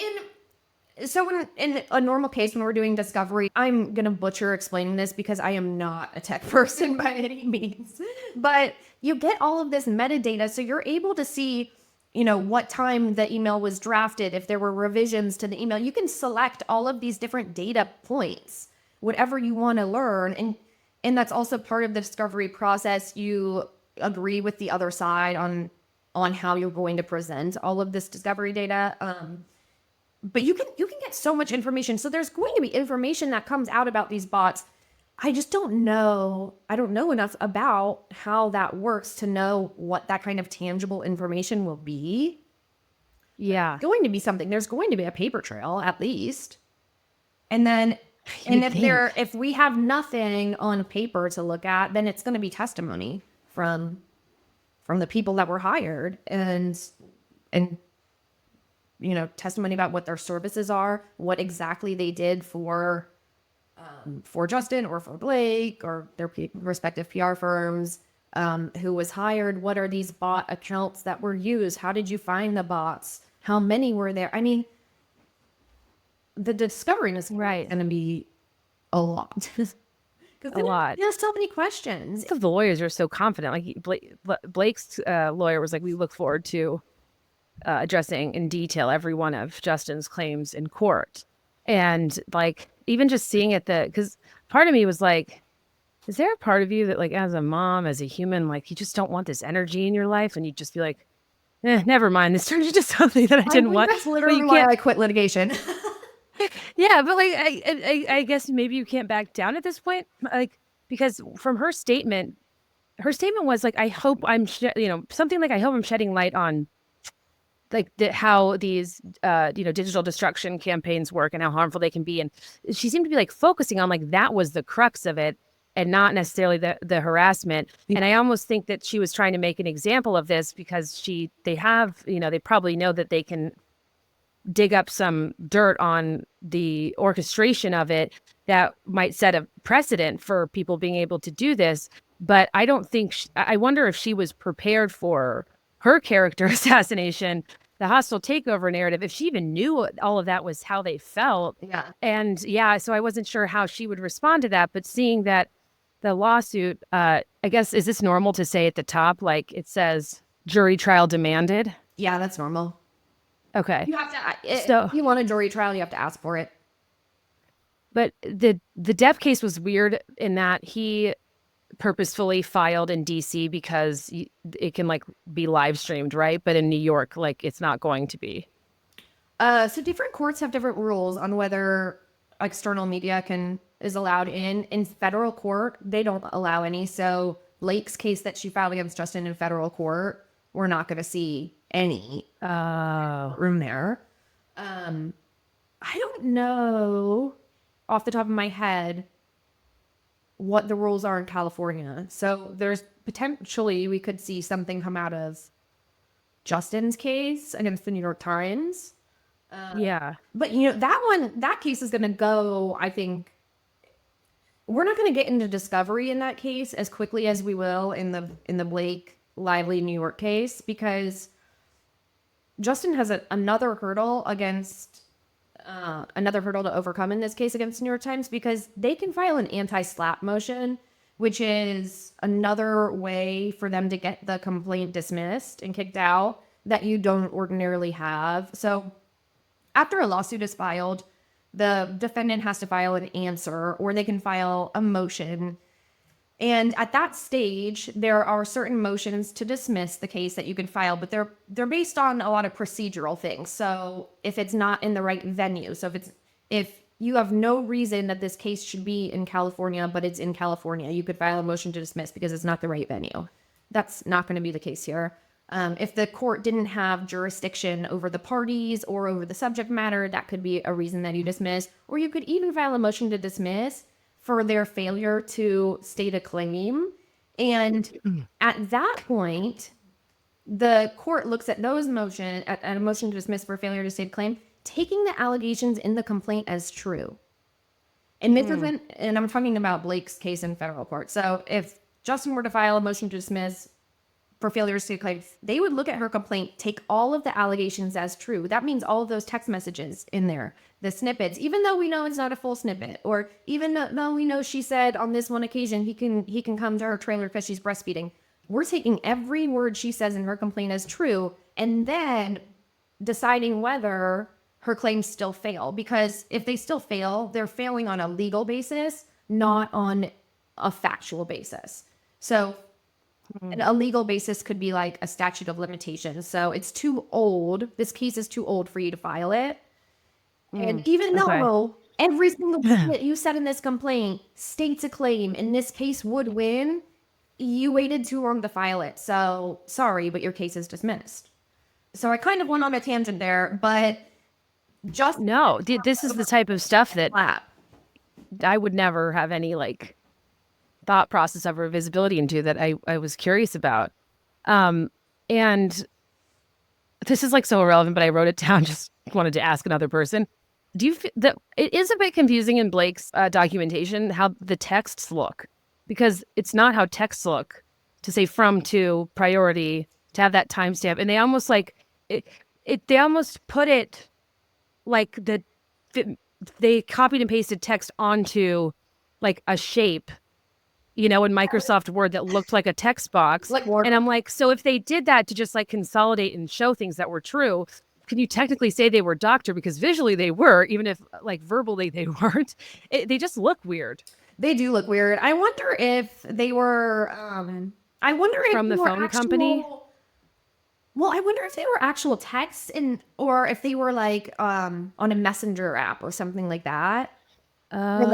in a normal case, when we're doing discovery, I'm going to butcher explaining this because I am not a tech person by any means. But you get all of this metadata, so you're able to see, what time the email was drafted, if there were revisions to the email. You can select all of these different data points, whatever you want to learn. And that's also part of the discovery process. You agree with the other side on how you're going to present all of this discovery data. But you can get so much information. So there's going to be information that comes out about these bots. I just don't know. I don't know enough about how that works to know what that kind of tangible information will be. Yeah. There's going to be something. There's going to be a paper trail at least. And then, if we have nothing on paper to look at, then it's going to be testimony from the people that were hired and testimony about what their services are, what exactly they did for Justin or for Blake or their respective PR firms, who was hired, what are these bot accounts that were used, how did you find the bots, how many were there? I mean, the discovery is going to be a lot. A lot. There's so many questions. The lawyers are so confident. Like Blake's lawyer was like, "We look forward to addressing in detail every one of Justin's claims in court." And like, even just seeing it, because part of me was like, is there a part of you that, like, as a mom, as a human, like, you just don't want this energy in your life, and you just be like, never mind, this turned into something that I didn't want. That's literally why I quit litigation. Yeah, but like, I guess maybe you can't back down at this point, like, because from her statement was like, I hope I'm, something like, I hope I'm shedding light on like how these, digital destruction campaigns work and how harmful they can be. And she seemed to be like focusing on like, that was the crux of it and not necessarily the harassment. And I almost think that she was trying to make an example of this because they probably know that they can dig up some dirt on the orchestration of it that might set a precedent for people being able to do this. But I don't think, I wonder if she was prepared for her character assassination, the hostile takeover narrative, if she even knew all of that was how they felt. Yeah. And so I wasn't sure how she would respond to that, but seeing that the lawsuit, I guess, is this normal to say at the top, like it says jury trial demanded? Yeah, that's normal. Okay. You have to, So, if you want a jury trial, you have to ask for it. but the Depp case was weird in that he purposefully filed in DC because it can like be live streamed, right? But in New York, like it's not going to be. So different courts have different rules on whether external media is allowed in. In federal court, they don't allow any. So Blake's case that she filed against Justin in federal court, we're not going to see any room there. I don't know off the top of my head what the rules are in California. So there's potentially we could see something come out of Justin's case against the New York Times. Yeah. But that case is going to go, I think, we're not going to get into discovery in that case as quickly as we will in the Blake Lively New York case, because Justin has another hurdle to overcome in this case against the New York Times, because they can file an anti-slap motion, which is another way for them to get the complaint dismissed and kicked out that you don't ordinarily have. So after a lawsuit is filed, the defendant has to file an answer, or they can file a motion. And at that stage, there are certain motions to dismiss the case that you can file, but they're based on a lot of procedural things. So if it's not in the right venue, so if you have no reason that this case should be in California, but it's in California, you could file a motion to dismiss because it's not the right venue. That's not going to be the case here. If the court didn't have jurisdiction over the parties or over the subject matter, that could be a reason that you dismiss. Or you could even file a motion to dismiss for their failure to state a claim. And at that point, the court looks at those at a motion to dismiss for failure to state a claim, taking the allegations in the complaint as true. And and I'm talking about Blake's case in federal court. So if Justin were to file a motion to dismiss for failure to state a claim, they would look at her complaint, take all of the allegations as true. That means all of those text messages in there, the snippets, even though we know it's not a full snippet, or even though we know she said on this one occasion he can come to her trailer because she's breastfeeding. We're taking every word she says in her complaint as true, and then deciding whether her claims still fail. Because if they still fail, they're failing on a legal basis, not on a factual basis. So a legal basis could be like a statute of limitations. So it's too old. This case is too old for you to file it. And even though every single thing that you said in this complaint states a claim, and this case would win, you waited too long to file it. So sorry, but your case is dismissed. So I kind of went on a tangent there, but just no, this is the type of stuff that I would never have any like thought process of or visibility into, that I was curious about. And this is like so irrelevant, but I wrote it down, just wanted to ask another person. Do you feel that it is a bit confusing in Blake's documentation how the texts look? Because it's not how texts look to say from to priority, to have that timestamp. And they almost like they almost put it like they copied and pasted text onto like a shape, in Microsoft Word that looked like a text box. And I'm like, so if they did that to just like consolidate and show things that were true, can you technically say they were doctored? Because visually they were, even if like verbally they weren't. They just look weird. They do look weird. I wonder if they were, from the phone company. Well, I wonder if they were actual texts or if they were like on a messenger app or something like that. I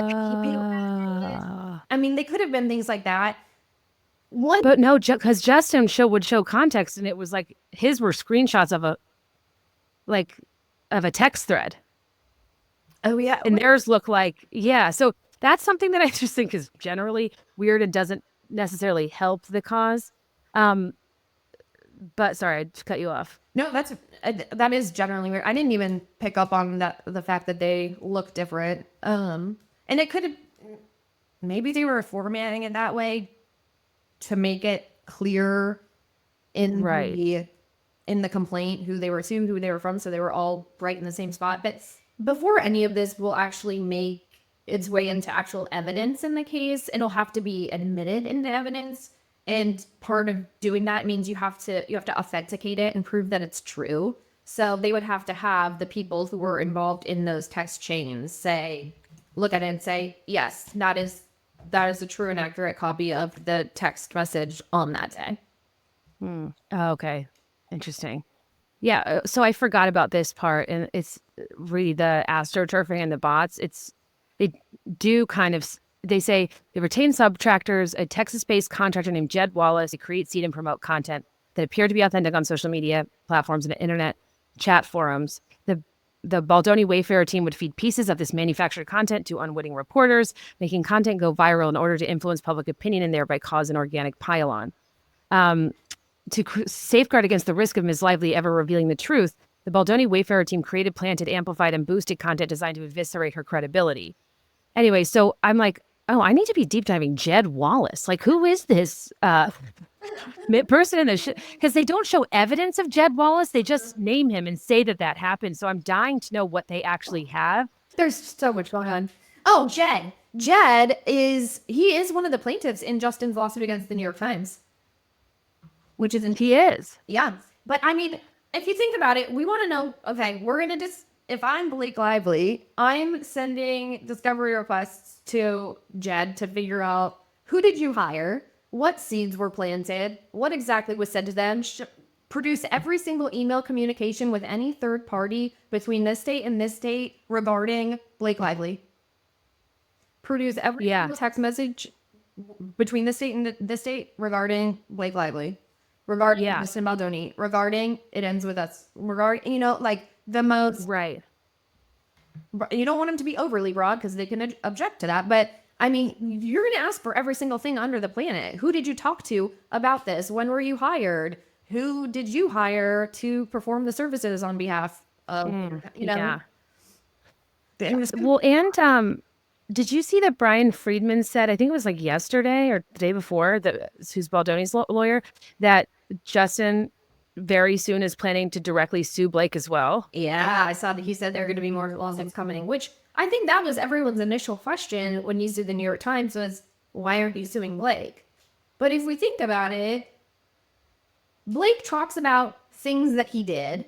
mean, they could have been things like that. But no, because Justin would show context, and it was like his were screenshots of a text thread. Oh yeah, and theirs look like So that's something that I just think is generally weird and doesn't necessarily help the cause. But sorry, I just cut you off. No, that is generally weird. I didn't even pick up on the fact that they look different. And it could have, maybe they were formatting it that way to make it clear in the complaint who they were from, so they were all right in the same spot. But before any of this will actually make its way into actual evidence in the case. It'll have to be admitted into evidence. And part of doing that means you have to authenticate it and prove that it's true. So they would have to have the people who were involved in those text chains look at it and say, yes, that is a true and accurate copy of the text message on that day. Oh, okay. Interesting. Yeah. So I forgot about this part, and it's really the astroturfing and the bots. They do kind of, they say they retain subtractors, a Texas-based contractor named Jed Wallace to create, seed, and promote content that appear to be authentic on social media platforms and internet chat forums. The Baldoni Wayfarer team would feed pieces of this manufactured content to unwitting reporters, making content go viral in order to influence public opinion and thereby cause an organic pile-on. To safeguard against the risk of Ms. Lively ever revealing the truth, the Baldoni Wayfarer team created, planted, amplified, and boosted content designed to eviscerate her credibility. Anyway, so I'm like, oh, I need to be deep diving Jed Wallace. Like, who is this person in the because they don't show evidence of Jed Wallace. They just name him and say that happened. So I'm dying to know what they actually have. There's so much going on. Oh, Jed. Jed is one of the plaintiffs in Justin's lawsuit against the New York Times. Which isn't he is. Yeah. But I mean, if you think about it, we want to know, okay, we're going to if I'm Blake Lively, I'm sending discovery requests to Jed to figure out who did you hire, what seeds were planted, what exactly was said to them, produce every single email communication with any third party between this date and this date regarding Blake Lively. Produce every single text message between this date and this date regarding Blake Lively. Regarding Mr. Baldoni, regarding it ends with us, regarding, like the most, right. You don't want them to be overly broad because they can object to that. But I mean, you're going to ask for every single thing under the planet. Who did you talk to about this? When were you hired? Who did you hire to perform the services on behalf of, Yeah. Well, and did you see that Brian Friedman said, I think it was like yesterday or the day before, who's Baldoni's lawyer, that Justin very soon is planning to directly sue Blake as well? Yeah, I saw that he said there are going to be more lawsuits coming, which I think that was everyone's initial question when you sued the New York Times was, why aren't you suing Blake? But if we think about it, Blake talks about things that he did.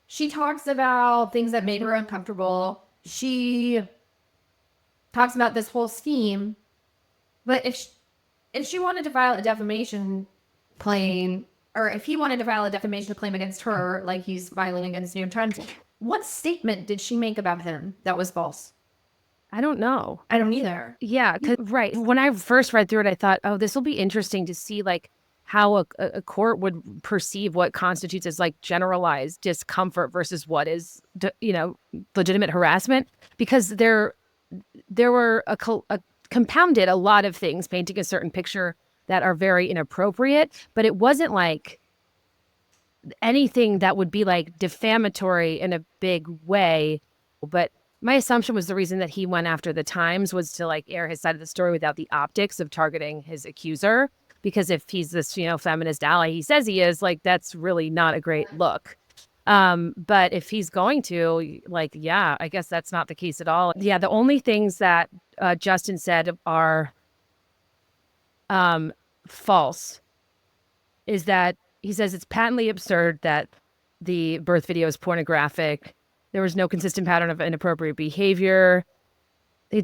She talks about things that made her uncomfortable. She talks about this whole scheme, but if she wanted to file a defamation claim, or if he wanted to file a defamation claim against her, like he's filing against New York Times, what statement did she make about him that was false? I don't know. I don't either. Yeah, right. When I first read through it, I thought, oh, this will be interesting to see like how a court would perceive what constitutes as like generalized discomfort versus what is, legitimate harassment, because there were compounded a lot of things painting a certain picture that are very inappropriate, but it wasn't like anything that would be like defamatory in a big way. But my assumption was the reason that he went after the Times was to like air his side of the story without the optics of targeting his accuser. Because if he's this, feminist ally he says he is, like, that's really not a great look. But if he's going to, like, I guess that's not the case at all. Yeah, the only things that Justin said are false is that he says it's patently absurd that the birth video is pornographic. There was no consistent pattern of inappropriate behavior. He's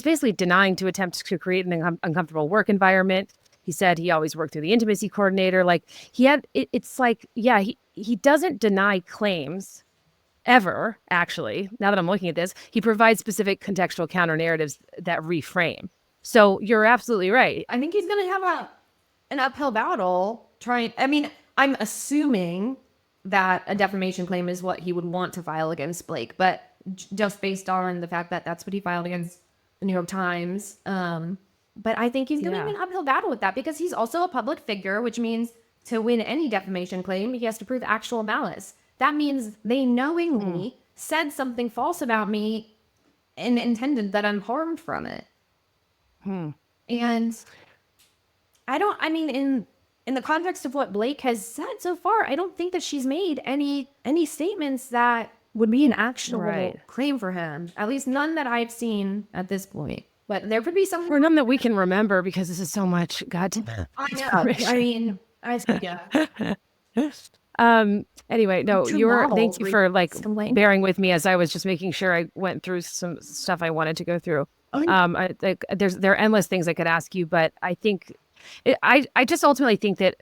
basically denying to attempt to create an uncomfortable work environment. He said he always worked through the intimacy coordinator. Like he doesn't deny claims ever, actually. Now that I'm looking at this, he provides specific contextual counter narratives that reframe. So you're absolutely right. I think he's going to have an uphill battle I'm assuming that a defamation claim is what he would want to file against Blake, but just based on the fact that that's what he filed against the New York Times. But I think he's going to have an uphill battle with that because he's also a public figure, which means to win any defamation claim, he has to prove actual malice. That means they knowingly said something false about me and intended that I'm harmed from it. And in the context of what Blake has said so far, I don't think that she's made any statements that would be an actionable Right. claim for him. At least none that I've seen at this point. But there could be some. Or none that we can remember because this is so much goddamn I know. information. I mean, yeah. Anyway, no, Two models thank you for like recently. bearing with me as I was just making sure I went through some stuff I wanted to go through. There are endless things I could ask you, but I think I just ultimately think that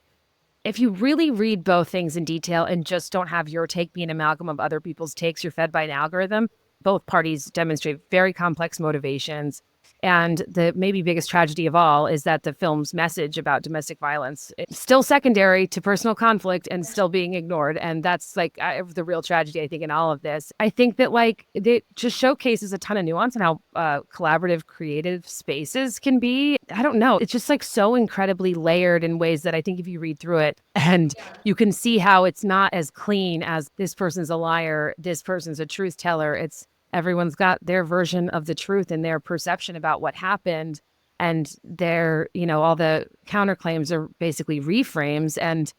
if you really read both things in detail and just don't have your take be an amalgam of other people's takes, you're fed by an algorithm. Both parties demonstrate very complex motivations. And the maybe biggest tragedy of all is that the film's message about domestic violence is still secondary to personal conflict and still being ignored. And that's like the real tragedy, I think, in all of this. I think that like it just showcases a ton of nuance and how collaborative, creative spaces can be. I don't know. It's just like so incredibly layered in ways that I think if you read through it and you can see how it's not as clean as this person's a liar, this person's a truth teller. It's everyone's got their version of the truth and their perception about what happened. And their, all the counterclaims are basically reframes. And,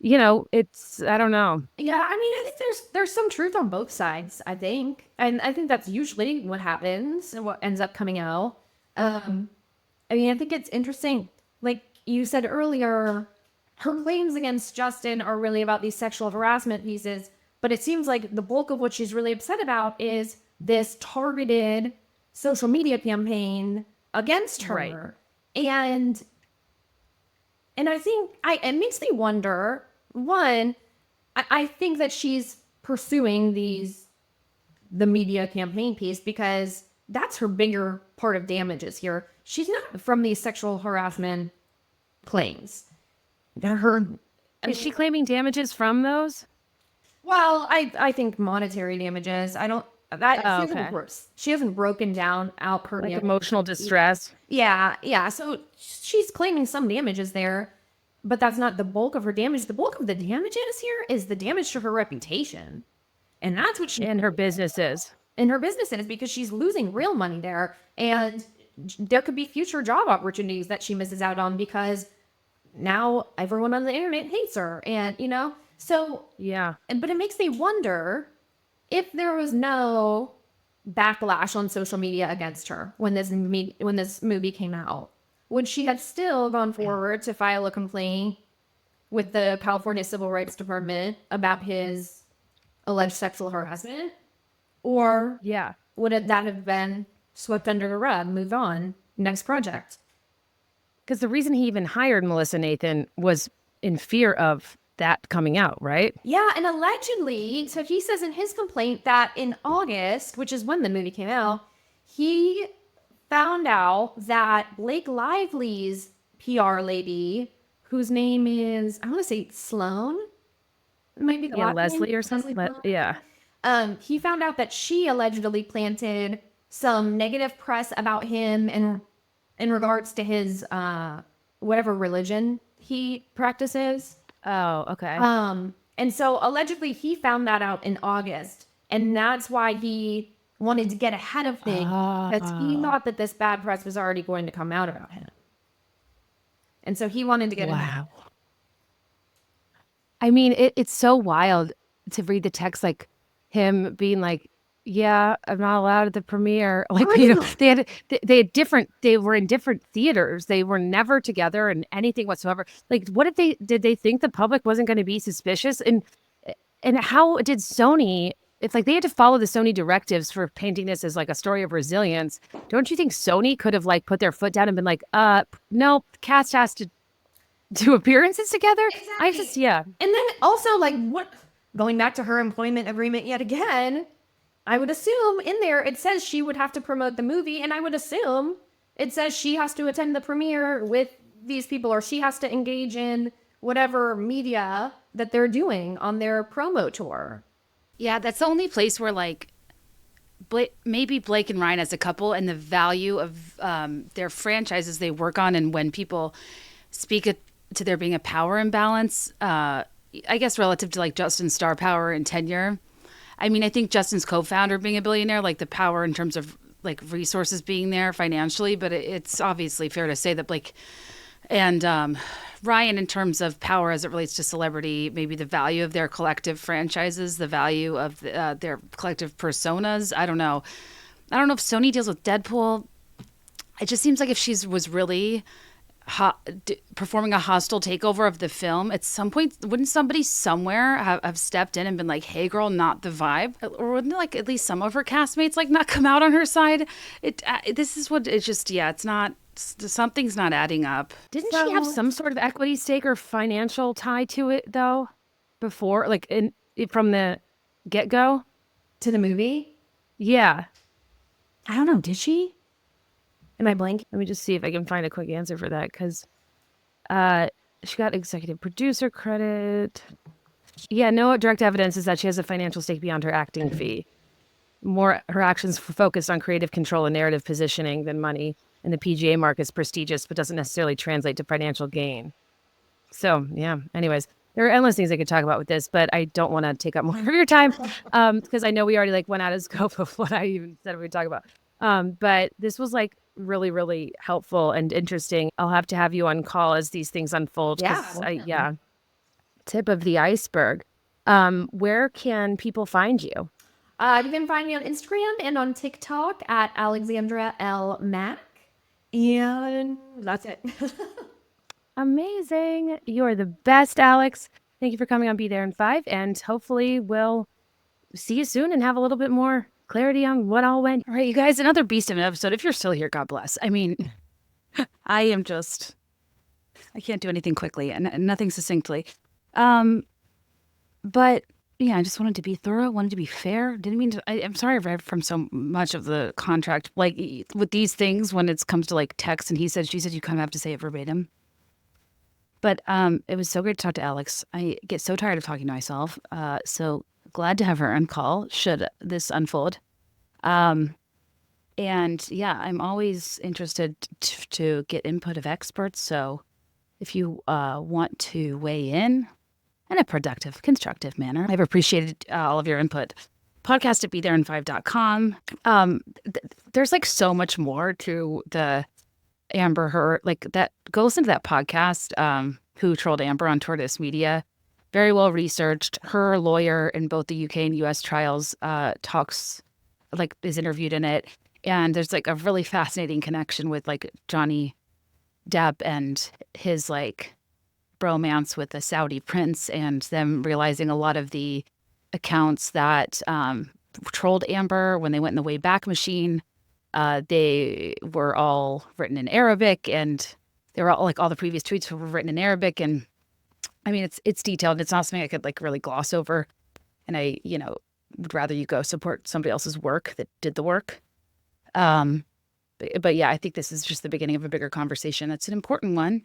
it's, I don't know. Yeah, I mean, I think there's some truth on both sides, I think. And I think that's usually what happens and what ends up coming out. I mean, I think it's interesting. Like you said earlier, her claims against Justin are really about these sexual harassment pieces. But it seems like the bulk of what she's really upset about is this targeted social media campaign against her. Right. And I think it makes me wonder, one, I think that she's pursuing the media campaign piece because that's her bigger part of damages here. She's not from these sexual harassment claims. Is she claiming damages from those? Well, I think monetary damages. She hasn't broken down out per Like emotional distress. Yeah. So she's claiming some damages there, but that's not the bulk of her damage. The bulk of the damages here is the damage to her reputation, and that's what she And her businesses. because she's losing real money there, and there could be future job opportunities that she misses out on because now everyone on the internet hates her, and so Yeah. But it makes me wonder if there was no backlash on social media against her when this movie came out, would she have still gone forward to file a complaint with the California Civil Rights Department about his alleged sexual harassment? Or would that have been swept under the rug, moved on, next project? Because the reason he even hired Melissa Nathan was in fear of that coming out, right? Yeah, and allegedly, so he says in his complaint that in August, which is when the movie came out, he found out that Blake Lively's PR lady, whose name is, I want to say Sloan, maybe the last Leslie name? or something. Leslie Yeah. he found out that she allegedly planted some negative press about him in regards to his whatever religion he practices. Oh, okay. And so allegedly he found that out in August, and that's why he wanted to get ahead of things because he thought that this bad press was already going to come out about him. And so he wanted to get ahead. I mean, it's so wild to read the text, like him being like, yeah, I'm not allowed at the premiere. Like, they were in different theaters. They were never together in anything whatsoever. Like, what did they think the public wasn't going to be suspicious? And how did Sony, it's like they had to follow the Sony directives for painting this as like a story of resilience. Don't you think Sony could have like put their foot down and been like, no, cast has to do appearances together? Exactly. And then also like going back to her employment agreement yet again, I would assume in there it says she would have to promote the movie, and I would assume it says she has to attend the premiere with these people, or she has to engage in whatever media that they're doing on their promo tour. Yeah, that's the only place where like maybe Blake and Ryan as a couple and the value of their franchises they work on, and when people speak to there being a power imbalance, I guess relative to like Justin's star power and tenure. I mean, I think Justin's co-founder being a billionaire, like the power in terms of like resources being there financially, but it's obviously fair to say that Blake And Ryan, in terms of power as it relates to celebrity, maybe the value of their collective franchises, the value of their collective personas. I don't know. I don't know if Sony deals with Deadpool. It just seems like if she was really performing a hostile takeover of the film, at some point, wouldn't somebody somewhere have stepped in and been like, hey, girl, not the vibe? Or wouldn't like at least some of her castmates like not come out on her side? This is what it's just, yeah, it's not, something's not adding up. Didn't she have some sort of equity stake or financial tie to it, though, before, like from the get-go? To the movie? Yeah. I don't know. Did she? Am I blank? Let me just see if I can find a quick answer for that, because she got executive producer credit. Yeah, no direct evidence is that she has a financial stake beyond her acting fee. More, her actions focused on creative control and narrative positioning than money. And the PGA market is prestigious, but doesn't necessarily translate to financial gain. So, yeah, anyways, there are endless things I could talk about with this, but I don't want to take up more of your time because I know we already went out of scope of what I even said we would talk about. But this was really, really helpful and interesting. I'll have to have you on call as these things unfold. Yeah. Tip of the iceberg. Where can people find you? You can find me on Instagram and on TikTok at Alexandra L. Mack. And that's it. Amazing. You're the best, Alex. Thank you for coming on Be There in 5. And hopefully we'll see you soon and have a little bit more clarity on what all went. All right, you guys, another beast of an episode. If you're still here, God bless. I mean, I can't do anything quickly and nothing succinctly. But yeah, I just wanted to be thorough, wanted to be fair. Didn't mean to, I'm sorry I've read from so much of the contract. Like with these things, when it comes to text and he said, she said, you kind of have to say it verbatim. But it was so great to talk to Alex. I get so tired of talking to myself. So glad to have her on call should this unfold. And yeah, I'm always interested to get input of experts. So if you want to weigh in a productive, constructive manner, I've appreciated all of your input. Podcast at BeThereIn5.com. There's so much more to the Amber Heard, that. Go listen to that podcast, Who Trolled Amber on Tortoise Media. Very well researched. Her lawyer in both the UK and US trials talks, is interviewed in it. And there's a really fascinating connection with Johnny Depp and his bromance with the Saudi prince, and them realizing a lot of the accounts that trolled Amber when they went in the Wayback Machine. They were all written in Arabic, and they were all all the previous tweets were written in Arabic. And I mean, it's detailed. It's not something I could really gloss over. And I, would rather you go support somebody else's work that did the work. But yeah, I think this is just the beginning of a bigger conversation. That's an important one.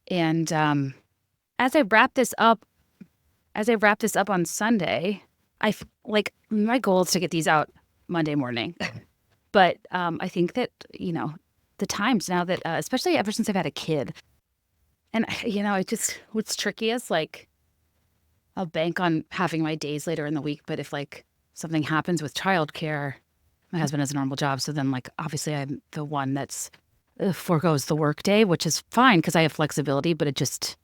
And as I wrap this up on Sunday, my goal is to get these out Monday morning. But I think that, the times now that, especially ever since I've had a kid, and, what's tricky is I'll bank on having my days later in the week. But if something happens with childcare, my husband has a normal job. So then obviously I'm the one that's foregoes the work day, which is fine because I have flexibility, but it just,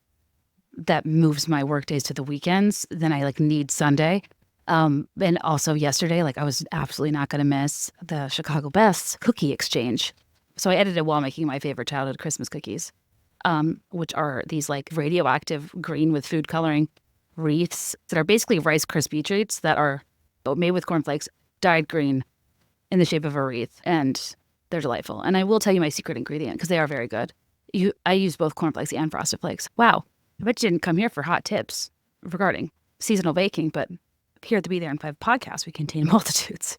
that moves my work days to the weekends. Then I need Sunday. And also yesterday, I was absolutely not going to miss the Chicago Best cookie exchange. So I edited while making my favorite childhood Christmas cookies, which are these radioactive green with food coloring wreaths that are basically Rice Krispie treats that are made with cornflakes, dyed green in the shape of a wreath. And they're delightful. And I will tell you my secret ingredient because they are very good. I use both cornflakes and Frosted Flakes. Wow. I bet you didn't come here for hot tips regarding seasonal baking, but here at the Be There in 5 podcast, we contain multitudes.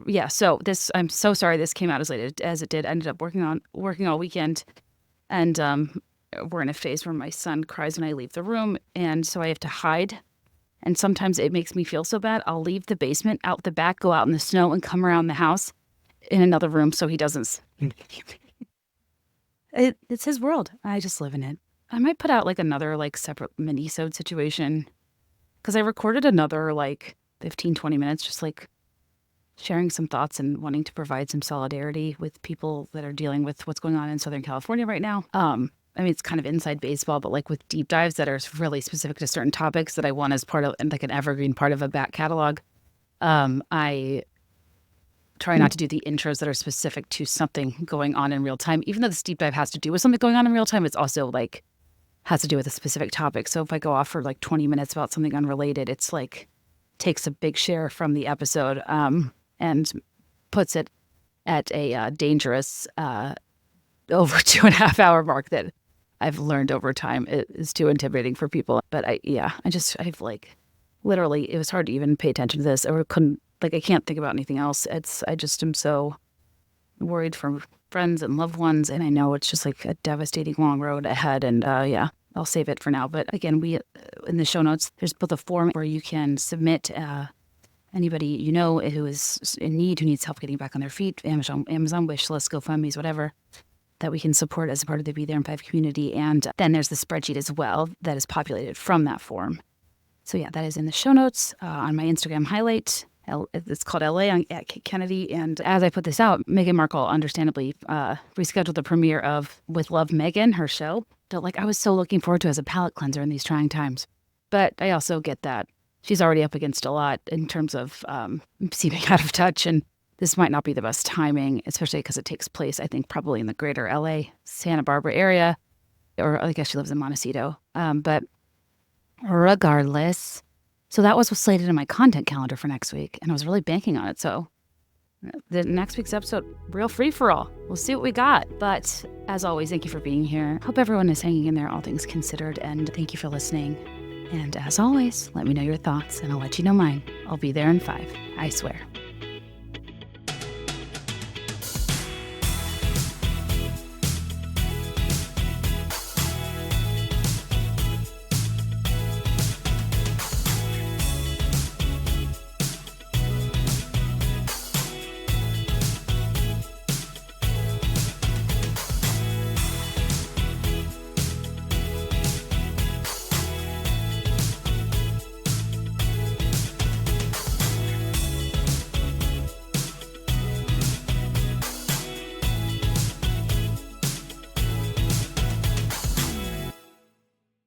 Yeah, so I'm so sorry this came out as late as it did. I ended up working all weekend, and we're in a phase where my son cries when I leave the room, and so I have to hide. And sometimes it makes me feel so bad. I'll leave the basement out the back, go out in the snow, and come around the house in another room so he doesn't. It's his world. I just live in it. I might put out another separate mini-sode situation. Because I recorded another 15, 20 minutes just sharing some thoughts and wanting to provide some solidarity with people that are dealing with what's going on in Southern California right now. I mean, it's kind of inside baseball, but like with deep dives that are really specific to certain topics that I want as part of like an evergreen part of a back catalog. I try not to do the intros that are specific to something going on in real time. Even though this deep dive has to do with something going on in real time, it's also like has to do with a specific topic. So if I go off for like 20 minutes about something unrelated, it's like takes a big share from the episode and puts it at a dangerous over 2.5 hour mark that I've learned over time it is too intimidating for people. But I've like literally, it was hard to even pay attention to this. I couldn't, like, I can't think about anything else. I just am so worried for friends and loved ones. And I know it's just like a devastating long road ahead. And I'll save it for now. But again, we, in the show notes, there's both a form where you can submit anybody you know who is in need, who needs help getting back on their feet, Amazon wish lists, GoFundMe's, whatever, that we can support as a part of the Be There in 5 community. And then there's the spreadsheet as well that is populated from that form. So yeah, that is in the show notes on my Instagram highlight. It's called LA at Kate Kennedy. And as I put this out, Meghan Markle understandably rescheduled the premiere of With Love, Meghan, her show. So like I was so looking forward to as a palate cleanser in these trying times. But I also get that she's already up against a lot in terms of seeming out of touch. And this might not be the best timing, especially because it takes place, I think, probably in the greater LA, Santa Barbara area. Or I guess she lives in Montecito. But regardless, so that was slated in my content calendar for next week, and I was really banking on it. So the next week's episode, real free for all. We'll see what we got. But as always, thank you for being here. Hope everyone is hanging in there, all things considered, and thank you for listening. And as always, let me know your thoughts, and I'll let you know mine. I'll be there in 5, I swear.